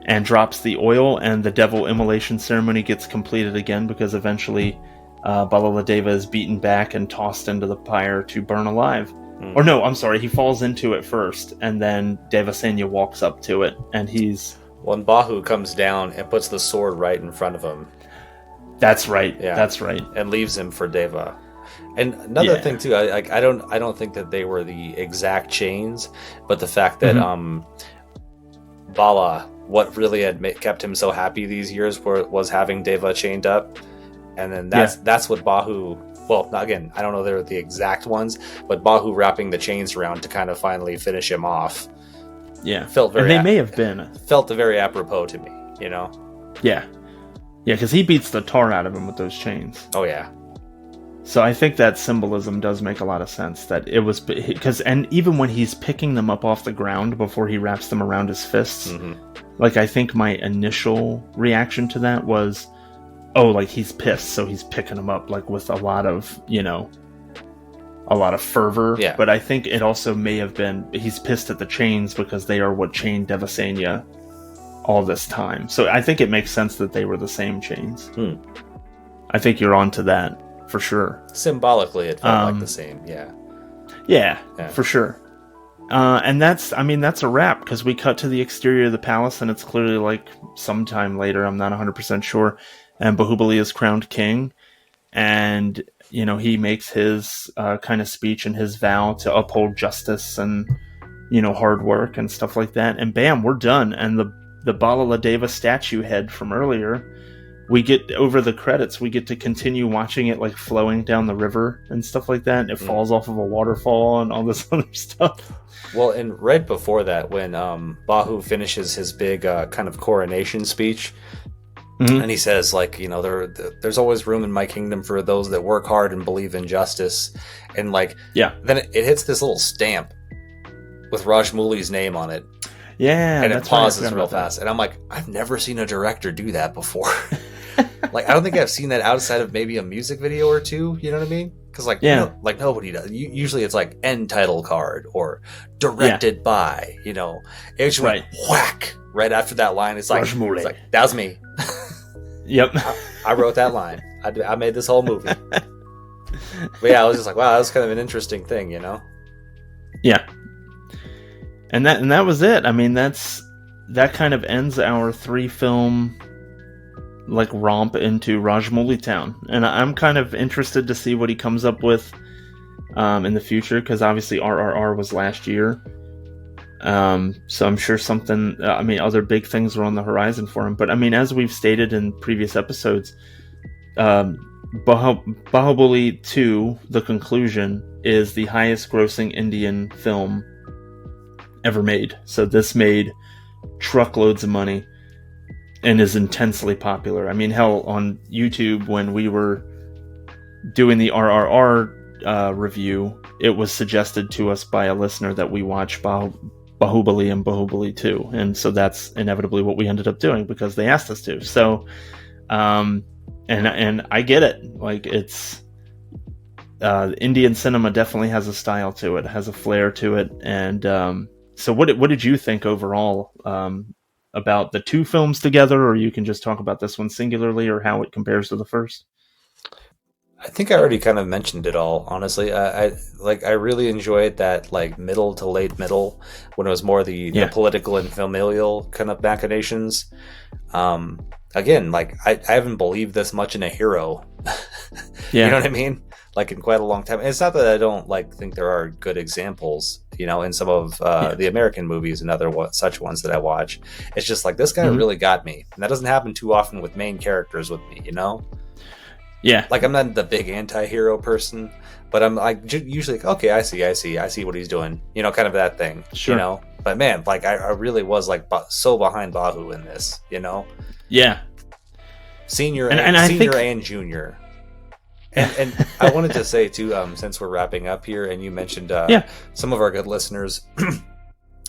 and drops the oil, and the devil immolation ceremony gets completed again, because eventually Balaladeva is beaten back and tossed into the pyre to burn alive. Or no, I'm sorry, he falls into it first, and then Devasenya walks up to it, and he's... When Bahu comes down and puts the sword right in front of him. That's right, yeah. That's right. And leaves him for Deva. And another thing too, I don't think that they were the exact chains, but the fact that Bala, what really had kept him so happy these years was having Deva chained up, and then that's what Bahu. Well, again, I don't know they're the exact ones, but Bahu wrapping the chains around to kind of finally finish him off. Yeah, felt very. And they may have been felt very apropos to me, Yeah, because he beats the tar out of him with those chains. Oh yeah. So I think that symbolism does make a lot of sense, that it was because, and even when he's picking them up off the ground before he wraps them around his fists, like I think my initial reaction to that was, oh, like he's pissed, so he's picking them up like with a lot of fervor. Yeah. But I think it also may have been he's pissed at the chains because they are what chained Devasenya all this time. So I think it makes sense that they were the same chains. I think you're onto that. For sure. Symbolically, it felt like the same, yeah. Yeah, for sure. And that's a wrap, because we cut to the exterior of the palace, and it's clearly like sometime later, I'm not 100% sure, and Baahubali is crowned king, and, he makes his kind of speech and his vow to uphold justice and, hard work and stuff like that, and bam, we're done. And the Balaladeva statue head from earlier, we get over the credits, we get to continue watching it like flowing down the river and stuff like that. And it falls off of a waterfall and all this other stuff. Well, and right before that, when Bahu finishes his big kind of coronation speech, and he says, like, there's always room in my kingdom for those that work hard and believe in justice. And then it hits this little stamp with Rajmouli's name on it. Yeah, and it pauses real fast. And I'm like, I've never seen a director do that before. Like, I don't think I've seen that outside of maybe a music video or two, you know what I mean? Because like nobody does. Usually it's like end title card or directed by. It just went whack right after that line. It's like that was me. Yep. I wrote that line. I made this whole movie. But yeah, I was just like, wow, that was kind of an interesting thing, Yeah. And that was it. I mean, that kind of ends our 3-film like romp into Rajmouli Town, and I'm kind of interested to see what he comes up with in the future, because obviously RRR was last year, so I'm sure something. Other big things are on the horizon for him. But I mean, as we've stated in previous episodes, Baahubali 2, The Conclusion, is the highest-grossing Indian film ever made. So this made truckloads of money and is intensely popular. I mean, hell, on YouTube, when we were doing the RRR review, it was suggested to us by a listener that we watch Baahubali and Baahubali 2, and so that's inevitably what we ended up doing because they asked us to. So, and I get it. Like, it's Indian cinema definitely has a style to it, has a flair to it, and so what did you think overall about the 2 films together, or you can just talk about this one singularly, or how it compares to the first? I think I already kind of mentioned it all, honestly. I really enjoyed that like middle to late middle, when it was more the political and familial kind of machinations. Again, like I haven't believed this much in a hero. You know what I mean? Like, in quite a long time. And it's not that I don't think there are good examples, in some of the American movies and other such ones that I watch. It's just like, this guy really got me, and that doesn't happen too often with main characters with me. Yeah. Like, I'm not the big anti-hero person, but I'm like usually like, okay, I see what he's doing. Kind of that thing. Sure. But man, like I really was like so behind Bahu in this. Yeah. Senior and junior. And I wanted to say too, since we're wrapping up here, and you mentioned some of our good listeners,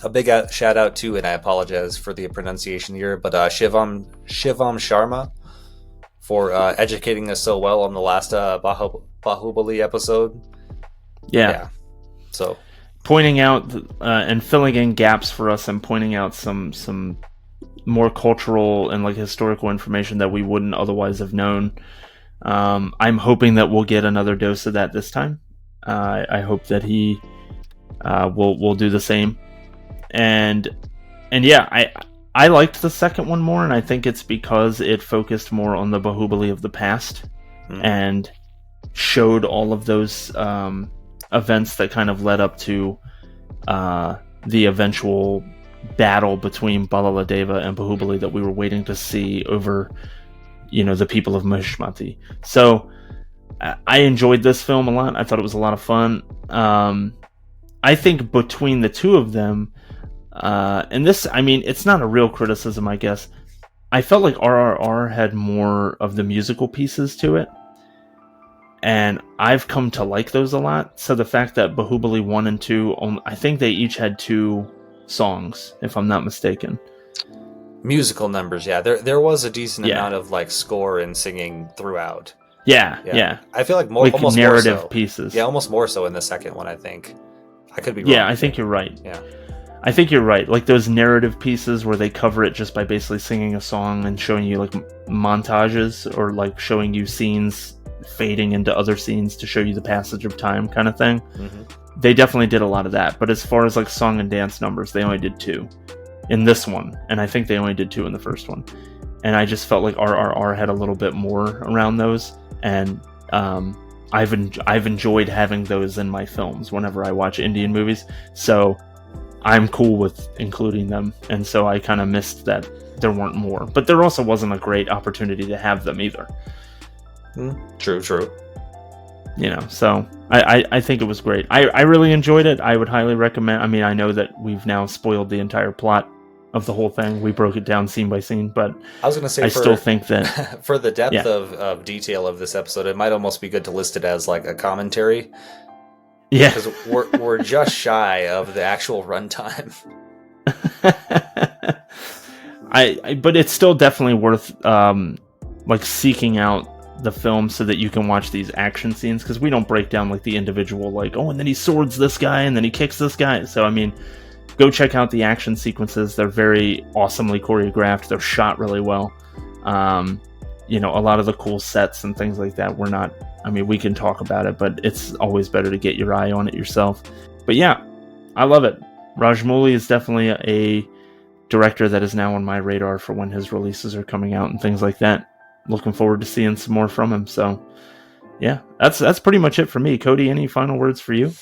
a big shout out to, and I apologize for the pronunciation here, but Shivam Sharma for educating us so well on the last Baahubali episode. Yeah. So pointing out and filling in gaps for us, and pointing out some more cultural and like historical information that we wouldn't otherwise have known. I'm hoping that we'll get another dose of that this time. I hope that he will do the same. And yeah, I liked the second one more, and I think it's because it focused more on the Baahubali of the past and showed all of those events that kind of led up to the eventual battle between Balaladeva and Baahubali that we were waiting to see over the people of Mahishmati. So I enjoyed this film a lot. I thought it was a lot of fun. I think between the two of them, and this, I mean, it's not a real criticism, I guess. I felt like RRR had more of the musical pieces to it, and I've come to like those a lot. So the fact that Baahubali 1 and 2, I think they each had 2 songs, if I'm not mistaken. Musical numbers, yeah. There was a decent amount of like score and singing throughout. Yeah. I feel like like almost narrative more so. Pieces. Yeah, almost more so in the second one, I think. I could be wrong. Yeah, I think you're right. Yeah. I think you're right. Like those narrative pieces where they cover it just by basically singing a song and showing you like montages, or like showing you scenes fading into other scenes to show you the passage of time kind of thing. Mm-hmm. They definitely did a lot of that. But as far as like song and dance numbers, they only did 2 in this one, and I think they only did 2 in the first one. And I just felt like RRR had a little bit more around those, and I've enjoyed having those in my films whenever I watch Indian movies. So I'm cool with including them, and so I kind of missed that there weren't more. But there also wasn't a great opportunity to have them either. True. So I think it was great. I really enjoyed it. I would highly recommend. I mean, I know that we've now spoiled the entire plot of the whole thing. We broke it down scene by scene, but I was going to say, I still think that for the depth of detail of this episode, it might almost be good to list it as like a commentary. Yeah, because we're just shy of the actual runtime. But it's still definitely worth like seeking out the film so that you can watch these action scenes, because we don't break down like the individual, like, oh, and then he swords this guy and then he kicks this guy. So I mean, go check out the action sequences. They're very awesomely choreographed. They're shot really well. You know, a lot of the cool sets and things like that, we can talk about it, but it's always better to get your eye on it yourself. But yeah, I love it. Rajamouli is definitely a director that is now on my radar for when his releases are coming out and things like that. Looking forward to seeing some more from him. So yeah, that's pretty much it for me. Cody, any final words for you?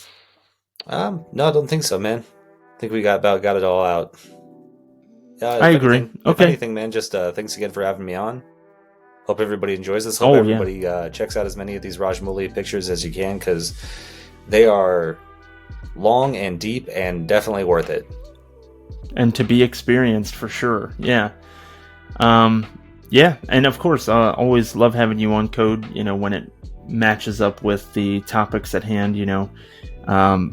No, I don't think so, man. I think we got it all out. I agree. If anything, man, just thanks again for having me on. Hope everybody enjoys this. Hope everybody checks out as many of these Rajamouli pictures as you can, because they are long and deep and definitely worth it. And to be experienced for sure. Yeah. Yeah, and of course, always love having you on, Code, you know, when it matches up with the topics at hand, you know. I'll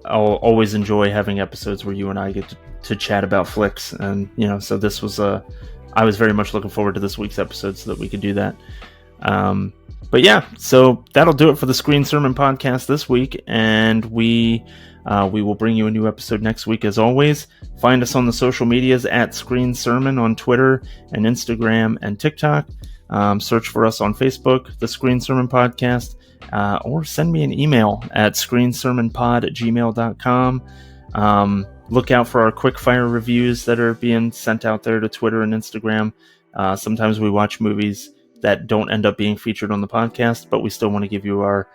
always enjoy having episodes where you and I get to chat about flicks, and, you know, so this was I was very much looking forward to this week's episode so that we could do that. But yeah, so that'll do it for the Screen Sermon podcast this week, and we will bring you a new episode next week as always. Find us on the social medias at Screen Sermon on Twitter and Instagram and TikTok. Search for us on Facebook, the Screen Sermon Podcast, or send me an email at screensermonpod@gmail.com. Look out for our quick-fire reviews that are being sent out there to Twitter and Instagram. Sometimes we watch movies that don't end up being featured on the podcast, but we still want to give you our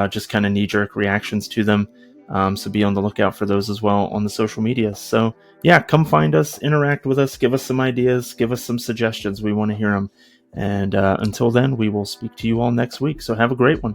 just kind of knee-jerk reactions to them. So be on the lookout for those as well on the social media. So yeah, come find us, interact with us, give us some ideas, give us some suggestions. We want to hear them. And until then, we will speak to you all next week. So have a great one.